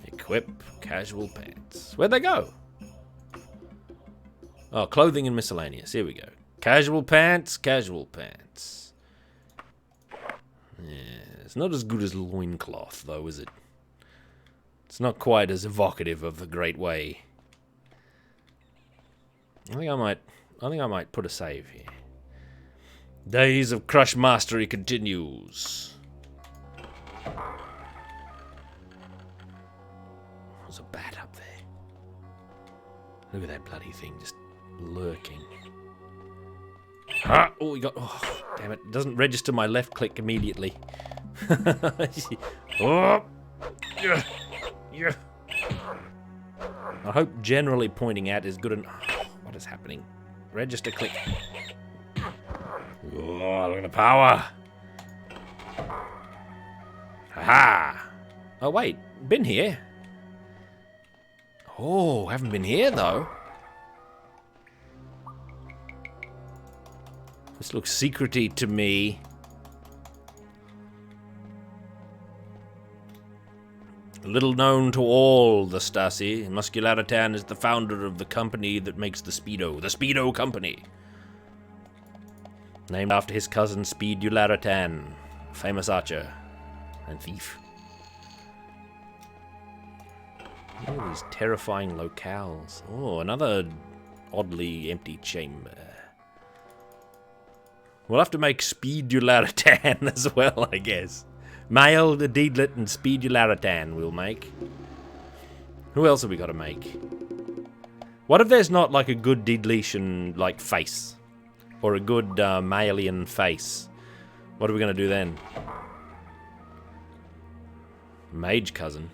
Equip casual pants. Where'd they go? Oh, clothing and miscellaneous. Here we go. Casual pants, casual pants. Yeah, it's not as good as loincloth, though, is it? It's not quite as evocative of the Great Way. I think I might put a save here. Days of Crush Mastery continues. There's a bat up there. Look at that bloody thing just lurking. Ah, oh, we got. Oh, damn it! It doesn't register my left click immediately. Oh, yeah, yeah. I hope generally pointing at is good enough. Oh, what is happening? Register click. Oh, look at the power. Aha! Oh, wait. Been here. Oh, haven't been here, though. This looks secrety to me. Little known to all the Stasi, Muscularitan is the founder of the company that makes the Speedo Company. Named after his cousin Speedularitan, famous archer and thief. Look at these terrifying locales. Oh, another oddly empty chamber. We'll have to make Speedularitan as well, I guess. Male, the Deedlet, and Speedularitan we'll make. Who else have we got to make? What if there's not like a good Deedletian like face? Or a good Maelian face? What are we going to do then? Mage cousin.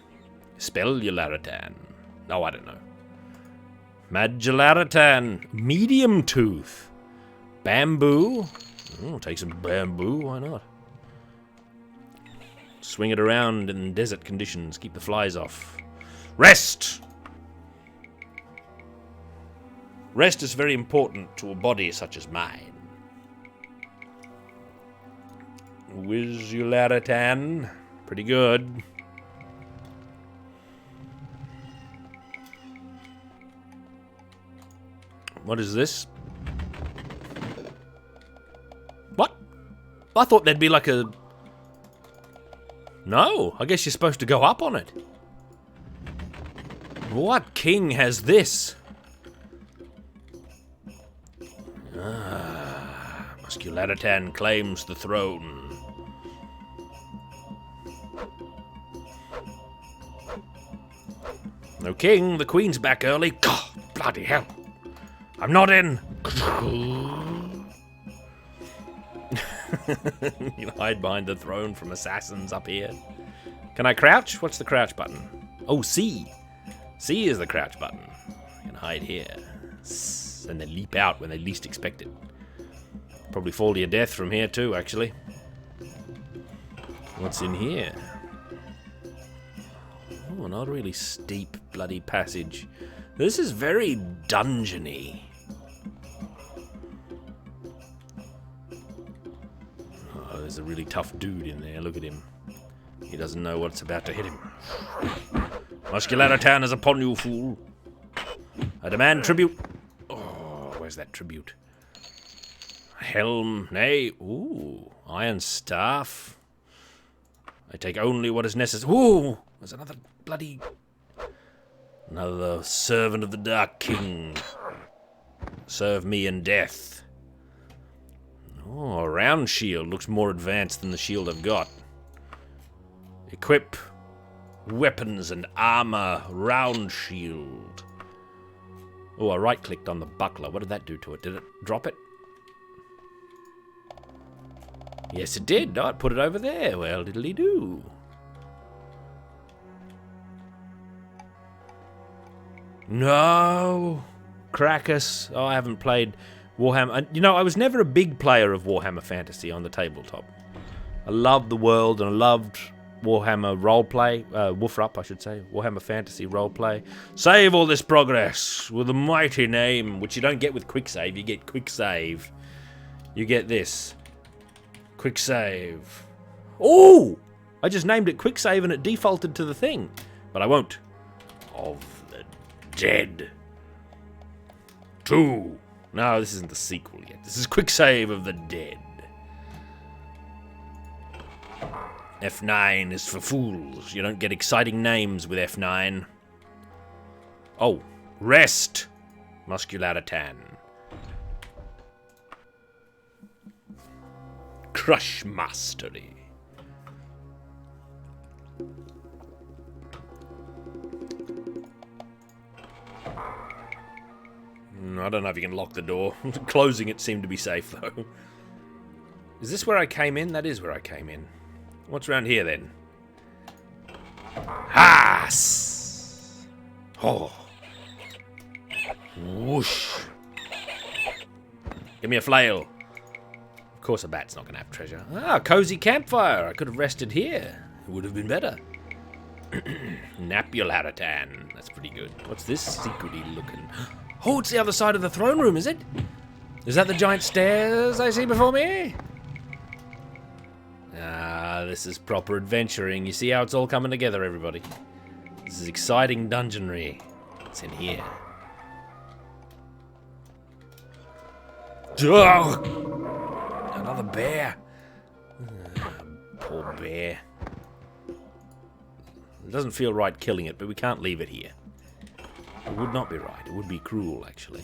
Spellularitan. Oh, I don't know. Magularitan. Medium tooth. Bamboo. Oh, take some bamboo. Why not? Swing it around in desert conditions. Keep the flies off. Rest! Rest is very important to a body such as mine. Wizularitan. Pretty good. What is this? What? I thought there'd be like a... No, I guess you're supposed to go up on it. What king has this? Muscularitan claims the throne. No king, the queen's back early. God, bloody hell. I'm not in. You hide behind the throne from assassins up here. Can I crouch? What's the crouch button? Oh, C. C is the crouch button. I can hide here. And then leap out when they least expect it. Probably fall to your death from here too, actually. What's in here? Oh, not a really steep bloody passage. This is very dungeony. Oh, there's a really tough dude in there. Look at him. He doesn't know what's about to hit him. Muscularitan is upon you, fool. I demand tribute. Oh, where's that tribute? Helm, nay, ooh, iron staff. I take only what is necessary. Ooh! There's another Another servant of the Dark King. Serve me in death. Oh, a round shield. Looks more advanced than the shield I've got. Equip weapons and armor. Round shield. Oh, I right-clicked on the buckler. What did that do to it? Did it drop it? Yes, it did. Oh, it put it over there. Well, diddly-do. No! Krakus. Oh, I haven't played Warhammer. You know, I was never a big player of Warhammer Fantasy on the tabletop. I loved the world, and I loved Warhammer roleplay. Wolfrup, I should say. Warhammer Fantasy roleplay. Save all this progress with a mighty name, which you don't get with quick save. You get quick save. You get this. Quick save. Oh! I just named it quick save and it defaulted to the thing. But I won't. Of the Dead. 2. No, this isn't the sequel yet. This is quick save of the Dead. F9 is for fools. You don't get exciting names with F9. Oh, rest. Muscularatan. Crush mastery. I don't know if you can lock the door. Closing it seemed to be safe, though. Is this where I came in? That is where I came in. What's around here, then? Haas! Oh. Whoosh. Give me a flail. Of course a bat's not going to have treasure. Ah, cozy campfire. I could have rested here. It would have been better. Napularitan. That's pretty good. What's this secrety looking? Oh, it's the other side of the throne room, is it? Is that the giant stairs I see before me? Ah, this is proper adventuring. You see how it's all coming together, everybody? This is exciting dungeonry. It's in here. Oh! Another bear. Poor bear. It doesn't feel right killing it, but we can't leave it here. It would not be right. It would be cruel, actually.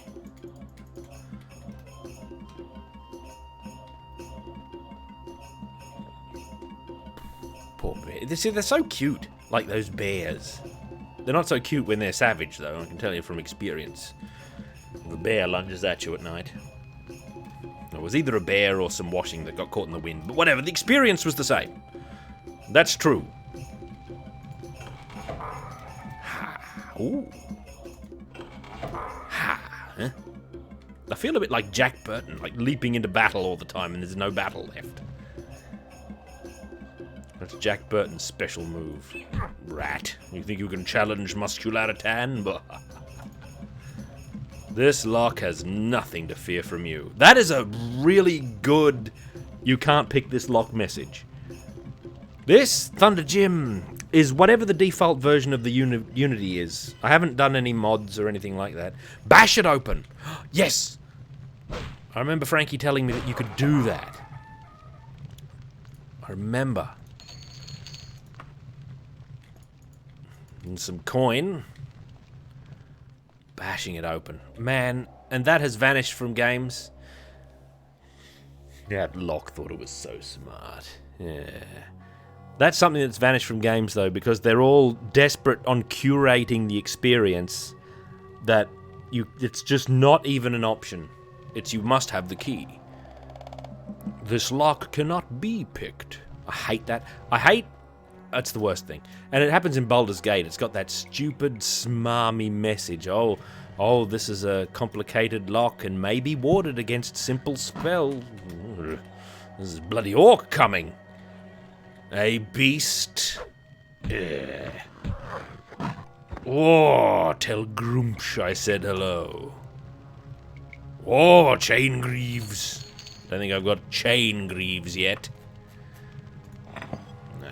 Poor bear. See, they're so cute, like those bears. They're not so cute when they're savage, though, I can tell you from experience. The bear lunges at you at night. It was either a bear or some washing that got caught in the wind, but whatever, the experience was the same. That's true. Ooh. Huh? I feel a bit like Jack Burton, like leaping into battle all the time and there's no battle left. That's Jack Burton's special move. Rat. You think you can challenge Muscularatan? This lock has nothing to fear from you. That is a really good you can't pick this lock message. This, Thunder Jim, is whatever the default version of the Unity is. I haven't done any mods or anything like that. Bash it open! Yes! I remember Frankie telling me that you could do that. I remember. And some coin. Bashing it open. Man, and that has vanished from games. That lock thought it was so smart. Yeah. That's something that's vanished from games, though, because they're all desperate on curating the experience that it's just not even an option. It's you must have the key. This lock cannot be picked. I hate that. That's the worst thing. And it happens in Baldur's Gate. It's got that stupid, smarmy message. Oh, this is a complicated lock and may be warded against simple spell. This is bloody orc coming. A beast. Oh, tell Groomsh I said hello. Oh, chain greaves. Don't think I've got chain greaves yet.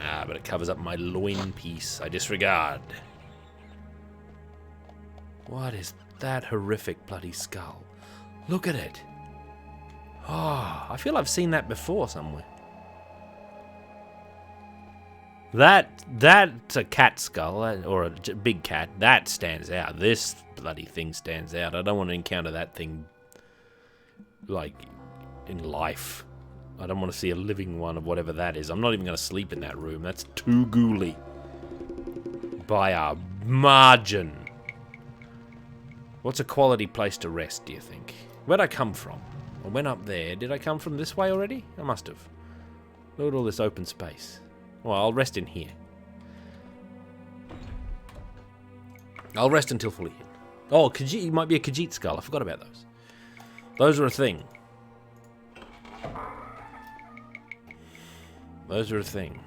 Ah, but it covers up my loin piece. I disregard. What is that horrific bloody skull? Look at it. Oh, I feel I've seen that before somewhere. That's a cat skull, or a big cat. That stands out. This bloody thing stands out. I don't want to encounter that thing, like, in life. I don't want to see a living one of whatever that is. I'm not even going to sleep in that room. That's too ghouly. By a margin. What's a quality place to rest, do you think? Where'd I come from? I went up there. Did I come from this way already? I must have. Look at all this open space. Well, I'll rest in here. I'll rest until fully hit. Oh, Khajiit might be a Khajiit skull. I forgot about those. Those are a thing. Those are a thing.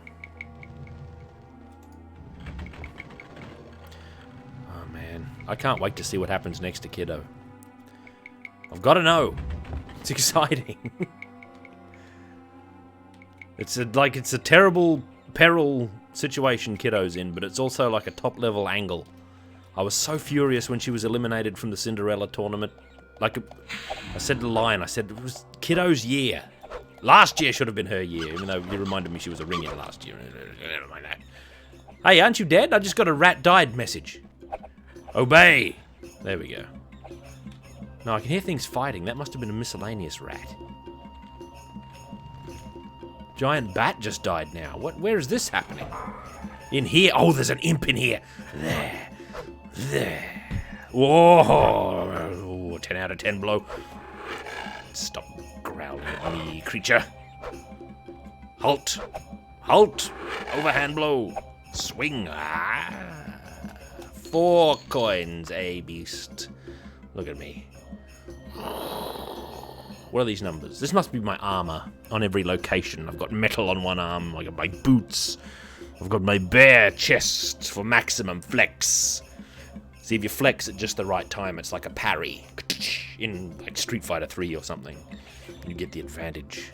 Oh, man. I can't wait to see what happens next to Kiddo. I've got to know. It's exciting. It's a terrible Peril situation Kiddo's in, but it's also like a top-level angle. I was so furious when she was eliminated from the Cinderella tournament. Like, I said to Lion, I said, it was Kiddo's year. Last year should have been her year, even though you reminded me she was a ring-in last year. Never mind that. Hey, aren't you dead? I just got a rat died message. Obey! There we go. No, I can hear things fighting. That must have been a miscellaneous rat. Giant bat just died now. Where is this happening? In here? Oh, there's an imp in here. There. Whoa! 10 out of 10 blow. Stop growling at me, creature. Halt. Halt. Overhand blow. Swing. 4 coins, beast. Look at me. What are these numbers? This must be my armor on every location. I've got metal on one arm. I got my boots. I've got my bare chest for maximum flex. See, if you flex at just the right time, it's like a parry. In like Street Fighter 3 or something. You get the advantage.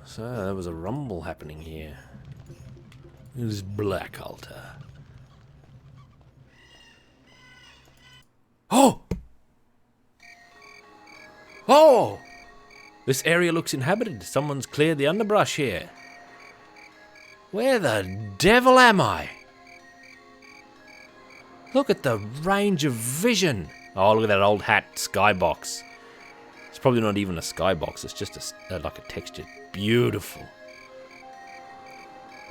So, there was a rumble happening here. It was Black Altar. Oh! Oh! This area looks inhabited. Someone's cleared the underbrush here. Where the devil am I? Look at the range of vision. Oh, look at that old hat skybox. It's probably not even a skybox. It's just like a texture. Beautiful.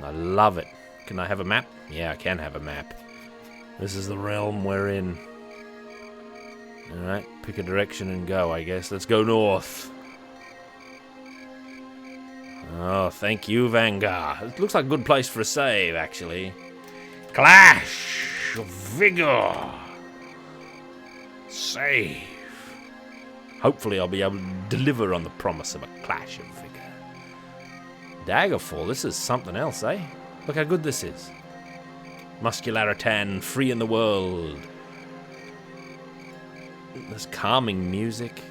I love it. Can I have a map? Yeah, I can have a map. This is the realm we're in. Alright, pick a direction and go, I guess. Let's go north. Oh, thank you, Vanguard. It looks like a good place for a save, actually. Clash of Vigor. Save. Hopefully I'll be able to deliver on the promise of a Clash of Vigor. Daggerfall, this is something else, eh? Look how good this is. Muscularitan, free in the world. There's calming music.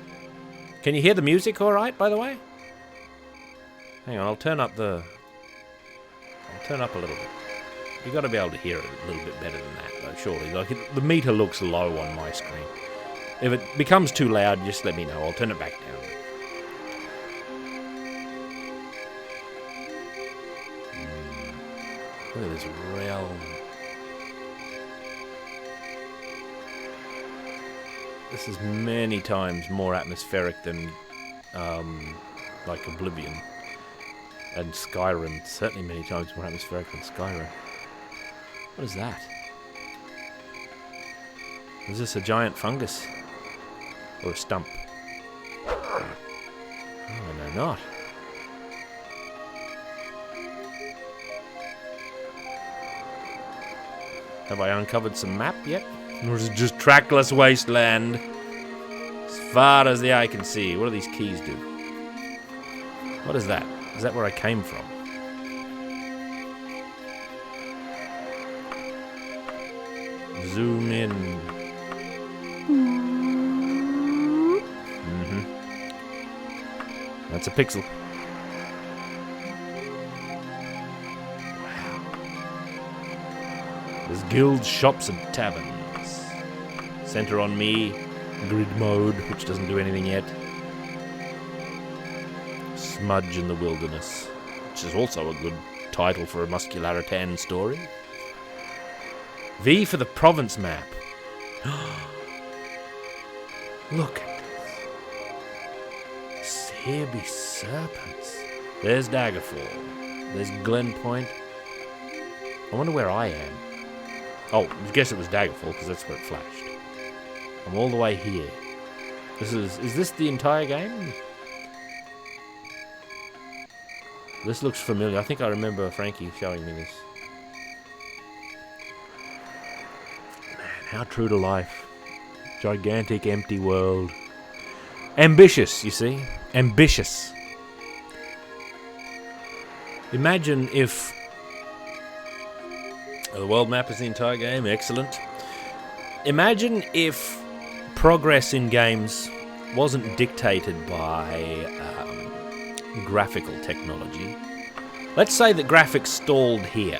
Can you hear the music all right, by the way? Hang on, I'll turn up a little bit. You got to be able to hear it a little bit better than that, though, surely. Like, the meter looks low on my screen. If it becomes too loud, just let me know. I'll turn it back down. Look at this realm. This is many times more atmospheric than, like Oblivion. And Skyrim. Certainly many times more atmospheric than Skyrim. What is that? Is this a giant fungus? Or a stump? Oh, no, not. Have I uncovered some map yet? Or is it just trackless wasteland? As far as the eye can see. What do these keys do? What is that? Is that where I came from? Zoom in. That's a pixel. Wow. There's guilds, shops, and taverns. Center on me. Grid mode, which doesn't do anything yet. Smudge in the Wilderness, which is also a good title for a Muscularitan story. V for the province map. Look at this. Here be serpents. There's Daggerfall. There's Glen Point. I wonder where I am. Oh, I guess it was Daggerfall because that's where it flashed. I'm all the way here. Is this the entire game? This looks familiar. I think I remember Frankie showing me this. Man, how true to life. Gigantic empty world. Ambitious, you see? Ambitious. Imagine if... the world map is the entire game. Excellent. Imagine if progress in games wasn't dictated by graphical technology. Let's say that graphics stalled here.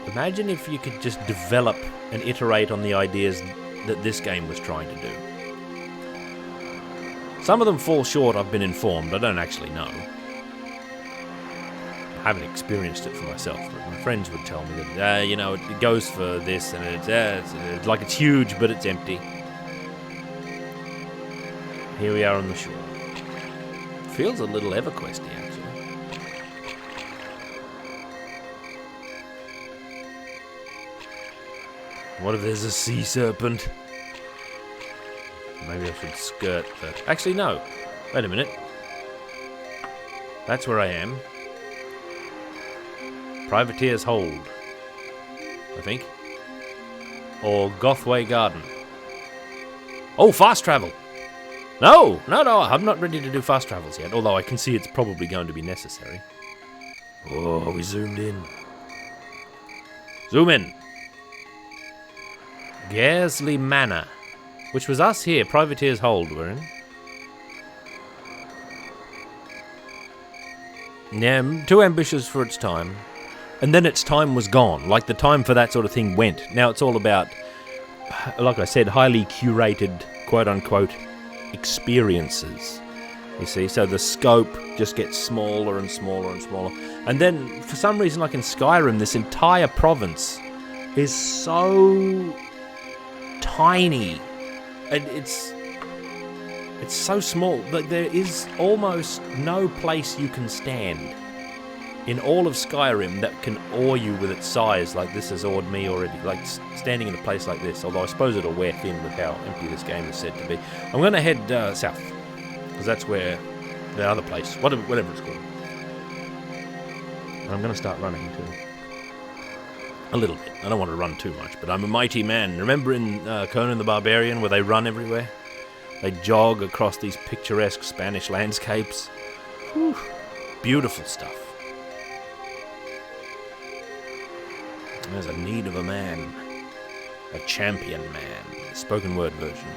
Imagine if you could just develop and iterate on the ideas that this game was trying to do. Some of them fall short, I've been informed. I don't actually know. I haven't experienced it for myself, but my friends would tell me that, it goes for this, and it's like it's huge, but it's empty. Here we are on the shore. Feels a little EverQuest-y, actually. What if there's a sea serpent? Maybe I should skirt the... Actually, no. Wait a minute. That's where I am. Privateer's Hold, I think. Or Gothway Garden. Oh, fast travel! No, I'm not ready to do fast travels yet, although I can see it's probably going to be necessary. Oh, we zoomed in. Zoom in. Garesley Manor, which was us here, Privateer's Hold we're in. Yeah, too ambitious for its time. And then its time was gone, like the time for that sort of thing went. Now it's all about, like I said, highly curated, quote-unquote, experiences. You see, so the scope just gets smaller and smaller and smaller. And then, for some reason, like in Skyrim, this entire province is so tiny. And it's so small that there is almost no place you can stand in all of Skyrim that can awe you with its size like this has awed me already, like standing in a place like this, although I suppose it'll wear thin with how empty this game is said to be. I'm going to head south, because that's where the other place, whatever it's called. And I'm going to start running too. A little bit. I don't want to run too much, but I'm a mighty man. Remember in Conan the Barbarian where they run everywhere? They jog across these picturesque Spanish landscapes. Whew. Beautiful stuff. There's a need of a man. A champion man. Spoken word version.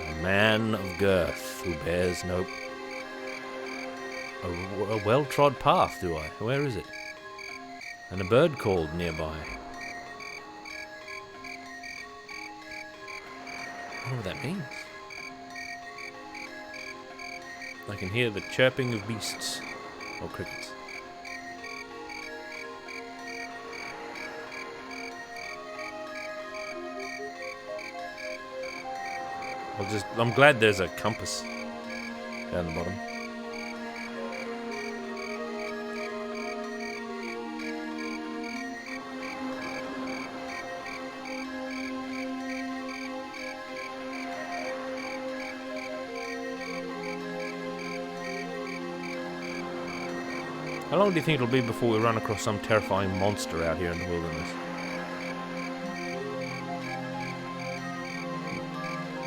A man of girth who bears no... A well-trod path, do I? Where is it? And a bird called nearby. I don't know what that means. I can hear the chirping of beasts. Or crickets. I'm glad there's a compass down the bottom. How long do you think it'll be before we run across some terrifying monster out here in the wilderness?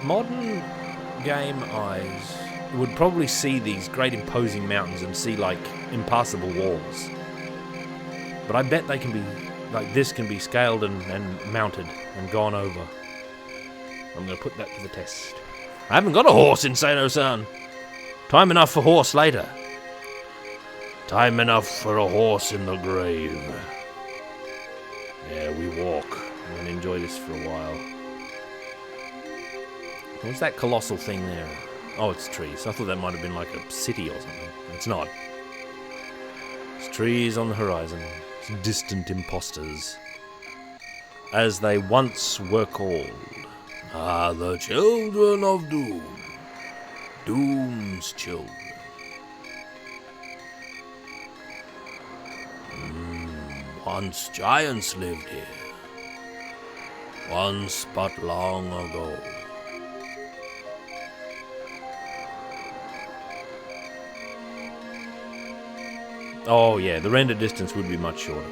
Modern game eyes would probably see these great imposing mountains and see like impassable walls. But I bet they can be, like this can be scaled and mounted and gone over. I'm going to put that to the test. I haven't got a horse in Saino-san. Time enough for horse later. Time enough for a horse in the grave. Yeah, we walk. I'm going to enjoy this for a while. What's that colossal thing there? Oh, it's trees. I thought that might have been like a city or something. It's not. It's trees on the horizon. It's distant impostors. As they once were called. Ah, the children of Doom. Doom's children. Once giants lived here. Once but long ago. Oh yeah, the render distance would be much shorter.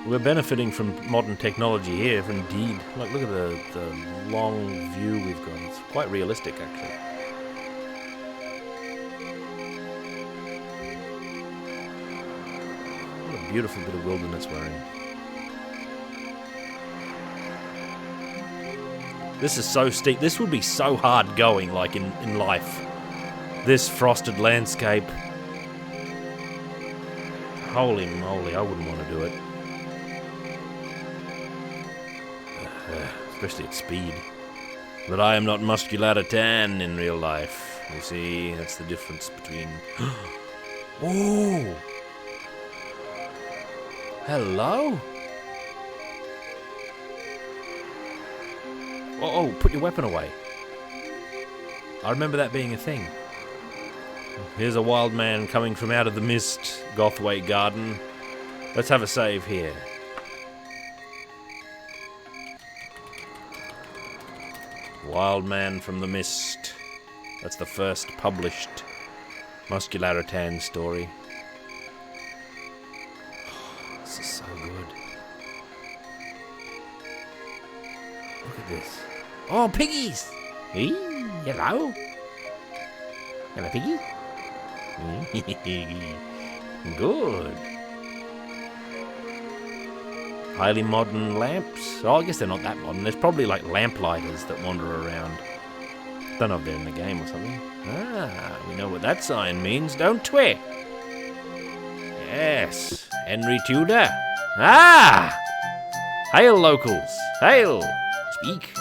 We're benefiting from modern technology here, indeed. Like, look at the long view we've got. It's quite realistic, actually. What a beautiful bit of wilderness we're in. This is so steep. This would be so hard going, like, in life. This frosted landscape. Holy moly, I wouldn't want to do it. Especially at speed. But I am not muscularatan in real life. You see, that's the difference between... Oh! Hello? Oh, put your weapon away. I remember that being a thing. Here's a wild man coming from out of the mist, Gothway Garden. Let's have a save here. Wild Man from the Mist. That's the first published Muscularitan story. Oh, this is so good. Look at this. Oh, piggies! Hey, hello. Hello, piggy. Good. Highly modern lamps. Oh, I guess they're not that modern. There's probably like lamplighters that wander around. Don't know if they're in the game or something. Ah, we know what that sign means, don't we? Yes, Henry Tudor. Ah! Hail, locals. Hail. Speak.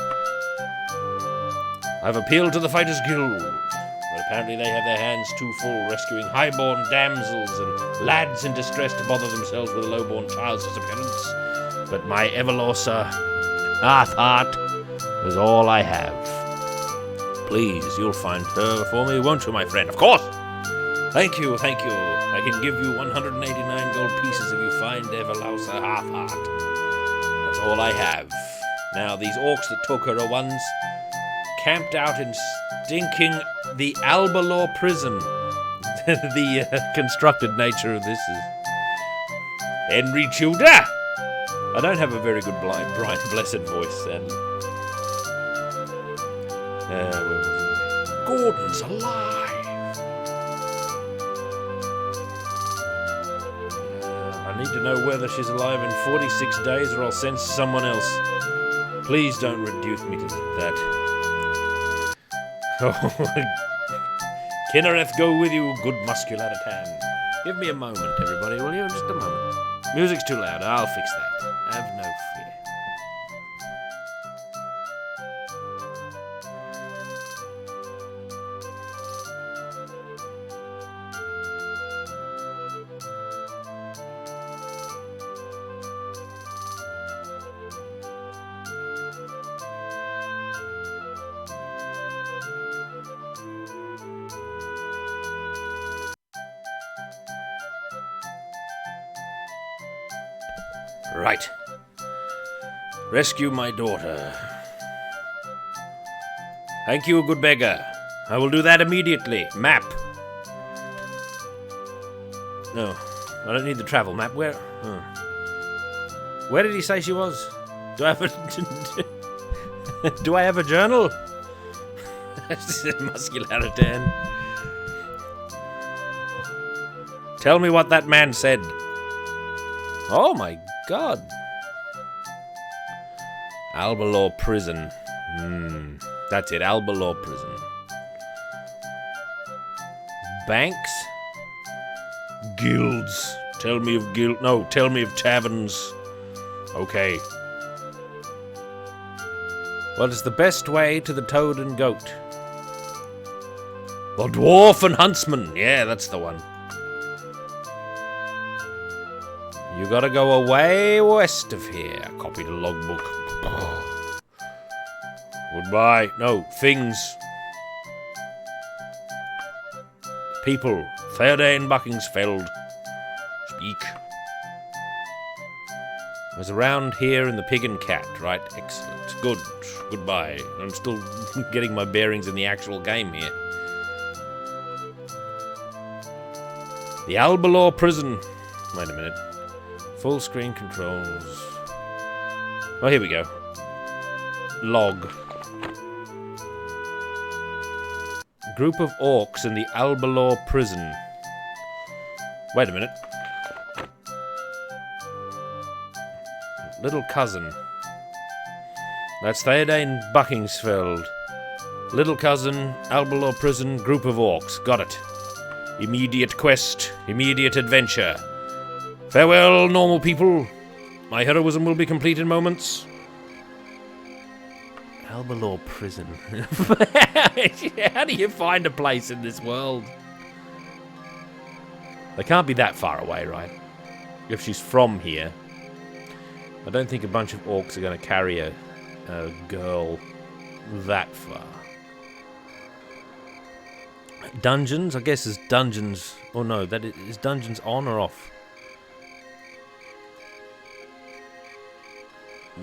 I've appealed to the Fighters Guild. But apparently they have their hands too full rescuing highborn damsels and lads in distress to bother themselves with a lowborn child's disappearance. But my Everlorsa heart is all I have. Please, you'll find her for me, won't you, my friend? Of course! Thank you. I can give you 189 gold pieces if you find Everlorsa heart. That's all I have. Now, these orcs that took her are ones camped out in stinking the Albalor prison. The constructed nature of this is Henry Tudor. I don't have a very good bright, blessed voice, and where was I? Gordon's alive. I need to know whether she's alive in 46 days, or I'll send someone else. Please don't reduce me to that. Kinnereth go with you, good muscularitan. Give me a moment, everybody, will you? Just a moment. Music's too loud. I'll fix that. Have no fear. Right. Rescue my daughter. Thank you, good beggar. I will do that immediately. Map. No, I don't need the travel map. Where? Where did he say she was? Do I have a... Do I have a journal? Muscularitan. Tell me what that man said. Oh my God. Albalor prison. That's it, Albalor prison. Banks? Guilds. Tell me of tell me of taverns. Okay. What is the best way to the Toad and Goat? The Dwarf and Huntsman. Yeah, that's the one. You gotta go away west of here. Copy the logbook. Goodbye. No, things. People. Faraday and Buckingsfeld. Speak. I was around here in the Pig and Cat, right? Excellent. Good. Goodbye. I'm still getting my bearings in the actual game here. The Albalor Prison. Wait a minute. Full screen controls. Oh, here we go. Log. Group of orcs in the Albalor Prison. Wait a minute. Little cousin. That's Theodane Buckingsfeld. Little cousin, Albalor Prison, group of orcs. Got it. Immediate quest, immediate adventure. Farewell, normal people. My heroism will be complete in moments. Albalor Prison. How do you find a place in this world? They can't be that far away, right? If she's from here. I don't think a bunch of orcs are going to carry a girl that far. Dungeons? I guess is dungeons. Oh no, that is dungeons on or off?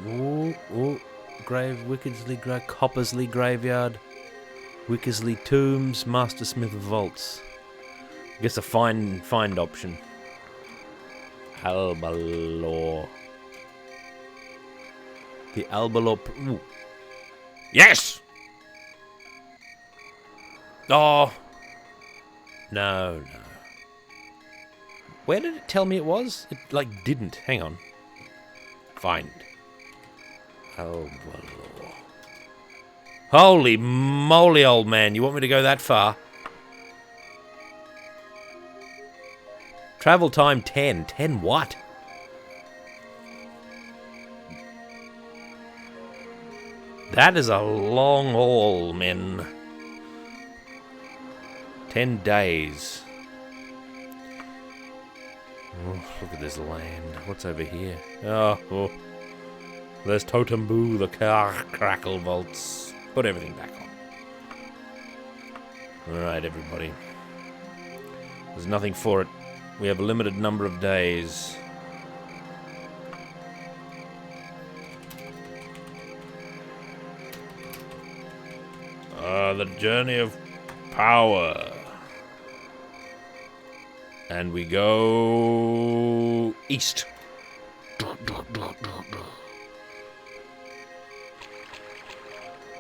Ooh. Grave, Wickersley, Coppersley Graveyard, Wickersley Tombs, Mastersmith Vaults. I guess a find option. Albalor. The Albalor. Ooh. Yes! Oh. No. Where did it tell me it was? It, didn't. Hang on. Find. Albalor. Holy moly, old man. You want me to go that far? Travel time 10. 10 what? That is a long haul, men. 10 days. Oh, look at this land. What's over here? Oh. There's Totem Boo, the Crackle Vaults. Put everything back on. Alright, everybody. There's nothing for it. We have a limited number of days. The journey of power. And we go east.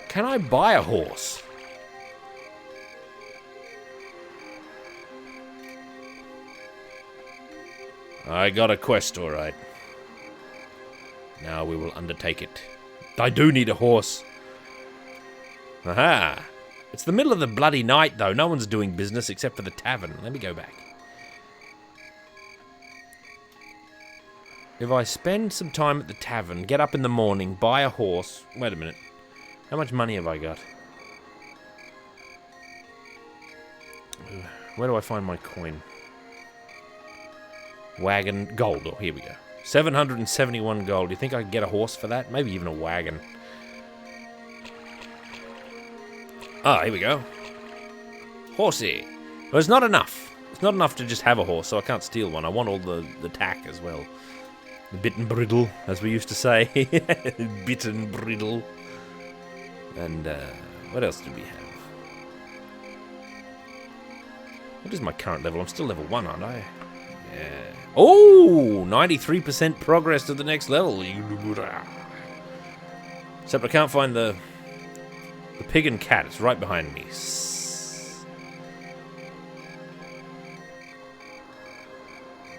Can I buy a horse? I got a quest, all right. Now we will undertake it. I do need a horse. Aha! It's the middle of the bloody night, though. No one's doing business except for the tavern. Let me go back. If I spend some time at the tavern, get up in the morning, buy a horse... Wait a minute. How much money have I got? Where do I find my coin? Wagon... Gold. Oh, here we go. 771 gold. Do you think I can get a horse for that? Maybe even a wagon. Ah, here we go. Horsey. Well, it's not enough. It's not enough to just have a horse, so I can't steal one. I want all the tack as well. The bit and bridle, as we used to say. Bit and bridle. And, what else do we have? What is my current level? I'm still level 1, aren't I? Yeah. Oh! 93% progress to the next level. Except I can't find the Pig and Cat. It's right behind me.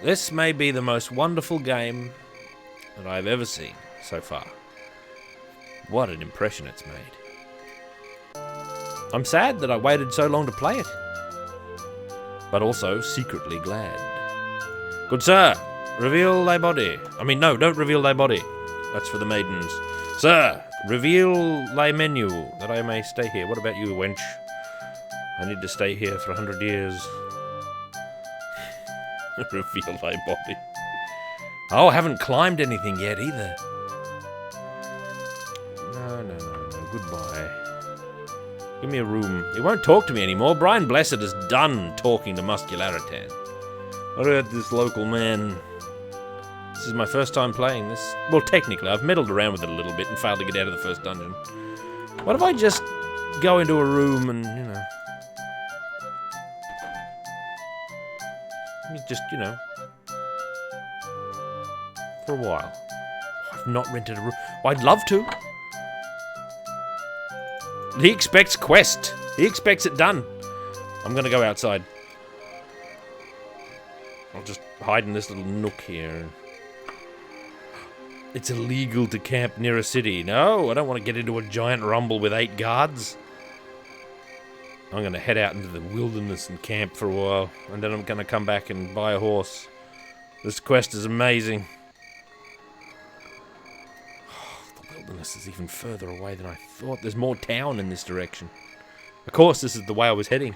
This may be the most wonderful game that I've ever seen so far. What an impression it's made. I'm sad that I waited so long to play it, but also secretly glad. Good sir, reveal thy body. I mean, no, don't reveal thy body. That's for the maidens. Sir, reveal thy menu, that I may stay here. What about you, wench? I need to stay here for 100 years. Reveal thy body. Oh, I haven't climbed anything yet either. No. Goodbye. Give me a room. He won't talk to me anymore. Brian Blessed is done talking to Muscularitan. I heard this local man. This is my first time playing this. Well, technically, I've meddled around with it a little bit and failed to get out of the first dungeon. What if I just go into a room and, just, for a while. I've not rented a room. Well, I'd love to. He expects quest. He expects it done. I'm gonna go outside. I'll just hide in this little nook here. It's illegal to camp near a city. No, I don't want to get into a giant rumble with 8 guards. I'm gonna head out into the wilderness and camp for a while, and then I'm gonna come back and buy a horse. This quest is amazing. The wilderness is even further away than I thought. There's more town in this direction. Of course, this is the way I was heading.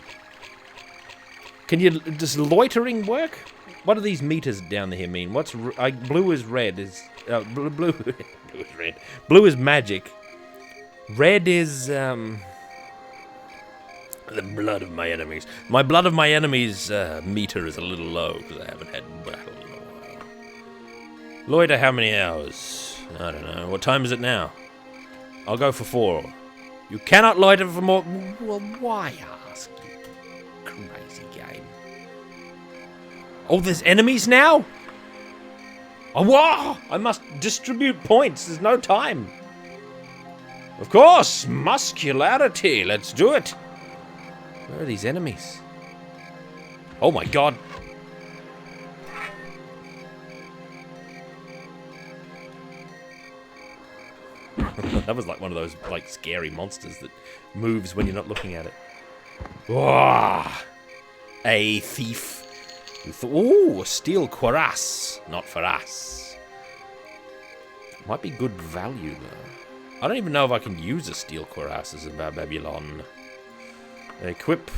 Does loitering work? What do these meters down here mean? Blue is red. Blue is red. Blue is magic. Red is the blood of my enemies. My blood of my enemies meter is a little low because I haven't had battle in a while. Loiter, how many hours? I don't know. What time is it now? I'll go for 4. You cannot loiter for more. Well, why ask? You crazy game. Oh, there's enemies now? Oh, wow! I must distribute points. There's no time. Of course, muscularity. Let's do it. Where are these enemies? Oh my god. That was like one of those scary monsters that moves when you're not looking at it. Whoa! A thief. Ooh, a steel cuirass. Not for us. Might be good value though. I don't even know if I can use a steel cuirass as a Babylon. Equip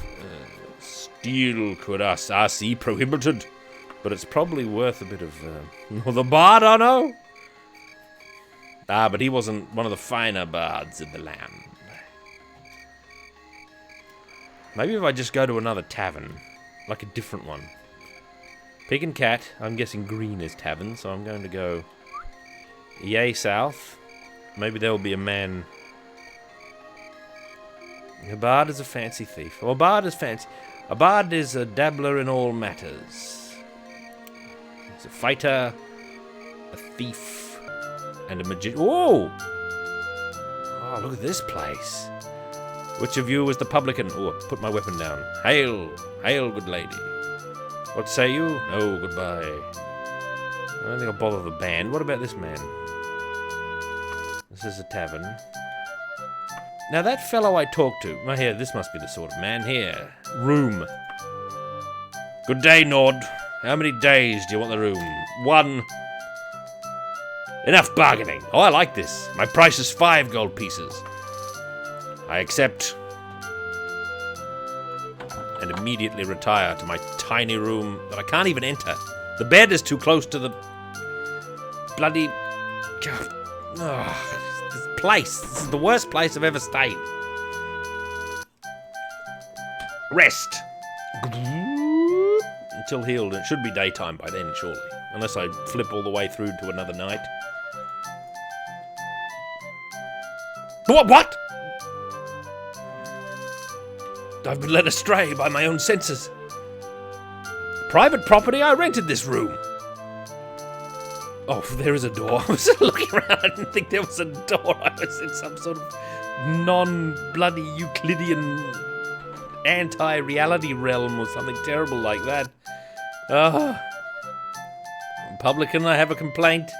steel cuirass. RC prohibited. But it's probably worth a bit of... the bard, I know. But he wasn't one of the finer bards of the land. Maybe if I just go to another tavern. Like a different one. Pig and Cat. I'm guessing green is tavern, so I'm going to go... yay south. Maybe there will be a man... A bard is a fancy thief. Or a bard is fancy. A bard is a dabbler in all matters. He's a fighter, a thief, and a magician. Whoa! Oh, look at this place. Which of you is the publican? Oh, put my weapon down. Hail, hail, good lady. What say you? Oh, goodbye. I don't think I'll bother the band. What about this man? This is a tavern. Now that fellow I talked to, here, this must be the sort of man here. Room. Good day, Nord. How many days do you want the room? 1. Enough bargaining. Oh, I like this. My price is 5 gold pieces. I accept. And immediately retire to my tiny room that I can't even enter. The bed is too close to the bloody... this place. This is the worst place I've ever stayed. Rest. Until healed. It should be daytime by then, surely. Unless I flip all the way through to another night. What? I've been led astray by my own senses. Private property, I rented this room. Oh, there is a door. I was looking around, I didn't think there was a door. I was in some sort of non-bloody Euclidean anti-reality realm or something terrible like that. Publican, I have a complaint.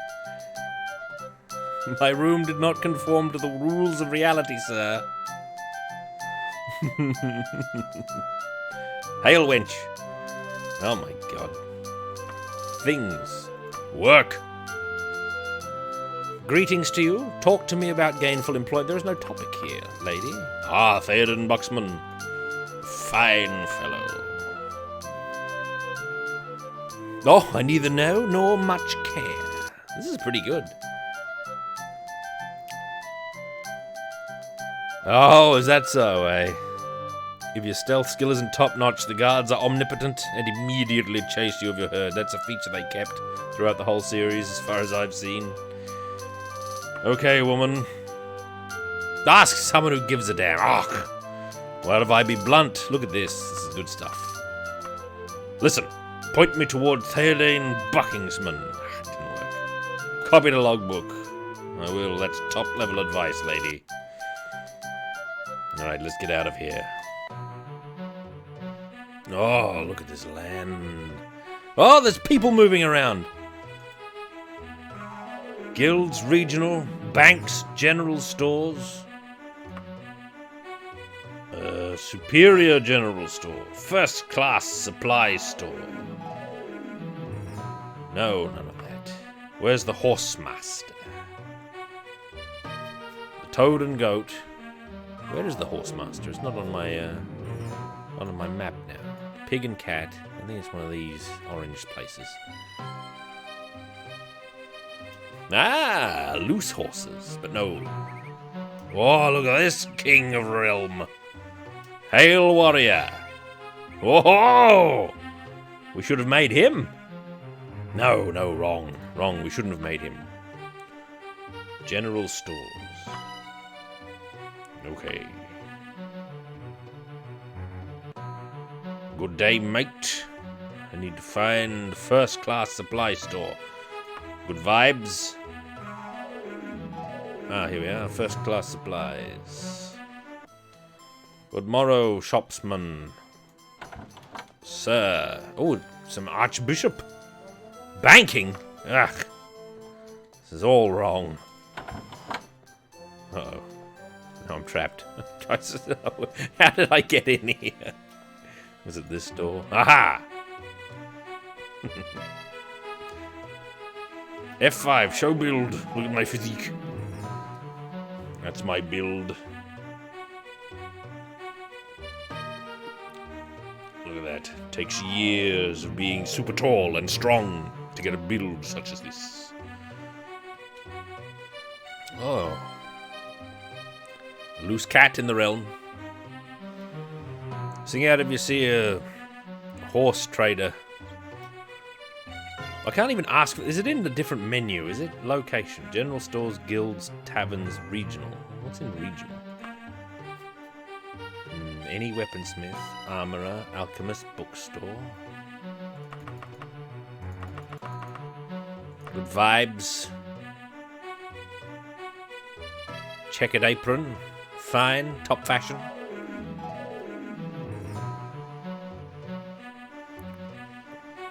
My room did not conform to the rules of reality, sir. Hail, wench. Oh my god. Things. Work. Greetings to you. Talk to me about gainful employment. There is no topic here, lady. Ah, Theoden Buxman. fine fellow. Oh, I neither know nor much care. This is pretty good. Oh, is that so, eh? If your stealth skill isn't top-notch, the guards are omnipotent and immediately chase you if you're heard. That's a feature they kept throughout the whole series, as far as I've seen. Okay, woman. Ask someone who gives a damn. Ugh. Well, if I be blunt, look at this. This is good stuff. Listen, point me toward Theodane Buckingsman. Didn't work. Copy the logbook. I will. That's top-level advice, lady. Alright, let's get out of here. Oh, look at this land. Oh, there's people moving around. Guilds, regional, banks, general stores. Superior general store. First class supply store. No, none of that. Where's the horse master? The toad and goat. Where is the horse master? It's not on my map now. Pig and cat. I think it's one of these orange places. Ah, loose horses, but no. Oh, look at this king of realm. Hail warrior. Oh, we should have made him. No, wrong. Wrong, we shouldn't have made him. General stores. Okay. Good day, mate. I need to find first-class supply store. Good vibes. Ah, here we are. First-class supplies. Good morrow, shopsman. Sir. Oh, some archbishop. Banking? Ugh. This is all wrong. Uh-oh. Now I'm trapped. How did I get in here? Was it this door? Aha! F5, show build. Look at my physique. That's my build. Look at that. Takes years of being super tall and strong to get a build such as this. Oh. Loose cat in the realm. Sing out if you see a horse trader. I can't even ask. Is it in the different menu? Is it location? General stores, guilds, taverns, regional. What's in regional? Any weaponsmith, armorer, alchemist, bookstore. Good vibes. Checkered apron. Fine. Top fashion.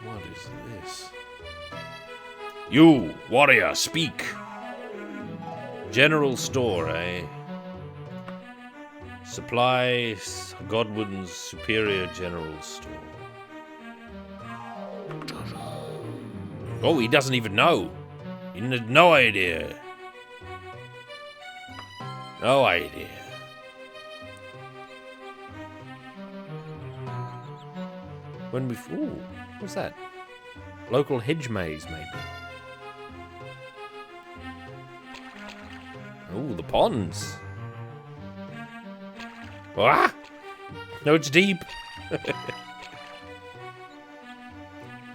What is this? You, warrior, speak. General store, eh? Supplies, Godwin's superior general store. Oh, he doesn't even know. He had no idea. No idea. When we... Ooh, what's that? Local hedge maze, maybe. Ooh, the ponds. Ah! No, it's deep.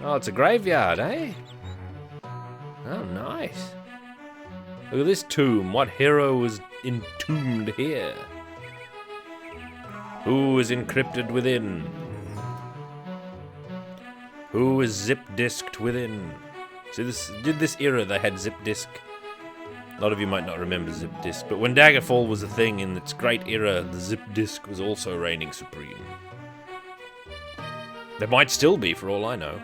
Oh, it's a graveyard, eh? Oh, nice. Look at this tomb. What hero is entombed here? Who is encrypted within? Who is zip-disked within? See, this era they had zip-disk. A lot of you might not remember zip-disk, but when Daggerfall was a thing in its great era, the zip-disk was also reigning supreme. There might still be, for all I know.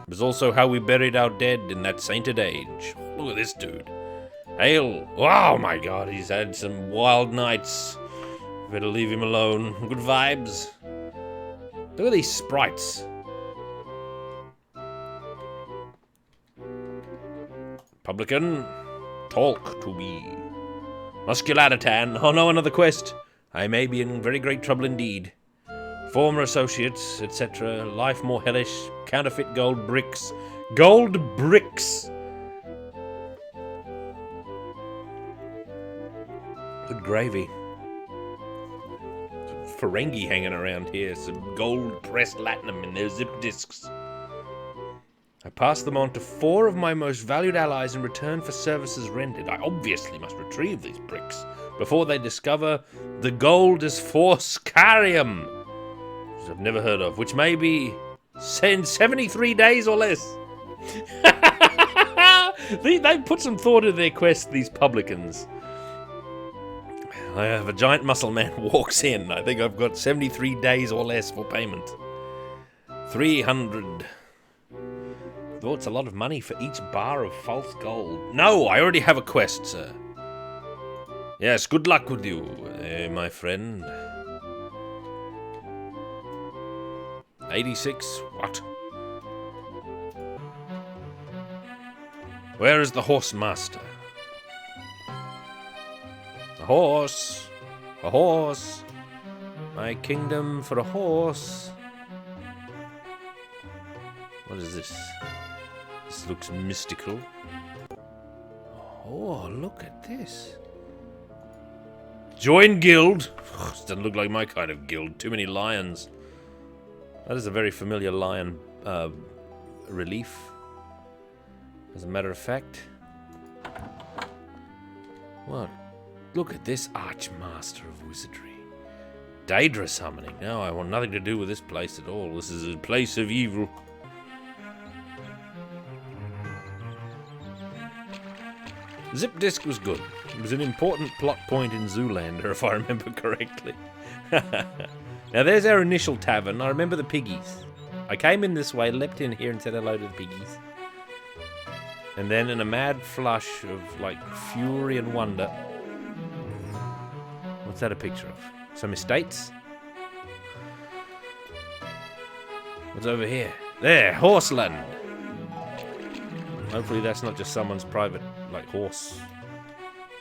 It was also how we buried our dead in that sainted age. Look at this dude. Hail! Oh my god, he's had some wild nights. Better leave him alone. Good vibes. Look at these sprites. Publican, talk to me. Musculatitan. Oh no, another quest. I may be in very great trouble indeed. Former associates, etc. Life more hellish. Counterfeit gold bricks. Gold bricks! Good gravy. Some Ferengi hanging around here. Some gold-pressed latinum in their zip discs. I pass them on to 4 of my most valued allies in return for services rendered. I obviously must retrieve these bricks before they discover the gold is Forscarium, which I've never heard of, which may be in 73 days or less. They put some thought into their quest, these publicans. I have a giant muscle man walks in. I think I've got 73 days or less for payment. 300. Oh, it's a lot of money for each bar of false gold. No, I already have a quest, sir. Yes, good luck with you, my friend. 86? What? Where is the horse master? A horse. A horse. My kingdom for a horse. What is this? This looks mystical. Oh, look at this. Join guild. This doesn't look like my kind of guild. Too many lions. That is a very familiar lion relief. As a matter of fact. What? Look at this Archmaster of Wizardry. Daedra summoning. No, I want nothing to do with this place at all. This is a place of evil. Zip disk was good. It was an important plot point in Zoolander, if I remember correctly. Now there's our initial tavern. I remember the piggies. I came in this way, leapt in here and said hello to the piggies. And then in a mad flush of, like, fury and wonder... What's that a picture of? Some estates? What's over here? There, Horseland! Hopefully that's not just someone's private, like, horse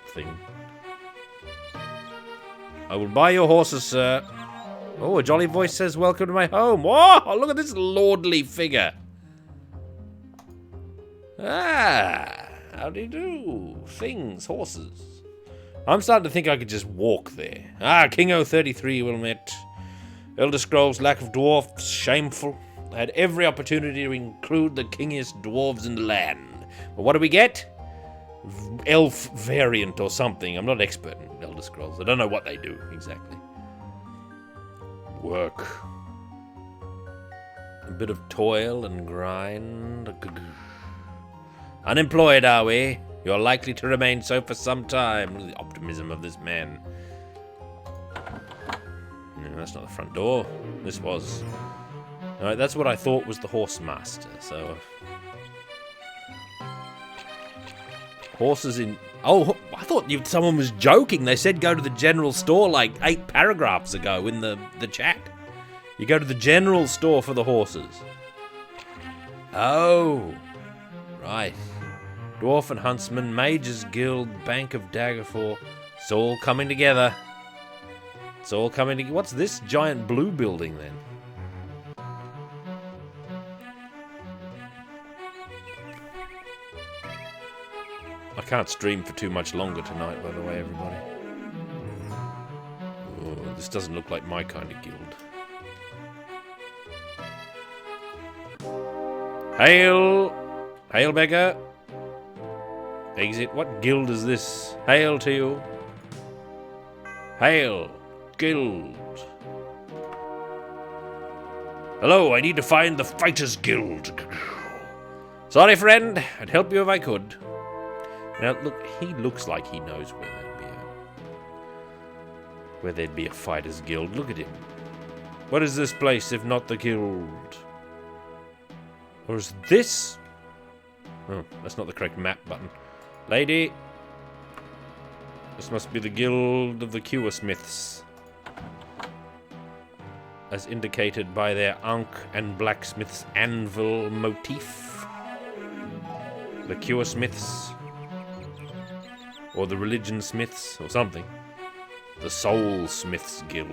thing. I will buy your horses, sir. Oh, a jolly voice says, welcome to my home. Oh, look at this lordly figure. Ah, how do you do? Things, horses. I'm starting to think I could just walk there. Ah, King 033 will admit. Elder Scrolls' lack of dwarfs, shameful. I had every opportunity to include the kingiest dwarves in the land. But what do we get? Elf variant or something. I'm not an expert in Elder Scrolls. I don't know what they do exactly. Work. A bit of toil and grind. Unemployed, are we? You're likely to remain so for some time. The optimism of this man. No, that's not the front door. This was. Alright, that's what I thought was the horse master, so... Horses in... Oh, I thought someone was joking. They said go to the general store like 8 paragraphs ago in the chat. You go to the general store for the horses. Oh. Right. Dwarf and Huntsman, Mages Guild, Bank of Daggerfall. It's all coming together. It's all coming together. What's this giant blue building then? I can't stream for too much longer tonight, by the way, everybody. Oh, this doesn't look like my kind of guild. Hail! Hail, beggar! Exit. What guild is this? Hail to you. Hail! Guild! Hello, I need to find the Fighters Guild. Sorry, friend. I'd help you if I could. Now, look, he looks like he knows where there'd be a Fighters Guild. Look at him. What is this place if not the guild? Or is this? Oh, that's not the correct map button. Lady. This must be the Guild of the Curesmiths. As indicated by their Ankh and Blacksmith's anvil motif. The Curesmiths. Or the Religion Smiths, or something. The Soulsmiths Guild.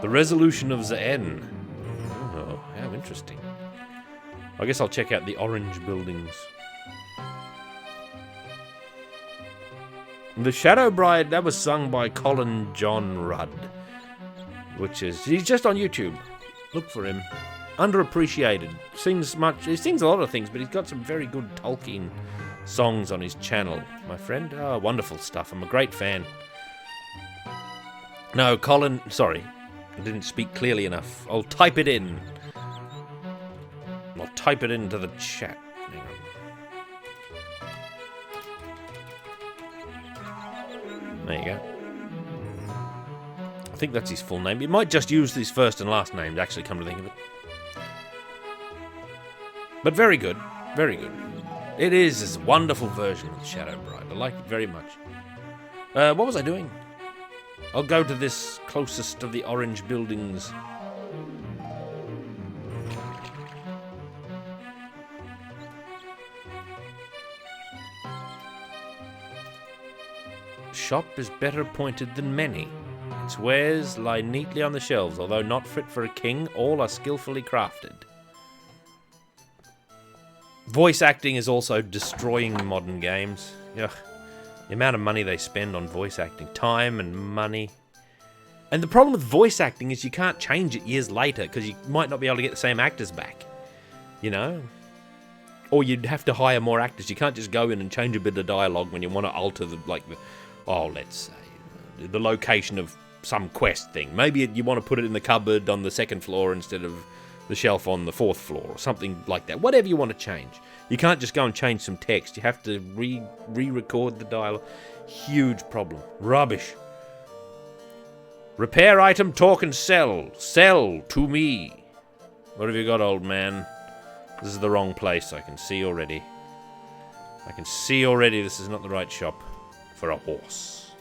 The Resolution of Zaen. Oh, how interesting. I guess I'll check out the orange buildings. The Shadow Bride, that was sung by Colin John Rudd. He's just on YouTube. Look for him. Underappreciated. He sings a lot of things, but he's got some very good Tolkien songs on his channel, my friend. Oh, wonderful stuff. I'm a great fan. No, Colin, sorry. I didn't speak clearly enough. I'll type it in. I'll type it into the chat. Hang on. There you go. I think that's his full name. He might just use his first and last name to actually come to think of it. But very good. Very good. It is a wonderful version of the Shadow Bride. I like it very much. What was I doing? I'll go to this closest of the orange buildings. Shop is better appointed than many. Its wares lie neatly on the shelves, although not fit for a king, all are skillfully crafted. Voice acting is also destroying modern games. Ugh. The amount of money they spend on voice acting, time and money. And the problem with voice acting is you can't change it years later because you might not be able to get the same actors back. You know? Or you'd have to hire more actors. You can't just go in and change a bit of dialogue when you want to alter let's say, the location of some quest thing. Maybe you want to put it in the cupboard on the second floor instead of the shelf on the fourth floor or something like that. Whatever you want to change. You can't just go and change some text. You have to re-record the dialogue. Huge problem. Rubbish. Repair item, talk and sell. Sell to me. What have you got, old man? This is the wrong place. I can see already. This is not the right shop for a horse.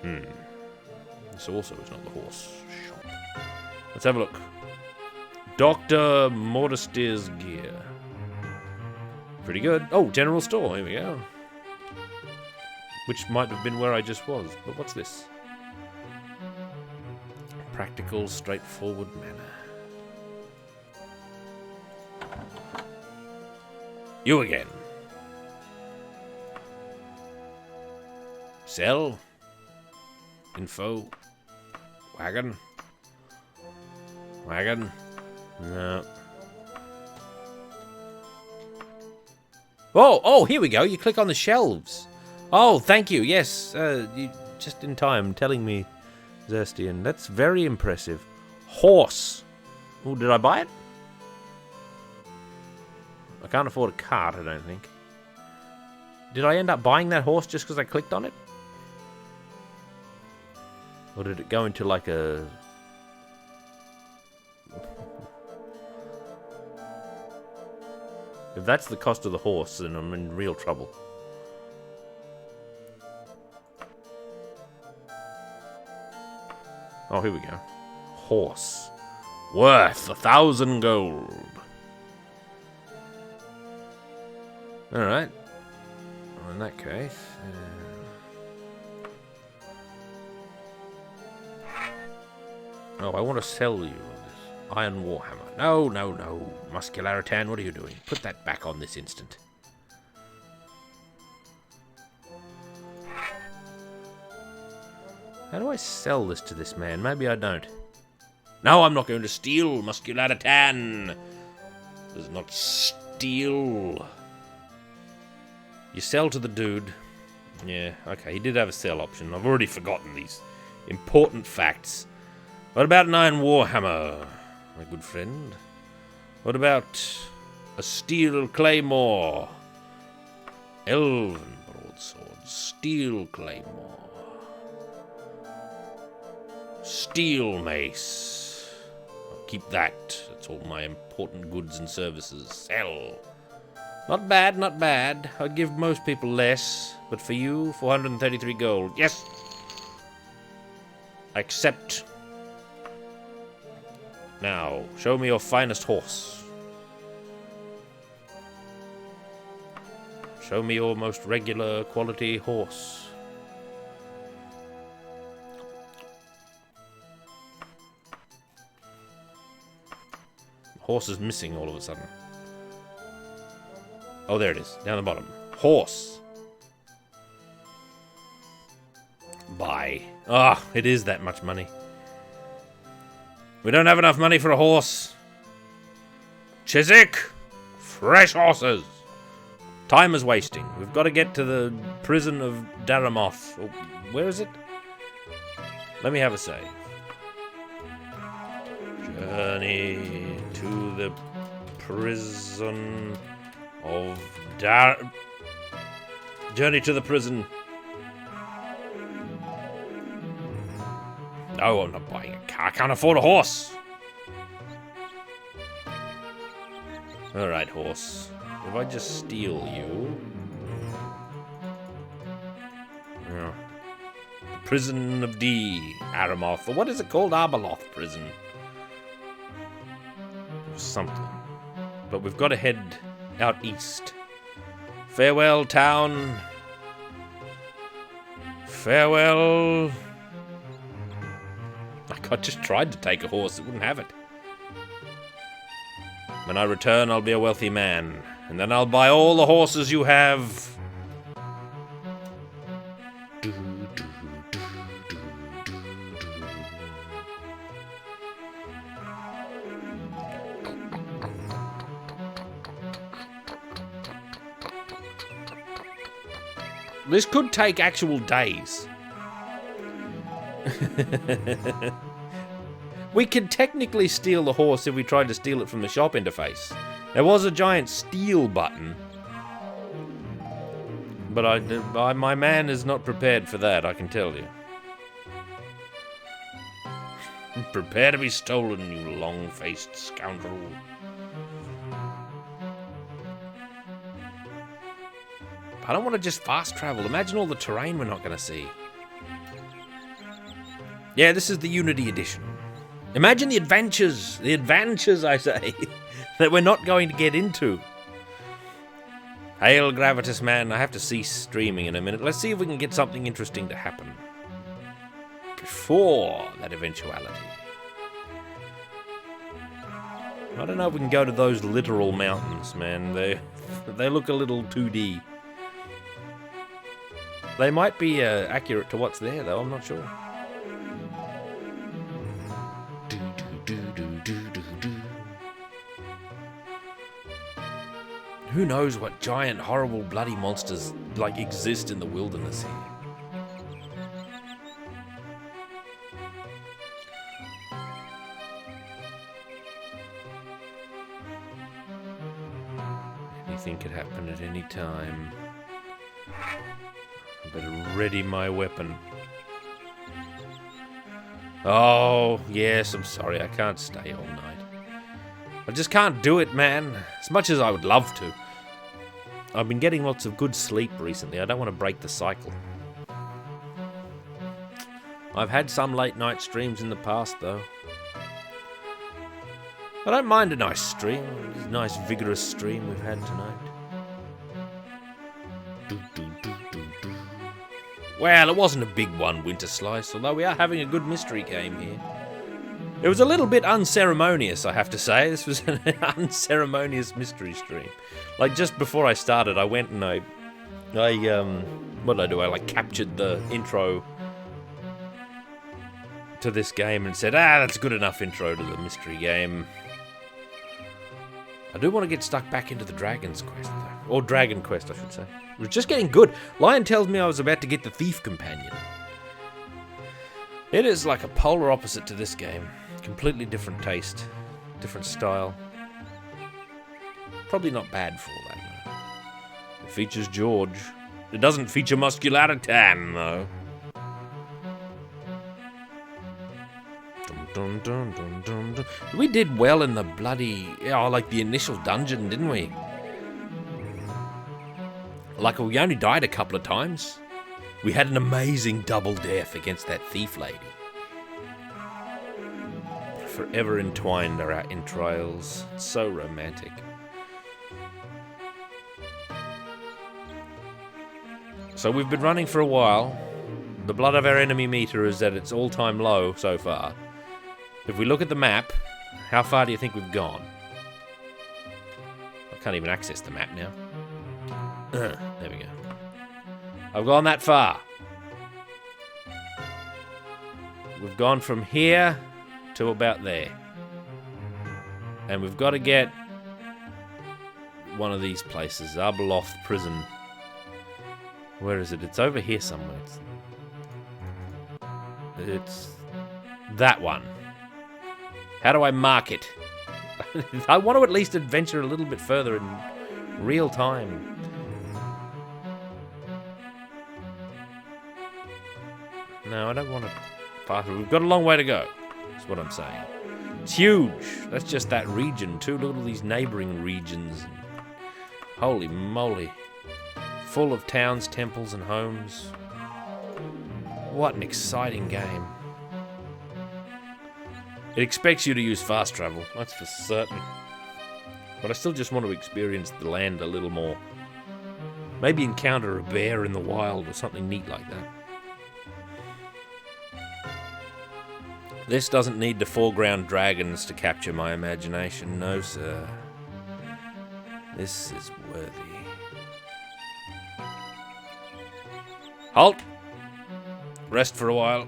This also is not the horse shop. Let's have a look. Dr. Mortister's gear. Pretty good. Oh, general store. Here we go. Which might have been where I just was. But what's this? Practical, straightforward manner. You again. Sell. Info. Wagon. No. Oh, here we go. You click on the shelves. Oh, thank you. Yes, you just in time telling me, Zestian. That's very impressive. Horse. Oh, did I buy it? I can't afford a cart, I don't think. Did I end up buying that horse just because I clicked on it? Or did it go into like a... If that's the cost of the horse, then I'm in real trouble. Oh, here we go. Horse. Worth 1,000 gold. Alright. Well, in that case... Oh, I want to sell you this Iron Warhammer. No. Muscularitan, what are you doing? Put that back on this instant. How do I sell this to this man? Maybe I don't. No, I'm not going to steal Muscularitan. Does not steal. You sell to the dude. Yeah, okay, he did have a sell option. I've already forgotten these important facts. What about an Iron Warhammer, my good friend? What about a steel claymore? Elven broadsword, steel claymore. Steel mace. I'll keep that. That's all my important goods and services. Sell. Not bad, not bad. I'd give most people less, but for you, 433 gold. Yes! I accept. Now, show me your finest horse. Show me your most regular quality horse. Horse is missing all of a sudden. Oh, there it is. Down the bottom. Horse. Buy. Ah, it is that much money. We don't have enough money for a horse. Chiswick! Fresh horses! Time is wasting. We've got to get to the prison of Daramoth. Oh, where is it? Let me have a say. Journey to the prison of Journey to the prison. No, I'm not buying a car. I can't afford a horse. Alright, horse. If I just steal you... Yeah. The prison of D. Aramoth. Or what is it called? Arbaloth prison. Or something. But we've got to head out east. Farewell, town. Farewell. I just tried to take a horse. It wouldn't have it. When I return, I'll be a wealthy man. And then I'll buy all the horses you have. This could take actual days. We could technically steal the horse if we tried to steal it from the shop interface. There was a giant steal button. But my man is not prepared for that, I can tell you. Prepare to be stolen, you long-faced scoundrel. I don't want to just fast travel. Imagine all the terrain we're not going to see. Yeah, this is the Unity Edition. Imagine the adventures I say, that we're not going to get into. Hail, Gravitas Man, I have to cease streaming in a minute. Let's see if we can get something interesting to happen before that eventuality. I don't know if we can go to those literal mountains, man. They look a little 2D. They might be accurate to what's there, though. I'm not sure. Who knows what giant, horrible, bloody monsters exist in the wilderness here? Anything could happen at any time. I better ready my weapon. Oh, yes, I'm sorry. I can't stay all night. I just can't do it, man. As much as I would love to. I've been getting lots of good sleep recently. I don't want to break the cycle. I've had some late night streams in the past, though. I don't mind a nice stream. It's a nice, vigorous stream we've had tonight. Well, it wasn't a big one, Winter Slice, although we are having a good mystery game here. It was a little bit unceremonious, I have to say. This was an unceremonious mystery stream. Just before I started, I went and what did I do? I captured the intro to this game and said, that's a good enough intro to the mystery game. I do want to get stuck back into the Dragon's Quest, though. Or Dragon Quest, I should say. It was just getting good. Lion tells me I was about to get the Thief Companion. It is like a polar opposite to this game. Completely different taste. Different style. Probably not bad for all that, though. It features George. It doesn't feature Muscularitan, though. Dun, dun, dun, dun, dun. We did well in the bloody... the initial dungeon, didn't we? We only died a couple of times. We had an amazing double death against that thief lady. Forever entwined are our entrails. It's so romantic. So we've been running for a while. The blood of our enemy meter is at its all-time low so far. If we look at the map, how far do you think we've gone? Can't even access the map now. There we go. I've gone that far. We've gone from here to about there. And we've got to get one of these places. Arbeloth Prison. Where is it? It's over here somewhere. It's that one. How do I mark it? I want to at least adventure a little bit further in real time. No, I don't want to pass it. We've got a long way to go. That's what I'm saying. It's huge. That's just that region, too. Look at all these neighboring regions. Holy moly. Full of towns, temples, and homes. What an exciting game. It expects you to use fast travel, that's for certain. But I still just want to experience the land a little more. Maybe encounter a bear in the wild or something neat like that. This doesn't need the foreground dragons to capture my imagination, no sir. This is worthy. Halt! Rest for a while.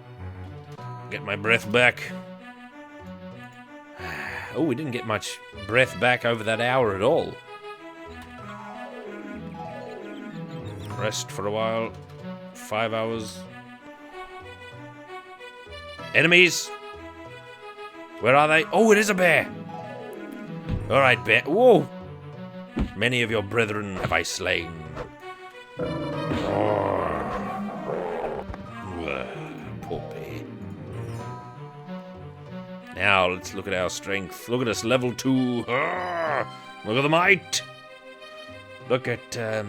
Get my breath back. Oh, we didn't get much breath back over that hour at all. Rest for a while. 5 hours. Enemies! Where are they? Oh, it is a bear! Alright, bear. Whoa! Many of your brethren have I slain. Poor bear. Now, let's look at our strength. Look at us, level 2. Look at the might. Look at,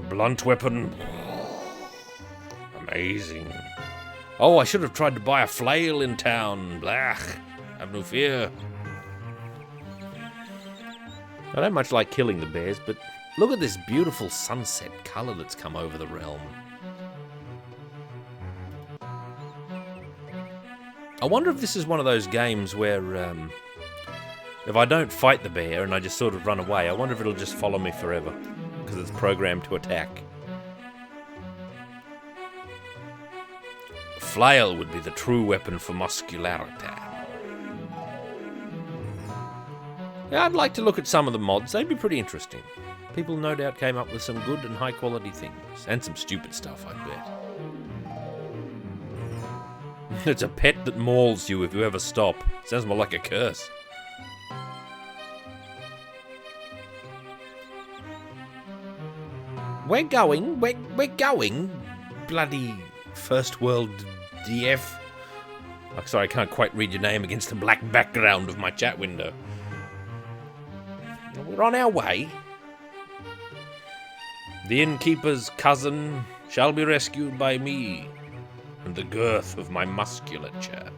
blunt weapon. Amazing. Oh, I should have tried to buy a flail in town. Blech. Have no fear. I don't much like killing the bears, but look at this beautiful sunset colour that's come over the realm. I wonder if this is one of those games where, if I don't fight the bear and I just sort of run away, I wonder if it'll just follow me forever, because it's programmed to attack. A flail would be the true weapon for muscularity. Yeah, I'd like to look at some of the mods. They'd be pretty interesting. People no doubt came up with some good and high quality things. And some stupid stuff, I bet. It's a pet that mauls you if you ever stop. Sounds more like a curse. We're going. We're going. Bloody first world DF. Oh, sorry, I can't quite read your name against the black background of my chat window. We're on our way. The innkeeper's cousin shall be rescued by me and the girth of my musculature.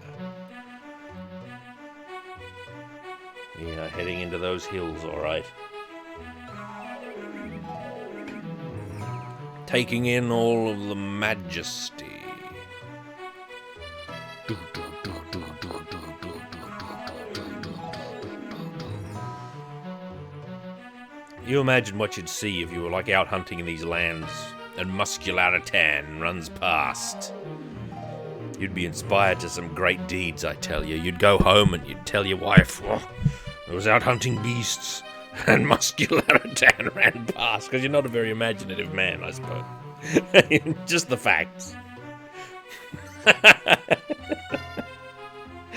Yeah, heading into those hills, all right. Taking in all of the majesty. You imagine what you'd see if you were like out hunting in these lands and Muscularitan runs past. You'd be inspired to some great deeds, I tell you. You'd go home and you'd tell your wife, oh, I was out hunting beasts and Muscularitan ran past. Because you're not a very imaginative man, I suppose. Just the facts.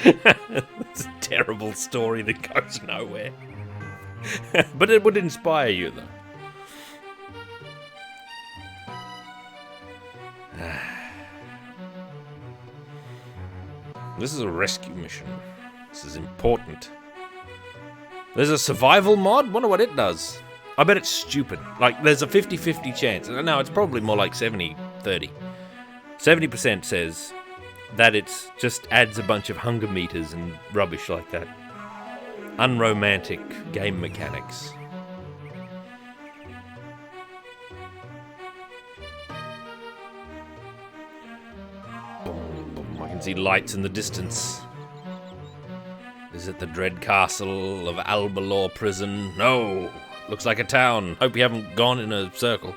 It's a terrible story that goes nowhere. But it would inspire you, though. This is a rescue mission. This is important. There's a survival mod? Wonder what it does. I bet it's stupid. Like, there's a 50-50 chance. No, it's probably more like 70-30. 70% says that it just adds a bunch of hunger meters and rubbish like that. Unromantic game mechanics. Boom, boom. I can see lights in the distance. Is Is it the dread castle of Albalor prison? No. Looks like a town. Hope you haven't gone in a circle.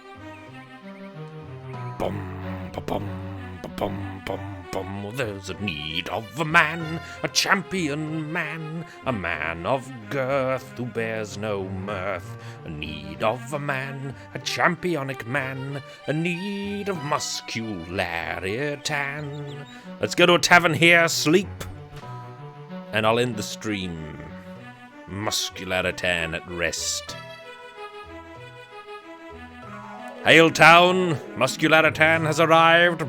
Bum, ba-bum, ba-bum, bum, bum. There's a need of a man, a champion man, a man of girth who bears no mirth. A need of a man, a championic man, a need of muscularitan. Let's go to a tavern here, sleep, and I'll end the stream. Muscularitan at rest. Hail town, Muscularitan has arrived.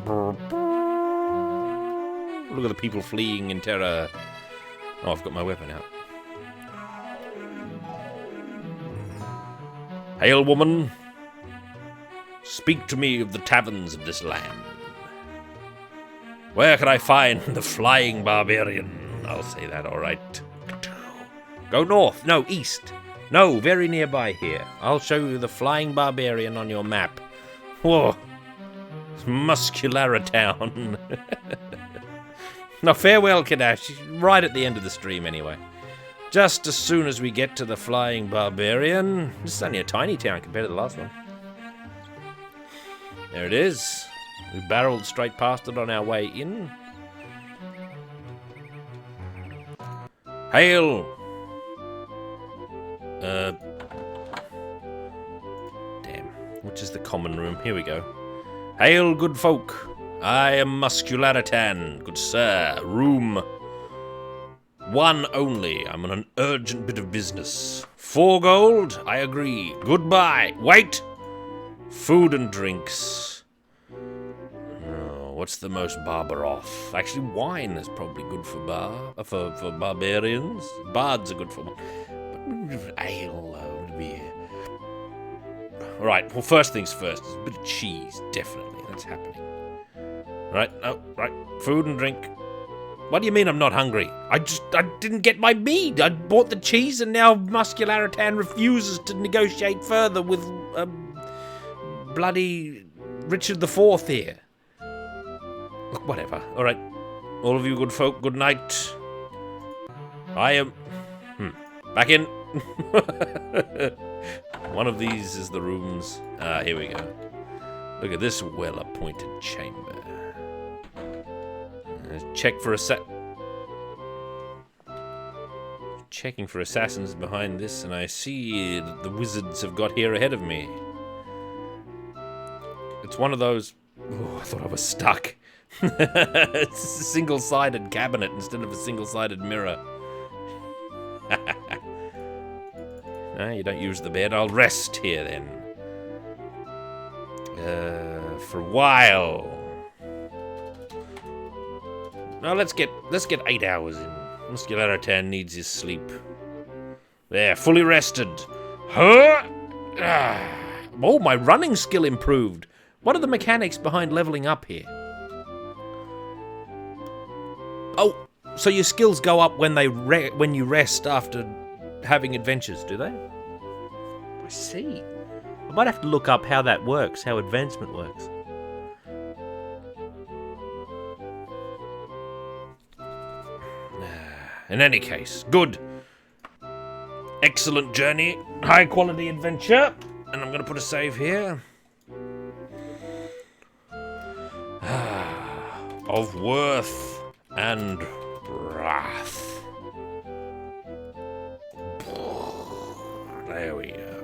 Look at the people fleeing in terror. Oh, I've got my weapon out. Hail woman, speak to me of the taverns of this land. Where can I find the flying barbarian? I'll say that, all right. Go north, no, east. No, very nearby here. I'll show you the flying barbarian on your map. Whoa. Muscularitan. Now, farewell, Kadash. Right at the end of the stream, anyway. Just as soon as we get to the flying barbarian. This is only a tiny town compared to the last one. There it is. We barreled straight past it on our way in. Hail! Damn. Which is the common room? Here we go. Hail, good folk. I am Muscularitan, good sir. Room 1 only. I'm on an urgent bit of business. 4 gold? I agree. Goodbye. Wait! Food and drinks. Oh, what's the most barber off? Actually, wine is probably good for for barbarians. Bards are good for ale, beer. Alright, well, first things first. A bit of cheese, definitely. That's happening. Right, oh, right. Food and drink. What do you mean I'm not hungry? I didn't get my meat. I bought the cheese and now Muscularitan refuses to negotiate further with, bloody Richard IV here. Look, whatever. Alright. All of you good folk, good night. I am... Back in. One of these is the rooms. Ah, here we go. Look at this well-appointed chamber. Check for checking for assassins behind this, and I see that the wizards have got here ahead of me. It's one of those... Oh, I thought I was stuck. It's a single-sided cabinet instead of a single-sided mirror. No, you don't use the bed. I'll rest here then. For a while. Now let's get 8 hours in. Muscularitan needs his sleep. There, fully rested. Huh? Oh, my running skill improved. What are the mechanics behind leveling up here? Oh, so your skills go up when when you rest after having adventures, do they? I see. I might have to look up how that works, how advancement works. In any case, good. Excellent journey. High quality adventure. And I'm going to put a save here. Of worth and wrath. There we go.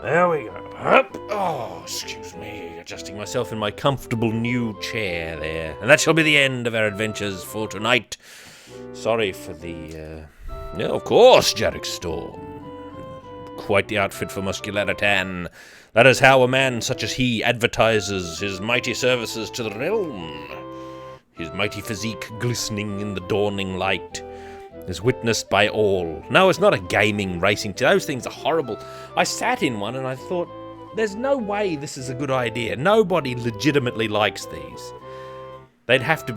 There we go. Up. Oh, excuse me. Adjusting myself in my comfortable new chair there. And that shall be the end of our adventures for tonight. Sorry for the, yeah, of course, Jarek Storm. Quite the outfit for Muscularitan. That is how a man such as he advertises his mighty services to the realm. His mighty physique glistening in the dawning light is witnessed by all. No, it's not a gaming racing. Those things are horrible. I sat in one and I thought, there's no way this is a good idea. Nobody legitimately likes these. They'd have to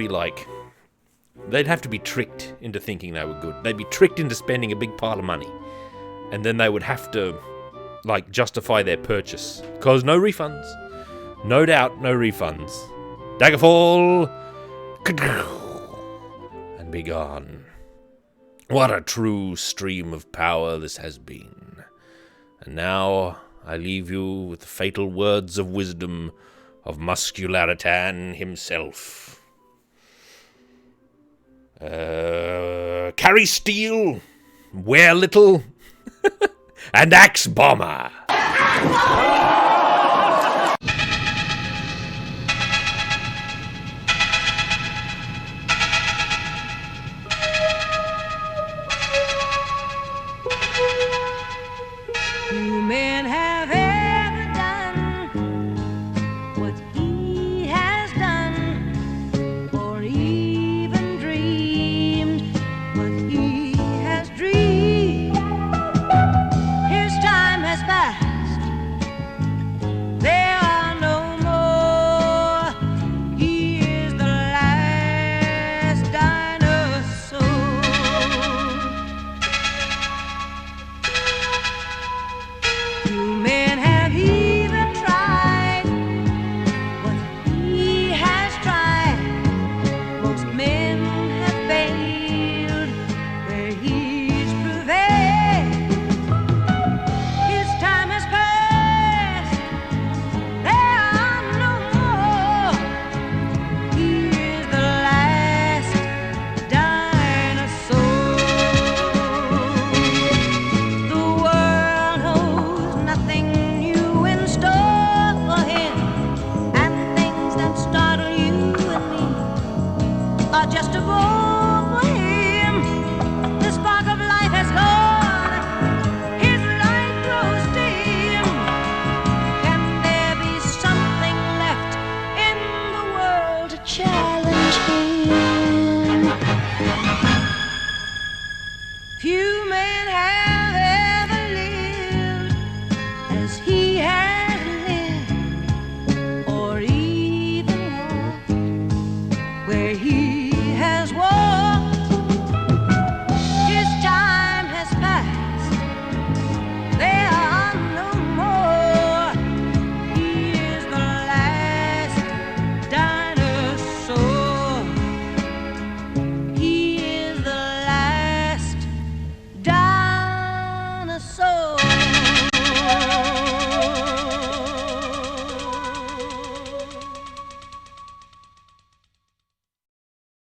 be tricked into thinking they were good. They'd be tricked into spending a big pile of money. And then they would have to, justify their purchase. Because no refunds. No doubt, no refunds. Daggerfall! And be gone. What a true stream of power this has been. And now I leave you with the fatal words of wisdom of Muscularitan himself. Carry steel, wear little, and axe bomber. Few men have ever done what he has done, or even dreamed what he has dreamed. His time has passed, there are no more. He is the last dinosaur. You men have even tried what he has tried. Most men have failed where he's prevailed. His time has passed, there are no more. He is the last dinosaur. The world holds nothing new in store for him, and things that startle you and me are just a bore for him. The spark of life has gone, his light grows dim. Can there be something left in the world to challenge him? Few men have ever lived as he has.